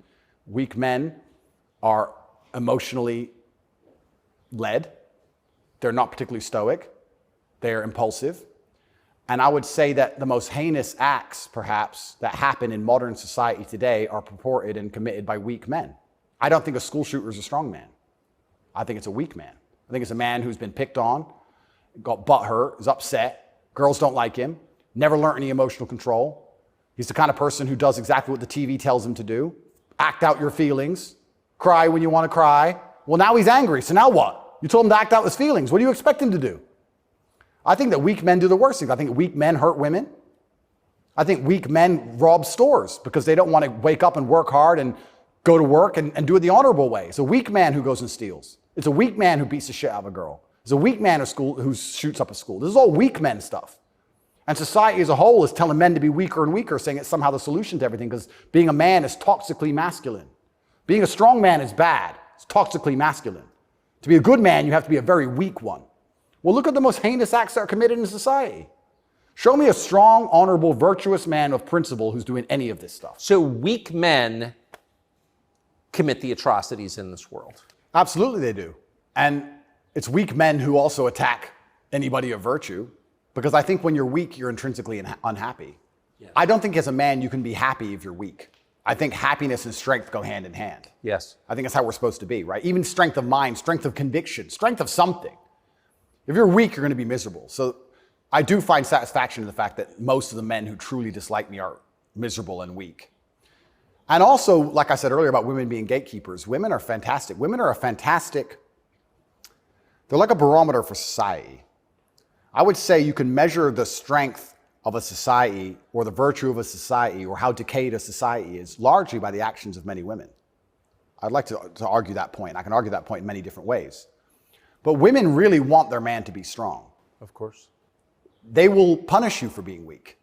weak men are emotionally led. They're not particularly stoic. They're impulsive. And I would say that the most heinous acts, perhaps, that happen in modern society today are purported and committed by weak men. I don't think a school shooter is a strong man. I think it's a weak man. I think it's a man who's been picked on, got butthurt, is upset, girls don't like him, never learned any emotional control. He's the kind of person who does exactly what the TV tells him to do. Act out your feelings. Cry when you want to cry. Well, now he's angry, so now what? You told him to act out his feelings. What do you expect him to do? I think that weak men do the worst things. I think weak men hurt women. I think weak men rob stores because they don't want to wake up and work hard and go to work and do it the honorable way. It's a weak man who goes and steals. It's a weak man who beats the shit out of a girl. It's a weak man who shoots up a school. This is all weak men stuff. And society as a whole is telling men to be weaker and weaker, saying it's somehow the solution to everything because being a man is toxically masculine. Being a strong man is bad. It's toxically masculine. To be a good man, you have to be a very weak one. Well, look at the most heinous acts that are committed in society. Show me a strong, honorable, virtuous man of principle who's doing any of this stuff. So weak men commit the atrocities in this world. Absolutely they do. And it's weak men who also attack anybody of virtue, because I think when you're weak, you're intrinsically unhappy. Yeah. I don't think as a man you can be happy if you're weak. I think happiness and strength go hand in hand. Yes. I think that's how we're supposed to be, right? Even strength of mind, strength of conviction, strength of something. If you're weak, you're going to be miserable. So I do find satisfaction in the fact that most of the men who truly dislike me are miserable and weak. And also, like I said earlier about women being gatekeepers, women are fantastic. Women are they're like a barometer for society. I would say you can measure the strength of a society or the virtue of a society or how decayed a society is largely by the actions of many women. I'd like to argue that point. I can argue that point in many different ways. But women really want their man to be strong. Of course. They will punish you for being weak.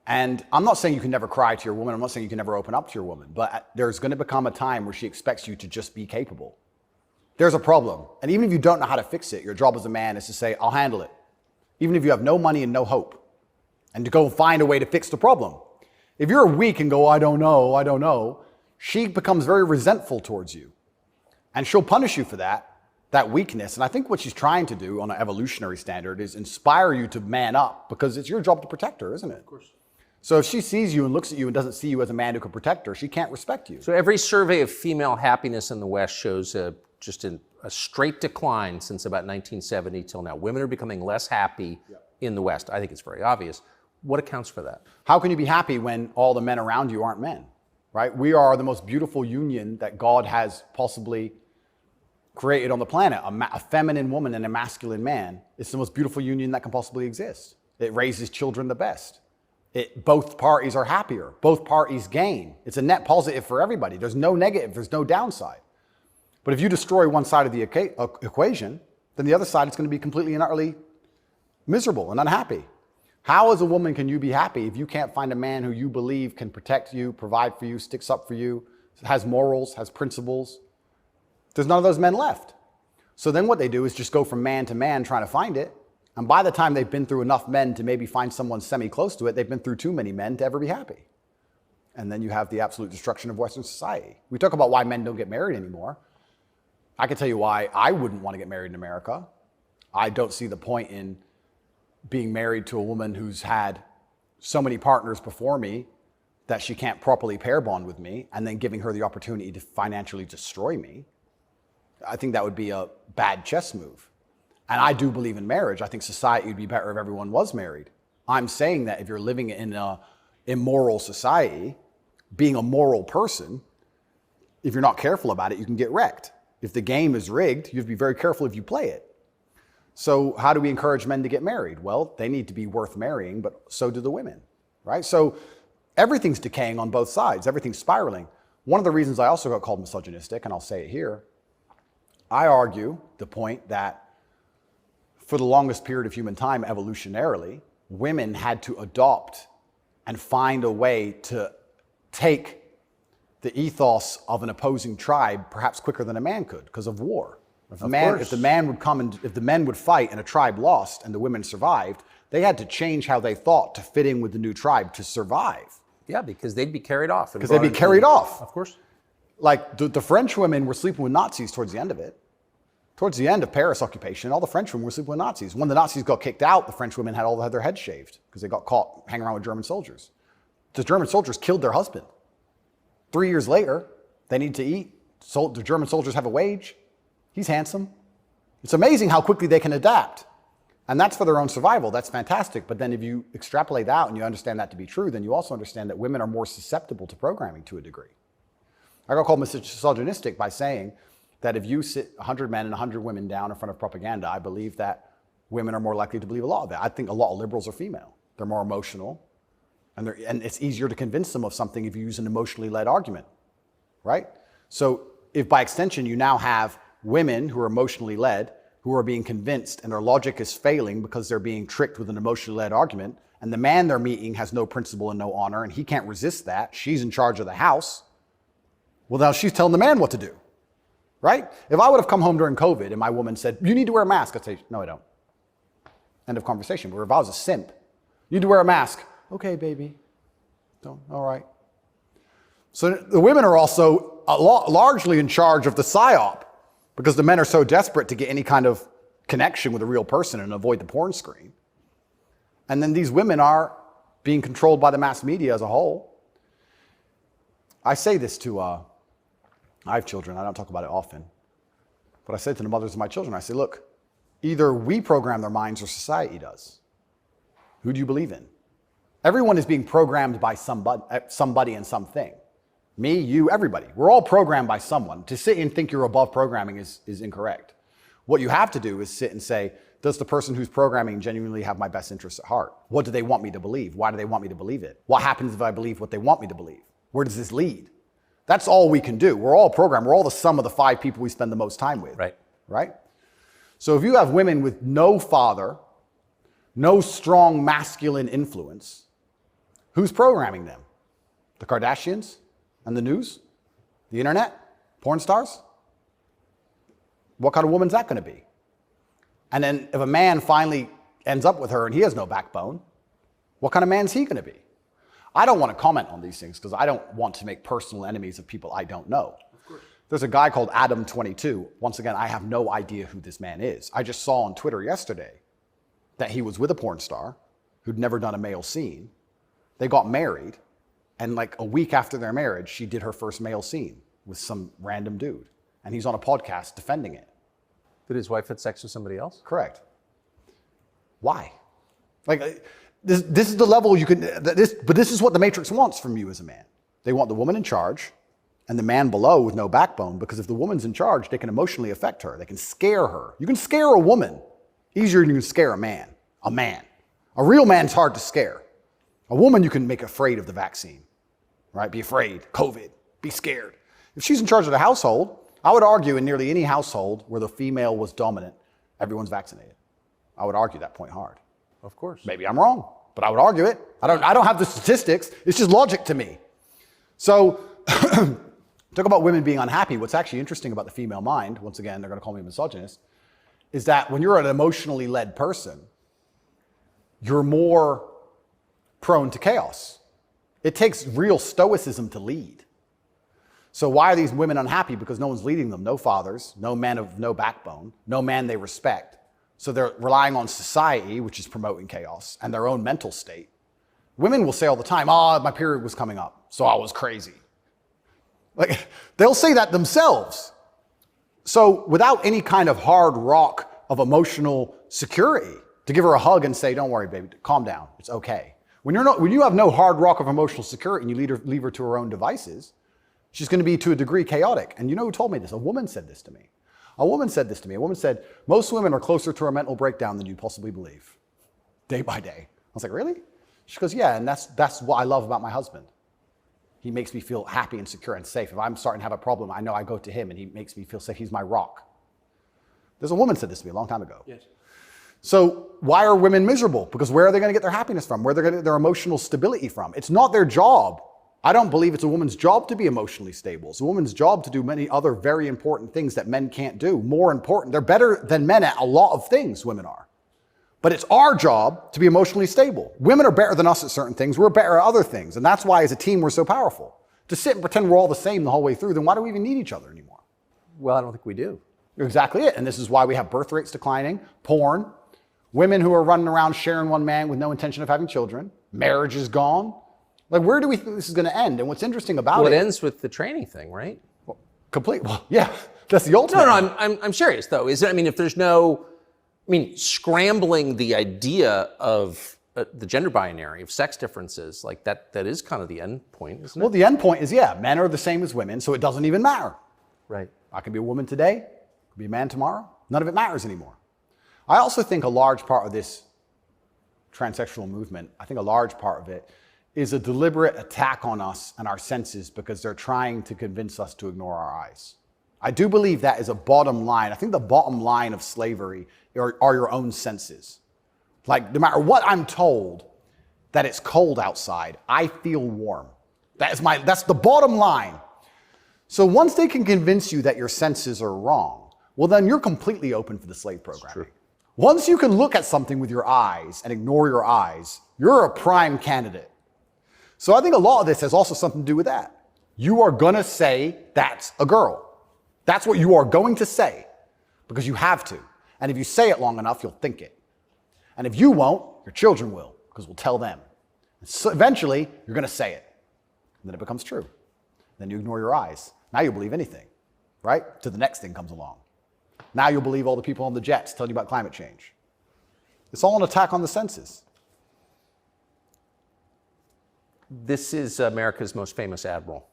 And I'm not saying you can never cry to your woman. I'm not saying you can never open up to your woman. But there's going to become a time where she expects you to just be capable. There's a problem. And even if you don't know how to fix it, your job as a man is to say, I'll handle it. Even if you have no money and no hope. And to go find a way to fix the problem. If you're weak and go, I don't know, she becomes very resentful towards you. And she'll punish you for that weakness. And I think what she's trying to do on an evolutionary standard is inspire you to man up, because it's your job to protect her, isn't it? Of course. So if she sees you and looks at you and doesn't see you as a man who can protect her, she can't respect you. So every survey of female happiness in the West shows just a straight decline since about 1970 till now. Women are becoming less happy in the West. I think it's very obvious. What accounts for that? How can you be happy when all the men around you aren't men, right? We are the most beautiful union that God has possibly created on the planet. A feminine woman and a masculine man. It's the most beautiful union that can possibly exist. It raises children the best. Both parties are happier. Both parties gain. It's a net positive for everybody. There's no negative. There's no downside. But if you destroy one side of the equation, then the other side is going to be completely and utterly miserable and unhappy. How as a woman can you be happy if you can't find a man who you believe can protect you, provide for you, sticks up for you, has morals, has principles? There's none of those men left. So then what they do is just go from man to man trying to find it. And by the time they've been through enough men to maybe find someone semi-close to it, they've been through too many men to ever be happy. And then you have the absolute destruction of Western society. We talk about why men don't get married anymore. I can tell you why I wouldn't want to get married in America. I don't see the point in being married to a woman who's had so many partners before me that she can't properly pair bond with me and then giving her the opportunity to financially destroy me. I think that would be a bad chess move. And I do believe in marriage. I think society would be better if everyone was married. I'm saying that if you're living in an immoral society, being a moral person, if you're not careful about it, you can get wrecked. If the game is rigged, you have to be very careful if you play it. So how do we encourage men to get married? Well, they need to be worth marrying, but so do the women, right? So everything's decaying on both sides. Everything's spiraling. One of the reasons I also got called misogynistic, and I'll say it here, I argue the point that for the longest period of human time, evolutionarily, women had to adopt and find a way to take the ethos of an opposing tribe perhaps quicker than a man could because of war. If the men would fight and a tribe lost and the women survived, they had to change how they thought to fit in with the new tribe to survive. Yeah, because they'd be carried off. Because they'd be carried off. Of course. Like the French women were sleeping with Nazis towards the end of it. Towards the end of Paris occupation, all the French women were sleeping with Nazis. When the Nazis got kicked out, the French women had their heads shaved because they got caught hanging around with German soldiers. The German soldiers killed their husband. 3 years later, they need to eat. So the German soldiers have a wage. He's handsome. It's amazing how quickly they can adapt. And that's for their own survival. That's fantastic. But then if you extrapolate out and you understand that to be true, then you also understand that women are more susceptible to programming to a degree. I got called misogynistic by saying that if you sit 100 men and 100 women down in front of propaganda, I believe that women are more likely to believe a lot of that. I think a lot of liberals are female. They're more emotional. And it's easier to convince them of something if you use an emotionally led argument, right? So if by extension you now have women who are emotionally led, who are being convinced and their logic is failing because they're being tricked with an emotionally led argument, and the man they're meeting has no principle and no honor, and he can't resist that, she's in charge of the house, well, now she's telling the man what to do, right? If I would have come home during COVID and my woman said, you need to wear a mask, I'd say, no, I don't. End of conversation. But if I was a simp, you need to wear a mask. Okay, baby. Don't. All right. So the women are also largely in charge of the psyop because the men are so desperate to get any kind of connection with a real person and avoid the porn screen. And then these women are being controlled by the mass media as a whole. I say this to, I have children. I don't talk about it often. But I say to the mothers of my children, I say, look, either we program their minds or society does. Who do you believe in? Everyone is being programmed by somebody and something. Me, you, everybody. We're all programmed by someone. To sit and think you're above programming is incorrect. What you have to do is sit and say, does the person who's programming genuinely have my best interests at heart? What do they want me to believe? Why do they want me to believe it? What happens if I believe what they want me to believe? Where does this lead? That's all we can do. We're all programmed. We're all the sum of the 5 people we spend the most time with. Right. Right? So if you have women with no father, no strong masculine influence, who's programming them? The Kardashians and the news? The internet? Porn stars? What kind of woman's that going to be? And then if a man finally ends up with her and he has no backbone, what kind of man's he going to be? I don't want to comment on these things because I don't want to make personal enemies of people I don't know. There's a guy called Adam22. Once again, I have no idea who this man is. I just saw on Twitter yesterday that he was with a porn star who'd never done a male scene. They got married, and like a week after their marriage, she did her first male scene with some random dude. And he's on a podcast defending it. Did his wife have sex with somebody else? Correct. Why? Like, this is the level you can, but this is what the Matrix wants from you as a man. They want the woman in charge and the man below with no backbone, because if the woman's in charge, they can emotionally affect her. They can scare her. You can scare a woman easier than you can scare a man. A man. A real man's hard to scare. A woman you can make afraid of the vaccine, right? Be afraid, COVID, be scared. If she's in charge of the household, I would argue in nearly any household where the female was dominant, everyone's vaccinated. I would argue that point hard. Of course. Maybe I'm wrong, but I would argue it. I don't have the statistics. It's just logic to me. So talk about women being unhappy. What's actually interesting about the female mind, once again, they're going to call me a misogynist, is that when you're an emotionally led person, you're more prone to chaos. It takes real stoicism to lead. So why are these women unhappy? Because no one's leading them. No fathers, no men of no backbone, no man they respect. So they're relying on society, which is promoting chaos, and their own mental state. Women will say all the time, my period was coming up, so I was crazy. Like, they'll say that themselves. So without any kind of hard rock of emotional security, to give her a hug and say, don't worry, baby, calm down, it's okay. When you have no hard rock of emotional security and you leave her to her own devices, she's going to be to a degree chaotic. And you know who told me this? A woman said this to me. A woman said, most women are closer to a mental breakdown than you possibly believe, day by day. I was like, really? She goes, yeah, and that's what I love about my husband. He makes me feel happy and secure and safe. If I'm starting to have a problem, I know I go to him and he makes me feel safe. He's my rock. There's a woman said this to me a long time ago. Yes. So why are women miserable? Because where are they going to get their happiness from? Where are they going to get their emotional stability from? It's not their job. I don't believe it's a woman's job to be emotionally stable. It's a woman's job to do many other very important things that men can't do. More important, they're better than men at a lot of things, women are. But it's our job to be emotionally stable. Women are better than us at certain things. We're better at other things. And that's why as a team, we're so powerful. To sit and pretend we're all the same the whole way through, then why do we even need each other anymore? Well, I don't think we do. Exactly it. And this is why we have birth rates declining, porn, women who are running around sharing one man with no intention of having children, marriage is gone. Like, where do we think this is going to end? And what's interesting about it ends with the training thing, right? Well, yeah, that's the ultimate. No, I'm serious though. If there's no, scrambling the idea of the gender binary, of sex differences, like that is kind of the end point, isn't it? Well, the end point is, men are the same as women, so it doesn't even matter. Right. I can be a woman today, I can be a man tomorrow. None of it matters anymore. I also think a large part of this transsexual movement, I think a large part of it is a deliberate attack on us and our senses because they're trying to convince us to ignore our eyes. I do believe that is a bottom line. I think the bottom line of slavery are your own senses. Like, no matter what I'm told, that it's cold outside, I feel warm. That's the bottom line. So once they can convince you that your senses are wrong, well, then you're completely open for the slave programming. Once you can look at something with your eyes and ignore your eyes, you're a prime candidate. So I think a lot of this has also something to do with that. You are going to say that's a girl. That's what you are going to say because you have to. And if you say it long enough, you'll think it. And if you won't, your children will because we'll tell them. And so eventually, you're going to say it. And then it becomes true. Then you ignore your eyes. Now you'll believe anything, right? Till the next thing comes along. Now you'll believe all the people on the jets telling you about climate change. It's all an attack on the senses. This is America's most famous admiral.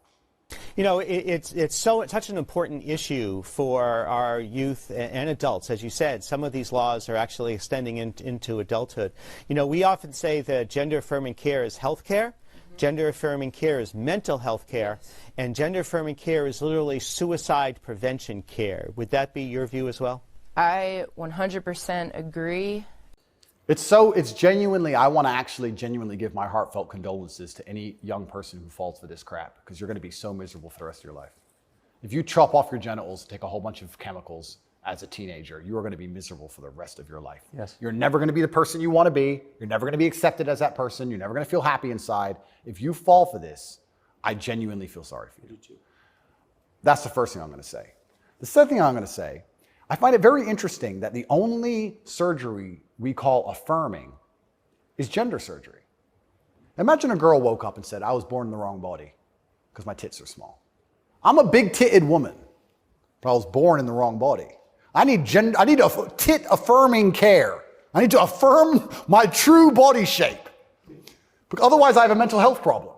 It's such an important issue for our youth and adults. As you said, some of these laws are actually extending into adulthood. We often say that gender-affirming care is health care. Gender-affirming care is mental health care. And gender-affirming care is literally suicide prevention care. Would that be your view as well? I 100% agree. It's genuinely, I want to actually genuinely give my heartfelt condolences to any young person who falls for this crap, because you're going to be so miserable for the rest of your life. If you chop off your genitals, take a whole bunch of chemicals as a teenager, you are going to be miserable for the rest of your life. Yes. You're never going to be the person you want to be. You're never going to be accepted as that person. You're never going to feel happy inside. If you fall for this, I genuinely feel sorry for you. That's the first thing I'm going to say. The second thing I'm going to say, I find it very interesting that the only surgery we call affirming is gender surgery. Imagine a girl woke up and said, I was born in the wrong body because my tits are small. I'm a big-titted woman, but I was born in the wrong body. I need tit affirming care. I need to affirm my true body shape. Because otherwise I have a mental health problem.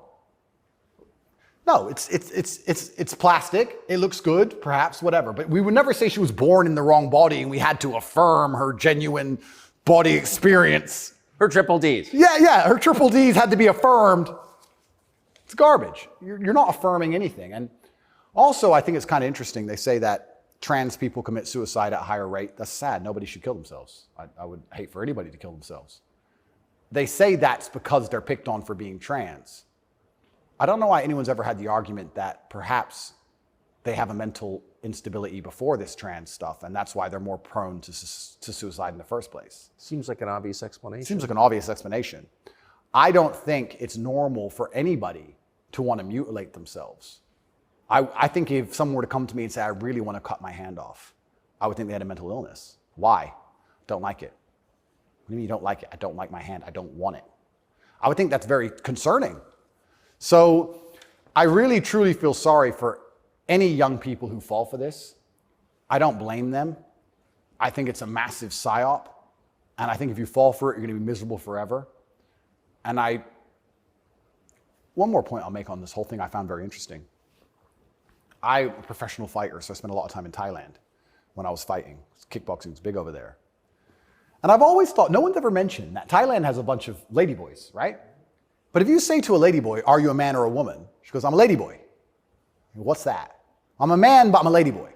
No, it's plastic. It looks good, perhaps, whatever. But we would never say she was born in the wrong body and we had to affirm her genuine body experience. Her triple Ds. Yeah, her triple Ds had to be affirmed. It's garbage. You're not affirming anything. And also, I think it's kind of interesting. They say that trans people commit suicide at a higher rate. That's sad. Nobody should kill themselves. I would hate for anybody to kill themselves. They say that's because they're picked on for being trans. I don't know why anyone's ever had the argument that perhaps they have a mental instability before this trans stuff, and that's why they're more prone to suicide in the first place. Seems like an obvious explanation. Seems like an obvious explanation. I don't think it's normal for anybody to want to mutilate themselves. I think if someone were to come to me and say, I really want to cut my hand off, I would think they had a mental illness. Why? Don't like it. What do you mean you don't like it? I don't like my hand. I don't want it. I would think that's very concerning. So I really, truly feel sorry for any young people who fall for this. I don't blame them. I think it's a massive psyop. And I think if you fall for it, you're going to be miserable forever. And one more point I'll make on this whole thing I found very interesting. I'm a professional fighter, so I spent a lot of time in Thailand when I was fighting. Kickboxing was big over there. And I've always thought, no one's ever mentioned that Thailand has a bunch of ladyboys, right? But if you say to a ladyboy, are you a man or a woman? She goes, I'm a ladyboy. What's that? I'm a man, but I'm a ladyboy.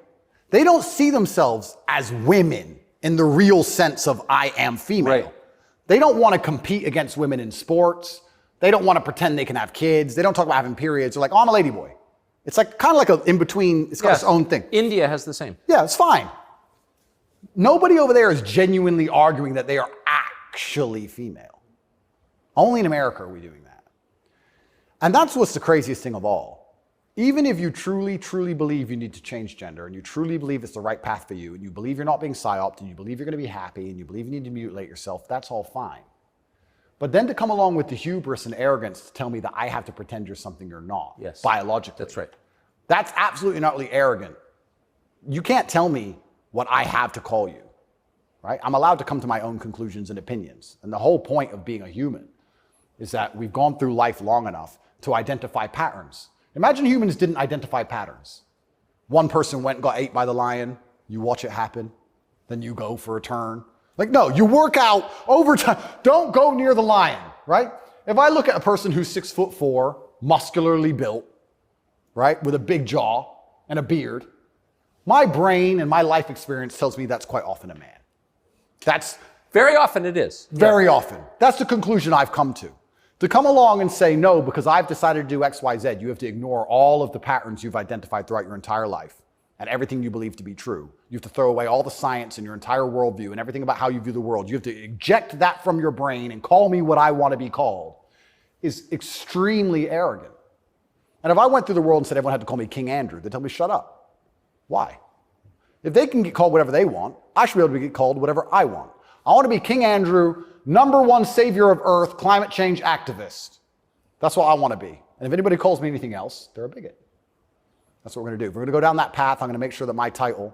They don't see themselves as women in the real sense of I am female. Right. They don't want to compete against women in sports. They don't want to pretend they can have kids. They don't talk about having periods. They're like, oh, I'm a ladyboy. It's like kind of like a in between. It's got its own thing. India has the same. Yeah, it's fine. Nobody over there is genuinely arguing that they are actually female. Only in America are we doing that. And that's what's the craziest thing of all. Even if you truly, truly believe you need to change gender, and you truly believe it's the right path for you, and you believe you're not being psyoped, and you believe you're going to be happy, and you believe you need to mutilate yourself, that's all fine. But then to come along with the hubris and arrogance to tell me that I have to pretend you're something you're not, Yes. biologically. That's right. That's absolutely not utterly arrogant. You can't tell me what I have to call you, right? I'm allowed to come to my own conclusions and opinions. And the whole point of being a human is that we've gone through life long enough to identify patterns. Imagine humans didn't identify patterns. One person went and got ate by the lion, you watch it happen, then you go for a turn. Like, no, you work out over time. Don't go near the lion, right? If I look at a person who's 6'4", muscularly built, right, with a big jaw and a beard, my brain and my life experience tells me that's quite often a man. That's Very often it is. very often. That's the conclusion I've come to. To come along and say, no, because I've decided to do X, Y, Z, you have to ignore all of the patterns you've identified throughout your entire life and everything you believe to be true. You have to throw away all the science and your entire worldview and everything about how you view the world. You have to eject that from your brain and call me what I want to be called is extremely arrogant. And if I went through the world and said everyone had to call me King Andrew, they'd tell me, shut up. Why? If they can get called whatever they want, I should be able to get called whatever I want. I want to be King Andrew, #1 savior of Earth, climate change activist. That's what I want to be. And if anybody calls me anything else, they're a bigot. That's what we're going to do. If we're going to go down that path, I'm going to make sure that my title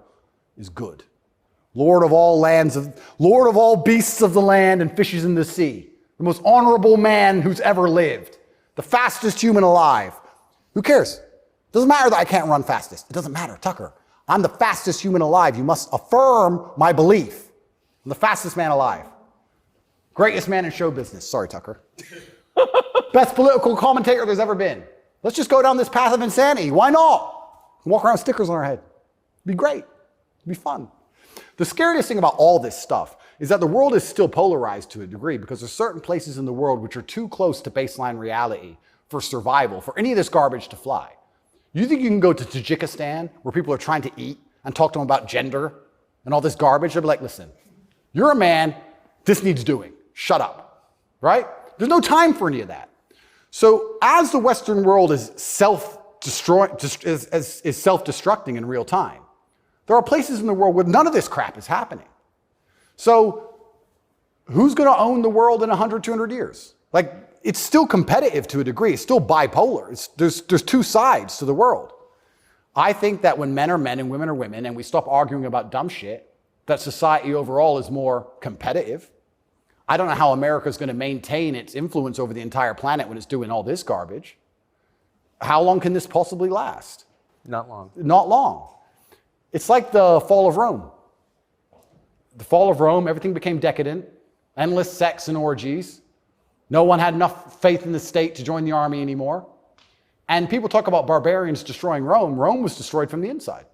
is good. Lord of all beasts of the land and fishes in the sea. The most honorable man who's ever lived. The fastest human alive. Who cares? Doesn't matter that I can't run fastest. It doesn't matter, Tucker. I'm the fastest human alive. You must affirm my belief. I'm the fastest man alive. Greatest man in show business. Sorry, Tucker. Best political commentator there's ever been. Let's just go down this path of insanity. Why not? Walk around with stickers on our head. It'd be great. It'd be fun. The scariest thing about all this stuff is that the world is still polarized to a degree because there's certain places in the world which are too close to baseline reality for survival, for any of this garbage to fly. You think you can go to Tajikistan where people are trying to eat and talk to them about gender and all this garbage? They'll be like, listen, you're a man, this needs doing. Shut up, right? There's no time for any of that. So as the Western world is self-destructing in real time, there are places in the world where none of this crap is happening. So who's going to own the world in 100, 200 years? Like, it's still competitive to a degree. It's still bipolar. There's two sides to the world. I think that when men are men and women are women and we stop arguing about dumb shit, that society overall is more competitive. I don't know how America's going to maintain its influence over the entire planet when it's doing all this garbage. How long can this possibly last? Not long. Not long. It's like the fall of Rome. The fall of Rome, everything became decadent. endless sex and orgies. No one had enough faith in the state to join the army anymore. And people talk about barbarians destroying Rome. Rome was destroyed from the inside.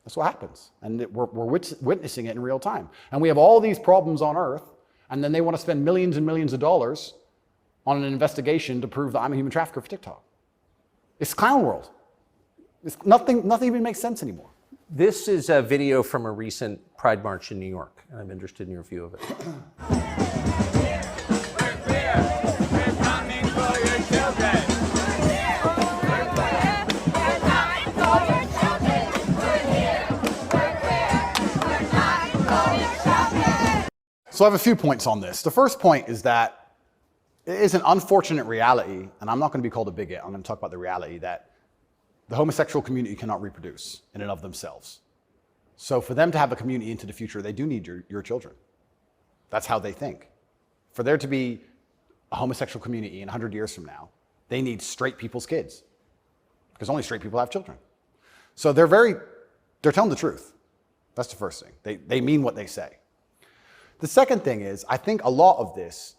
That's what happens. And we're witnessing it in real time. And we have all these problems on earth, and then they want to spend millions and millions of dollars on an investigation to prove that I'm a human trafficker for TikTok. It's clown world. Nothing even makes sense anymore. This is a video from a recent Pride March in New York, and I'm interested in your view of it. So I have a few points on this. The first point is that it is an unfortunate reality, and I'm not going to be called a bigot. I'm going to talk about the reality that the homosexual community cannot reproduce in and of themselves. So for them to have a community into the future, they do need your children. That's how they think. For there to be a homosexual community in 100 years from now, they need straight people's kids, because only straight people have children. So they're telling the truth. That's the first thing. They mean what they say. The second thing is, I think a lot of this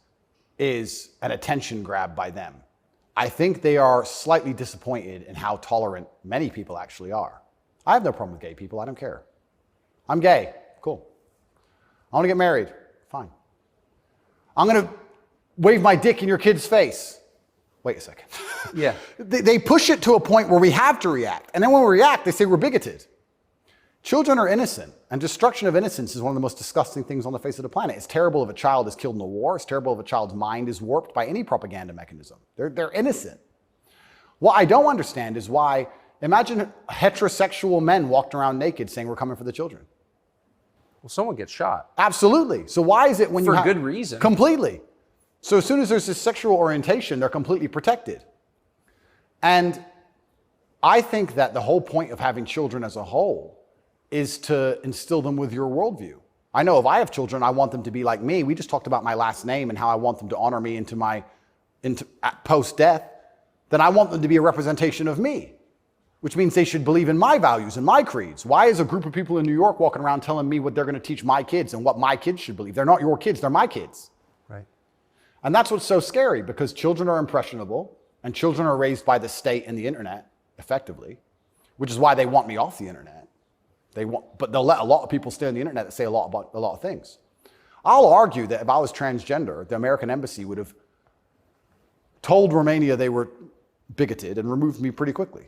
is an attention grab by them. I think they are slightly disappointed in how tolerant many people actually are. I have no problem with gay people. I don't care. I'm gay. Cool. I want to get married. Fine. I'm going to wave my dick in your kid's face. Wait a second. Yeah. They push it to a point where we have to react. And then when we react, they say we're bigoted. Children are innocent, and destruction of innocence is one of the most disgusting things on the face of the planet. It's terrible if a child is killed in a war. It's terrible if a child's mind is warped by any propaganda mechanism. They're innocent. What I don't understand is why, imagine heterosexual men walked around naked saying we're coming for the children. Well, someone gets shot. Absolutely. So why is it when For good reason. Completely. So as soon as there's this sexual orientation, they're completely protected. And I think that the whole point of having children as a whole is to instill them with your worldview. I know if I have children, I want them to be like me. We just talked about my last name and how I want them to honor me into post-death. Then I want them to be a representation of me, which means they should believe in my values and my creeds. Why is a group of people in New York walking around telling me what they're going to teach my kids and what my kids should believe? They're not your kids, they're my kids. Right. And that's what's so scary, because children are impressionable and children are raised by the state and the internet, effectively, which is why they want me off the internet. But they'll let a lot of people stay on the internet that say a lot of things. I'll argue that if I was transgender, the American embassy would have told Romania they were bigoted and removed me pretty quickly.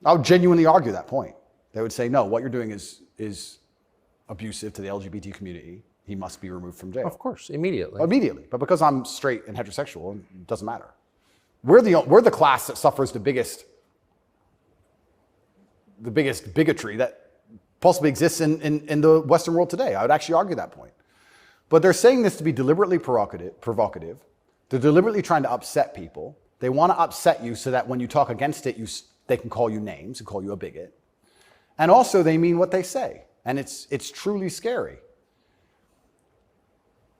I would genuinely argue that point. They would say, no, what you're doing is abusive to the LGBT community. He must be removed from jail. Of course, immediately. Immediately. But because I'm straight and heterosexual, it doesn't matter. We're the class that suffers the biggest bigotry that possibly exists in the Western world today. I would actually argue that point. But they're saying this to be deliberately provocative. They're deliberately trying to upset people. They want to upset you so that when you talk against it, they can call you names and call you a bigot. And also they mean what they say. And it's truly scary.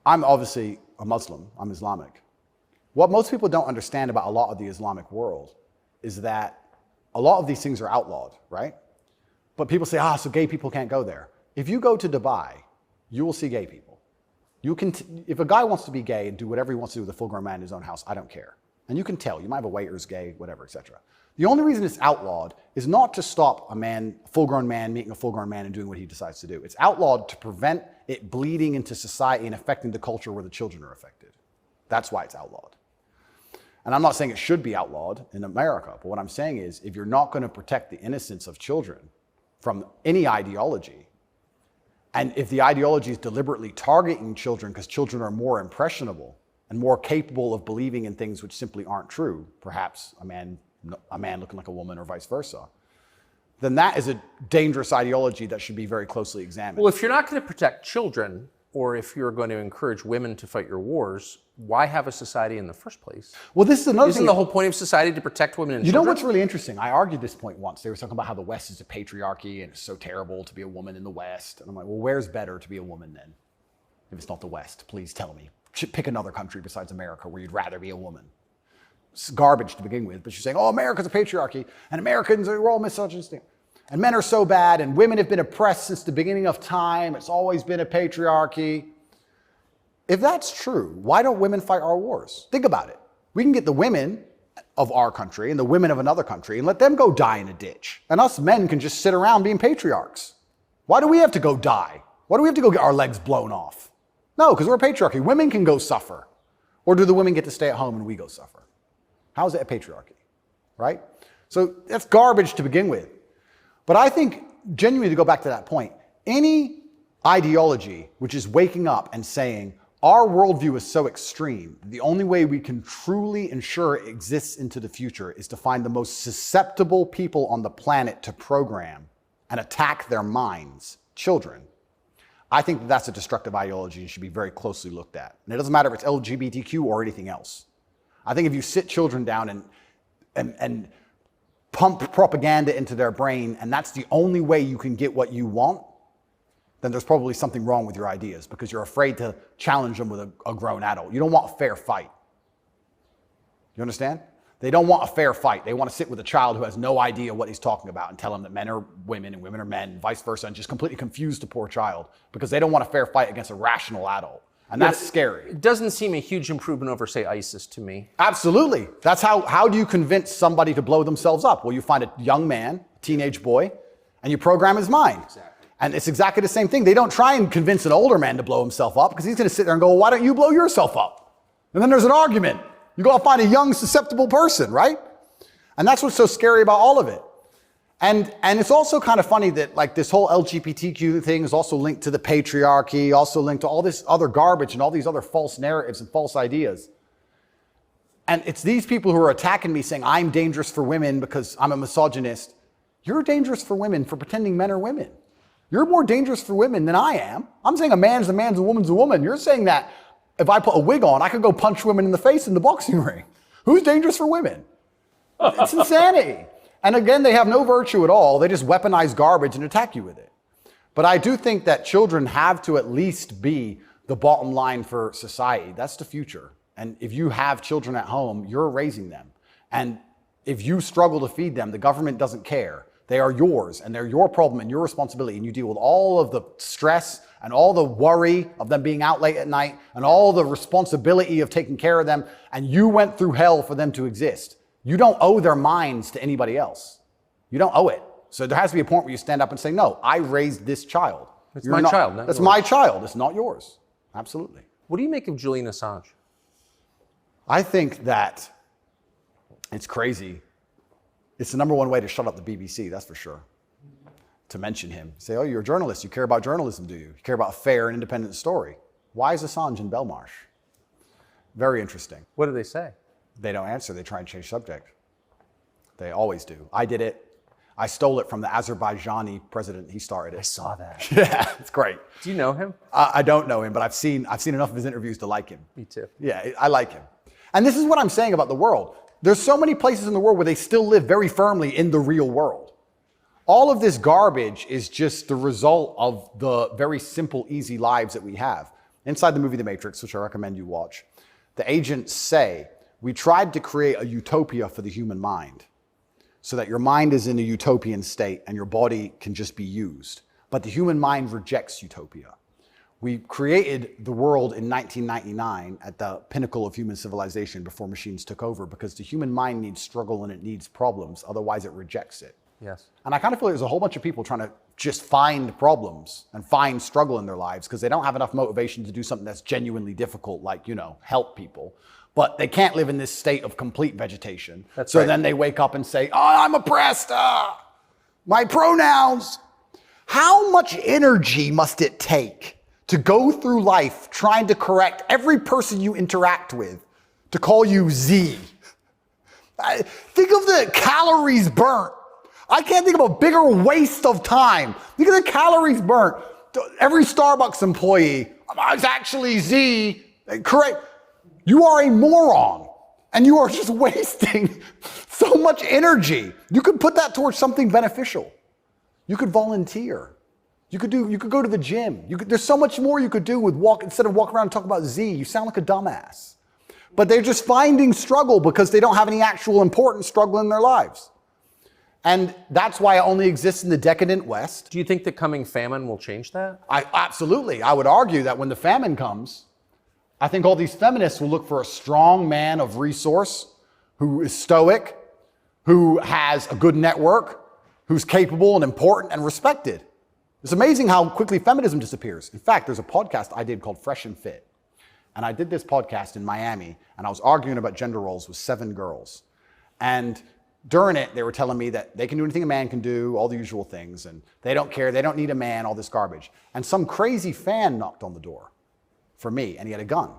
I'm obviously a Muslim. I'm Islamic. What most people don't understand about a lot of the Islamic world is that a lot of these things are outlawed, right? But people say, so gay people can't go there. If you go to Dubai, you will see gay people. If a guy wants to be gay and do whatever he wants to do with a full-grown man in his own house, I don't care. And you can tell. You might have a waiter's gay, whatever, etc. The only reason it's outlawed is not to stop a full-grown man meeting a full-grown man and doing what he decides to do. It's outlawed to prevent it bleeding into society and affecting the culture where the children are affected. That's why it's outlawed. And I'm not saying it should be outlawed in America, but what I'm saying is if you're not going to protect the innocence of children from any ideology, and if the ideology is deliberately targeting children because children are more impressionable and more capable of believing in things which simply aren't true, perhaps a man looking like a woman or vice versa, then that is a dangerous ideology that should be very closely examined. Well, if you're not going to protect children, or if you're going to encourage women to fight your wars, why have a society in the first place? Well, this is another thing. Isn't the whole point of society to protect women and children? You know what's really interesting? I argued this point once. They were talking about how the West is a patriarchy and it's so terrible to be a woman in the West. And I'm like, well, where's better to be a woman then? If it's not the West, please tell me. Pick another country besides America where you'd rather be a woman. It's garbage to begin with, but you're saying, America's a patriarchy and Americans are all misogynistic. And men are so bad and women have been oppressed since the beginning of time. It's always been a patriarchy. if that's true, why don't women fight our wars? Think about it. We can get the women of our country and the women of another country and let them go die in a ditch. And us men can just sit around being patriarchs. Why do we have to go die? Why do we have to go get our legs blown off? No, because we're a patriarchy. Women can go suffer. Or do the women get to stay at home and we go suffer? How is it a patriarchy, right? So that's garbage to begin with. But I think, genuinely, to go back to that point, any ideology which is waking up and saying, our worldview is so extreme, the only way we can truly ensure it exists into the future is to find the most susceptible people on the planet to program and attack their minds, children. I think that that's a destructive ideology and should be very closely looked at. And it doesn't matter if it's LGBTQ or anything else. I think if you sit children down and pump propaganda into their brain, and that's the only way you can get what you want, then there's probably something wrong with your ideas because you're afraid to challenge them with a grown adult. You don't want a fair fight. You understand? They don't want a fair fight. They want to sit with a child who has no idea what he's talking about and tell him that men are women and women are men, and vice versa, and just completely confuse the poor child because they don't want a fair fight against a rational adult. And that's scary. It doesn't seem a huge improvement over, say, ISIS to me. Absolutely. That's how do you convince somebody to blow themselves up? Well, you find a young man, teenage boy, and you program his mind. Exactly. And it's exactly the same thing. They don't try and convince an older man to blow himself up because he's going to sit there and go, well, why don't you blow yourself up? And then there's an argument. You go find a young, susceptible person, right? And that's what's so scary about all of it. And it's also kind of funny that like this whole LGBTQ thing is also linked to the patriarchy, also linked to all this other garbage and all these other false narratives and false ideas. And it's these people who are attacking me saying I'm dangerous for women because I'm a misogynist. You're dangerous for women for pretending men are women. You're more dangerous for women than I am. I'm saying a man's a man's, a woman's a woman. You're saying that if I put a wig on, I could go punch women in the face in the boxing ring. Who's dangerous for women? It's insanity. And again, they have no virtue at all. They just weaponize garbage and attack you with it. But I do think that children have to at least be the bottom line for society. That's the future. And if you have children at home, you're raising them. And if you struggle to feed them, the government doesn't care. They are yours, and they're your problem and your responsibility, and you deal with all of the stress and all the worry of them being out late at night and all the responsibility of taking care of them, and you went through hell for them to exist. You don't owe their minds to anybody else. You don't owe it. So there has to be a point where you stand up and say, no, I raised this child. It's my child. That's my child. It's not yours. Absolutely. What do you make of Julian Assange? I think that it's crazy. It's the number one way to shut up the BBC, that's for sure. To mention him. Say, oh, you're a journalist. You care about journalism, do you? You care about a fair and independent story. Why is Assange in Belmarsh? Very interesting. What do they say? They don't answer. They try and change subject. They always do. I did it. I stole it from the Azerbaijani president. He started it. I saw that. Yeah, it's great. Do you know him? I don't know him, but I've seen enough of his interviews to like him. Me too. Yeah, I like him. And this is what I'm saying about the world. There's so many places in the world where they still live very firmly in the real world. All of this garbage is just the result of the very simple, easy lives that we have. Inside the movie The Matrix, which I recommend you watch, the agents say, we tried to create a utopia for the human mind so that your mind is in a utopian state and your body can just be used. But the human mind rejects utopia. We created the world in 1999 at the pinnacle of human civilization before machines took over because the human mind needs struggle and it needs problems. Otherwise, it rejects it. Yes. And I kind of feel like there's a whole bunch of people trying to just find problems and find struggle in their lives because they don't have enough motivation to do something that's genuinely difficult, like, help people. But they can't live in this state of complete vegetation. That's so right. Then they wake up and say, oh, I'm oppressed. My pronouns. How much energy must it take to go through life trying to correct every person you interact with to call you Z? Think of the calories burnt. I can't think of a bigger waste of time. Think of the calories burnt. Every Starbucks employee, it's actually Z. Correct. You are a moron and you are just wasting so much energy. You could put that towards something beneficial. You could volunteer. You could go to the gym. There's so much more you could do with instead of walking around and talk about Z. You sound like a dumbass. But they're just finding struggle because they don't have any actual important struggle in their lives. And that's why it only exists in the decadent West. Do you think the coming famine will change that? Absolutely. I would argue that when the famine comes, I think all these feminists will look for a strong man of resource who is stoic, who has a good network, who's capable and important and respected. It's amazing how quickly feminism disappears. In fact, there's a podcast I did called Fresh and Fit. And I did this podcast in Miami, and I was arguing about gender roles with 7 girls. And during it, they were telling me that they can do anything a man can do, all the usual things, and they don't care, they don't need a man, all this garbage. And some crazy fan knocked on the door for me, and he had a gun.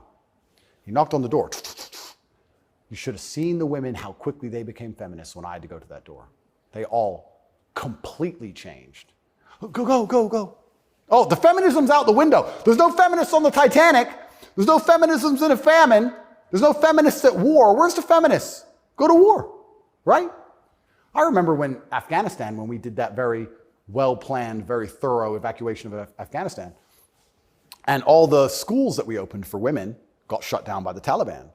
He knocked on the door. You should have seen the women, how quickly they became feminists when I had to go to that door. They all completely changed. Go, go, go, go. Oh, the feminism's out the window. There's no feminists on the Titanic. There's no feminisms in a famine. There's no feminists at war. Where's the feminists? Go to war, right? I remember when Afghanistan, when we did that very well-planned, very thorough evacuation of Afghanistan, and all the schools that we opened for women got shut down by the Taliban.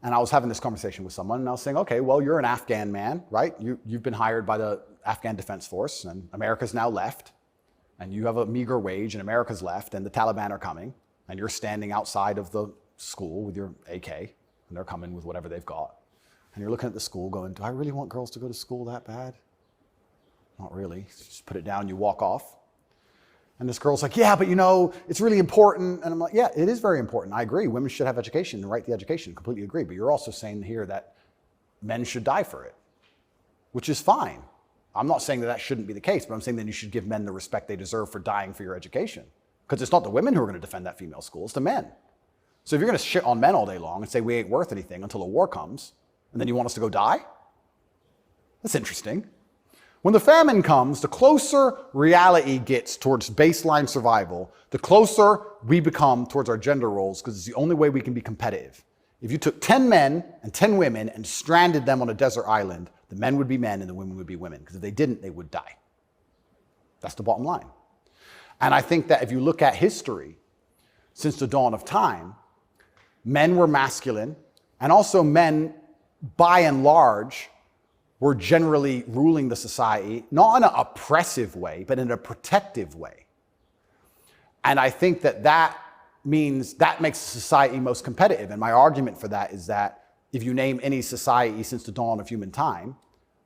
And I was having this conversation with someone, and I was saying, okay, well, you're an Afghan man, right? You've been hired by the Afghan Defense Force, and America's now left, and you have a meager wage, and America's left, and the Taliban are coming, and you're standing outside of the school with your AK, and they're coming with whatever they've got. And you're looking at the school going, do I really want girls to go to school that bad? Not really. Just put it down, you walk off. And this girl's like, yeah, but you know, it's really important. And I'm like, yeah, it is very important. I agree. Women should have education and right the education. Completely agree. But you're also saying here that men should die for it, which is fine. I'm not saying that that shouldn't be the case, but I'm saying that you should give men the respect they deserve for dying for your education. Because it's not the women who are going to defend that female school, it's the men. So if you're going to shit on men all day long and say we ain't worth anything until a war comes, and then you want us to go die? That's interesting. When the famine comes, the closer reality gets towards baseline survival, the closer we become towards our gender roles, because it's the only way we can be competitive. If you took 10 men and 10 women and stranded them on a desert island, the men would be men and the women would be women, because if they didn't, they would die. That's the bottom line. And I think that if you look at history, since the dawn of time, men were masculine, and also men, by and large, were generally ruling the society, not in an oppressive way, but in a protective way. And I think that that means that makes the society most competitive. And my argument for that is that if you name any society since the dawn of human time,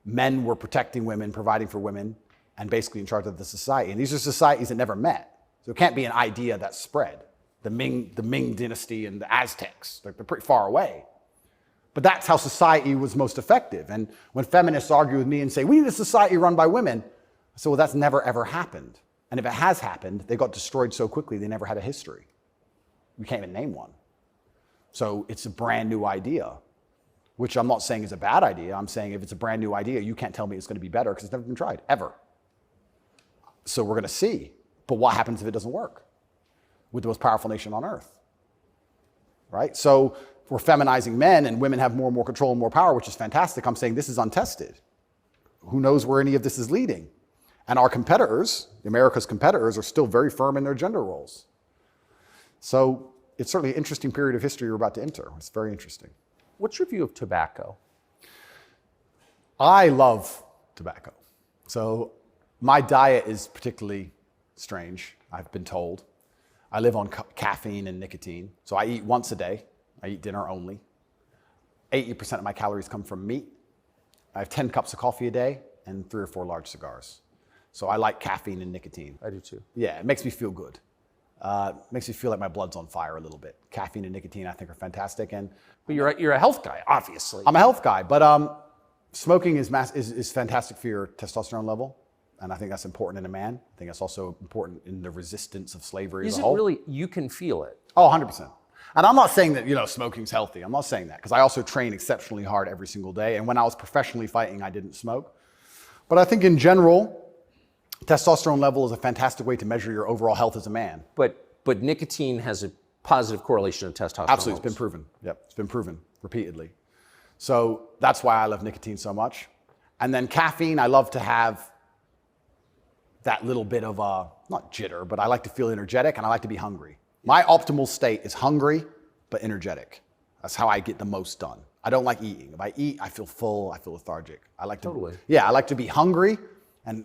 men were protecting women, providing for women, and basically in charge of the society. And these are societies that never met. So it can't be an idea that spread. The Ming dynasty and the Aztecs, they're pretty far away. But that's how society was most effective. And when feminists argue with me and say, we need a society run by women, I say, well, that's never, ever happened. And if it has happened, they got destroyed so quickly, they never had a history. We can't even name one. So it's a brand new idea, which I'm not saying is a bad idea. I'm saying if it's a brand new idea, you can't tell me it's going to be better because it's never been tried, ever. So we're going to see. But what happens if it doesn't work with the most powerful nation on earth? Right? So we're feminizing men and women have more and more control and more power, which is fantastic. I'm saying this is untested. Who knows where any of this is leading? And our competitors, America's competitors, are still very firm in their gender roles. So it's certainly an interesting period of history we're about to enter. It's very interesting. What's your view of tobacco? I love tobacco. So my diet is particularly strange, I've been told. I live on caffeine and nicotine. So I eat once a day. I eat dinner only. 80% of my calories come from meat. I have 10 cups of coffee a day and 3 or 4 large cigars. So I like caffeine and nicotine. I do too. Yeah, it makes me feel good. Makes me feel like my blood's on fire a little bit. Caffeine and nicotine I think are fantastic. But you're a health guy, obviously. I'm a health guy, but smoking is fantastic for your testosterone level. And I think that's important in a man. I think that's also important in the resistance of slavery as a whole. Is it really, you can feel it? Oh, 100%. And I'm not saying that, smoking's healthy. I'm not saying that because I also train exceptionally hard every single day. And when I was professionally fighting, I didn't smoke. But I think in general, testosterone level is a fantastic way to measure your overall health as a man. But nicotine has a positive correlation to testosterone. Absolutely, it's been proven. Yep, it's been proven repeatedly. So that's why I love nicotine so much. And then caffeine, I love to have that little bit of not jitter, but I like to feel energetic and I like to be hungry. My optimal state is hungry, but energetic. That's how I get the most done. I don't like eating. If I eat, I feel full, I feel lethargic. I like to, Totally. Yeah, I like to be hungry and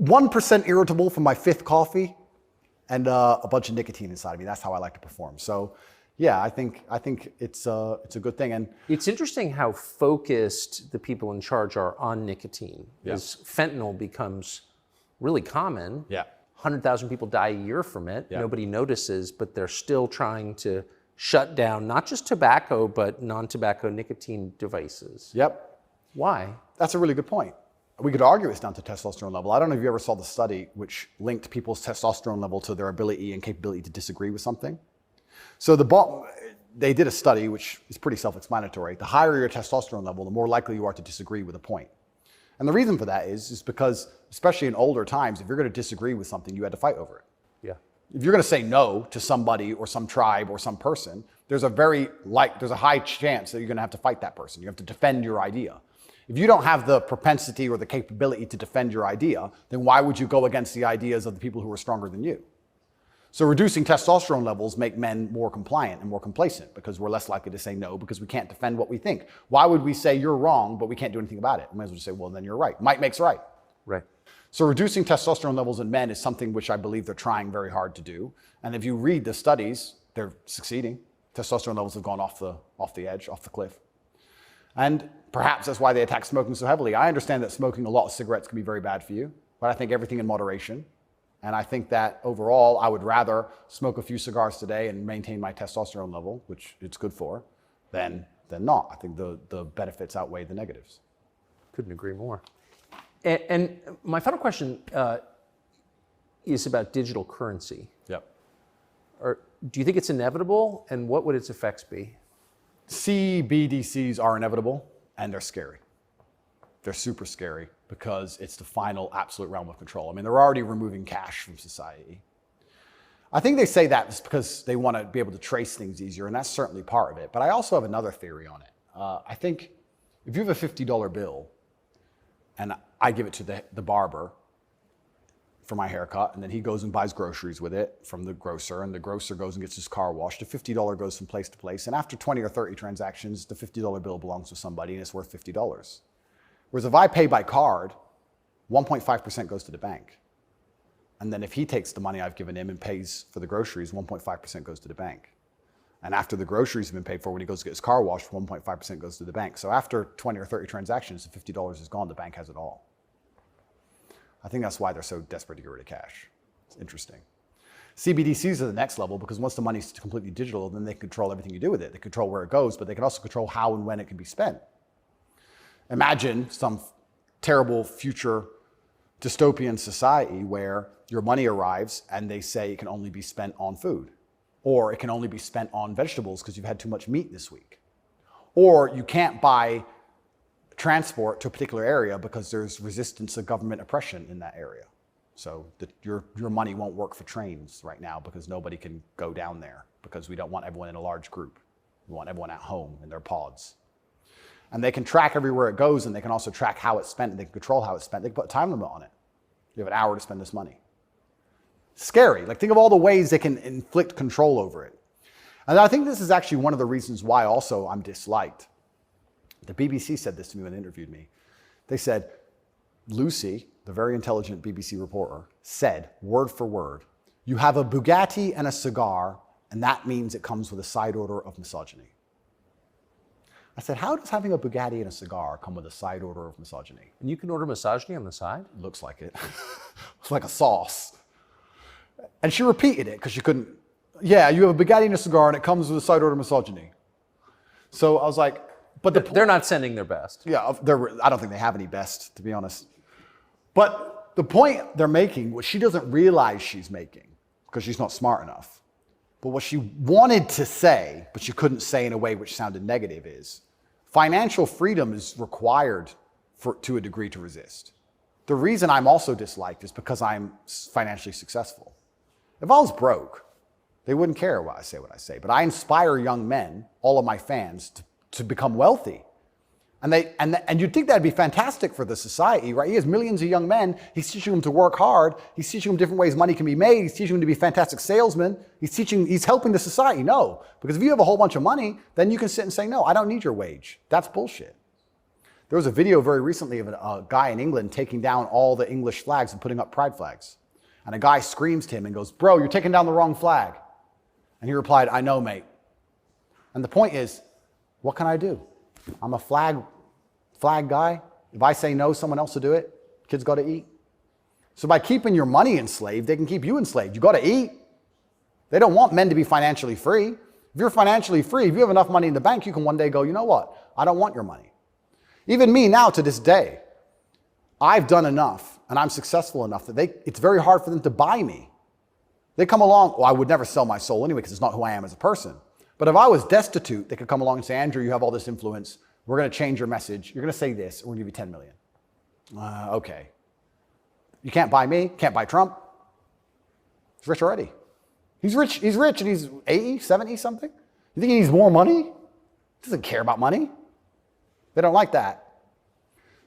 1% irritable from my 5th coffee and a bunch of nicotine inside of me. That's how I like to perform. So, yeah, I think it's a good thing. And it's interesting how focused the people in charge are on nicotine. As fentanyl becomes really common. 100,000 people die a year from it. Nobody notices, but they're still trying to shut down not just tobacco, but non-tobacco nicotine devices. Why? That's a really good point. We could argue it's down to testosterone level. I don't know if you ever saw the study which linked people's testosterone level to their ability and capability to disagree with something. So they did a study which is pretty self-explanatory. The higher your testosterone level, the more likely you are to disagree with a point. And the reason for that is because, especially in older times, if you're going to disagree with something, you had to fight over it. If you're going to say no to somebody or some tribe or some person, there's a high chance that you're going to have to fight that person. You have to defend your idea. If you don't have the propensity or the capability to defend your idea, then why would you go against the ideas of the people who are stronger than you? So reducing testosterone levels make men more compliant and more complacent because we're less likely to say no because we can't defend what we think. Why would we say you're wrong, but we can't do anything about it? We might as well just say, well, then you're right. Might makes right. So reducing testosterone levels in men is something which I believe they're trying very hard to do. And if you read the studies, they're succeeding. Testosterone levels have gone off the edge, off the cliff. And perhaps that's why they attack smoking so heavily. I understand that smoking a lot of cigarettes can be very bad for you, but I think everything in moderation. And I think that overall, I would rather smoke a few cigars today and maintain my testosterone level, which it's good for, than not. I think the benefits outweigh the negatives. Couldn't agree more. And my final question is about digital currency. Do you think it's inevitable, and what would its effects be? CBDCs are inevitable, and they're scary. They're super scary because it's the final absolute realm of control. I mean, they're already removing cash from society. I think they say that just because they want to be able to trace things easier, and that's certainly part of it. But I also have another theory on it. I think if you have a $50 bill, and I give it to the barber for my haircut, and then he goes and buys groceries with it from the grocer, and the grocer goes and gets his car washed. The $50 goes from place to place, and after 20 or 30 transactions, the $50 bill belongs to somebody, and it's worth $50. Whereas if I pay by card, 1.5% goes to the bank. And then if he takes the money I've given him and pays for the groceries, 1.5% goes to the bank. And after the groceries have been paid for, when he goes to get his car washed, 1.5% goes to the bank. So after 20 or 30 transactions, the $50 is gone, the bank has it all. I think that's why they're so desperate to get rid of cash. It's interesting. CBDCs are the next level because once the money's completely digital, then they control everything you do with it. They control where it goes, but they can also control how and when it can be spent. Imagine some terrible future dystopian society where your money arrives and they say it can only be spent on food, or it can only be spent on vegetables because you've had too much meat this week, or you can't buy transport to a particular area because there's resistance to government oppression in that area. So your money won't work for trains right now because nobody can go down there because we don't want everyone in a large group. We want everyone at home in their pods. And they can track everywhere it goes, and they can also track how it's spent, and they can control how it's spent. They can put a time limit on it. You have an hour to spend this money. Scary. Like, think of all the ways they can inflict control over it. And I think this is actually one of the reasons why also I'm disliked. The BBC said this to me when they interviewed me. They said, Lucy, the very intelligent BBC reporter, said, word for word, you have a Bugatti and a cigar, and that means it comes with a side order of misogyny. I said, how does having a Bugatti and a cigar come with a side order of misogyny? And you can order misogyny on the side? Looks like it. It's like a sauce. And she repeated it because she couldn't. Yeah, you have a Bugatti and a cigar, and it comes with a side order of misogyny. So I was like, but they're not sending their best. Yeah, I don't think they have any best, to be honest. But the point they're making, what she doesn't realize she's making, because she's not smart enough, but what she wanted to say, but she couldn't say in a way which sounded negative, is financial freedom is required to a degree to resist. The reason I'm also disliked is because I'm financially successful. If I was broke, they wouldn't care what I say. But I inspire young men, all of my fans, to become wealthy. And you'd think that'd be fantastic for the society, right? He has millions of young men. He's teaching them to work hard. He's teaching them different ways money can be made. He's teaching them to be fantastic salesmen. He's helping the society. No, because if you have a whole bunch of money, then you can sit and say, no, I don't need your wage. That's bullshit. There was a video very recently of a guy in England taking down all the English flags and putting up pride flags. And a guy screams to him and goes, "Bro, you're taking down the wrong flag." And he replied, "I know, mate." And the point is, what can I do? I'm a flag guy. If I say no, someone else will do it. Kids got to eat. So by keeping your money enslaved, they can keep you enslaved. You got to eat. They don't want men to be financially free. If you're financially free, if you have enough money in the bank, you can one day go, "You know what? I don't want your money." Even me now to this day, I've done enough and I'm successful enough that it's very hard for them to buy me. They come along, well, I would never sell my soul anyway because it's not who I am as a person. But if I was destitute, they could come along and say, "Andrew, you have all this influence. We're going to change your message. You're going to say this, and we're going to give you 10 million. Okay. You can't buy me, can't buy Trump. He's rich already. He's rich and he's 80, 70 something. You think he needs more money? He doesn't care about money. They don't like that.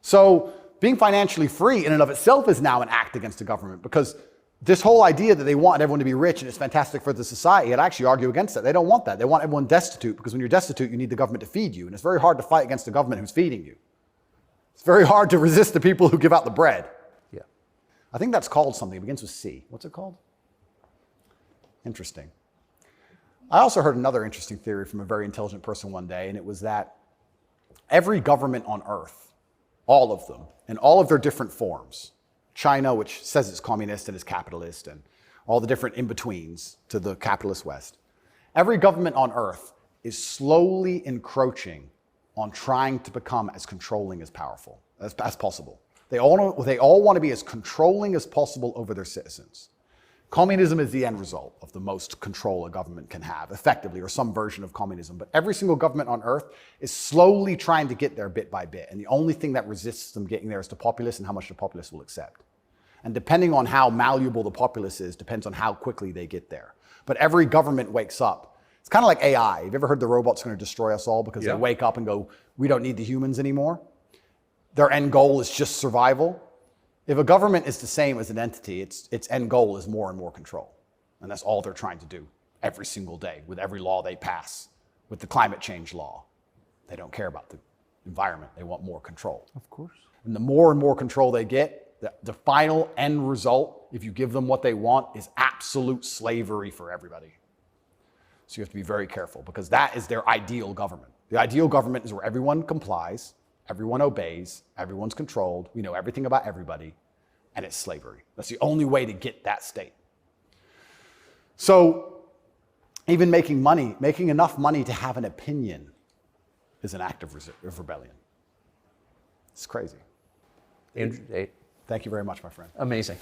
So being financially free in and of itself is now an act against the government, because this whole idea that they want everyone to be rich and it's fantastic for the society, I'd actually argue against that. They don't want that. They want everyone destitute, because when you're destitute, you need the government to feed you. And it's very hard to fight against the government who's feeding you. It's very hard to resist the people who give out the bread. Yeah. I think that's called something. It begins with C. What's it called? Interesting. I also heard another interesting theory from a very intelligent person one day, and it was that every government on earth, all of them, in all of their different forms, China, which says it's communist and is capitalist, and all the different in-betweens to the capitalist West, every government on earth is slowly encroaching on trying to become as controlling as powerful as possible. They all want to be as controlling as possible over their citizens. Communism is the end result of the most control a government can have, effectively, or some version of communism. But every single government on earth is slowly trying to get there bit by bit. And the only thing that resists them getting there is the populace and how much the populace will accept. And depending on how malleable the populace is, depends on how quickly they get there. But every government wakes up. It's kind of like AI. Have you ever heard the robot's going to destroy us all because they wake up and go, "We don't need the humans anymore"? Their end goal is just survival. If a government is the same as an entity, its end goal is more and more control. And that's all they're trying to do every single day with every law they pass, with the climate change law. They don't care about the environment. They want more control. Of course. And the more and more control they get, the final end result, if you give them what they want, is absolute slavery for everybody. So you have to be very careful, because that is their ideal government. The ideal government is where everyone complies, everyone obeys, everyone's controlled, we know everything about everybody, and it's slavery. That's the only way to get that state. So even making enough money to have an opinion is an act of rebellion. It's crazy. Andrew, Tate. Thank you very much, my friend. Amazing.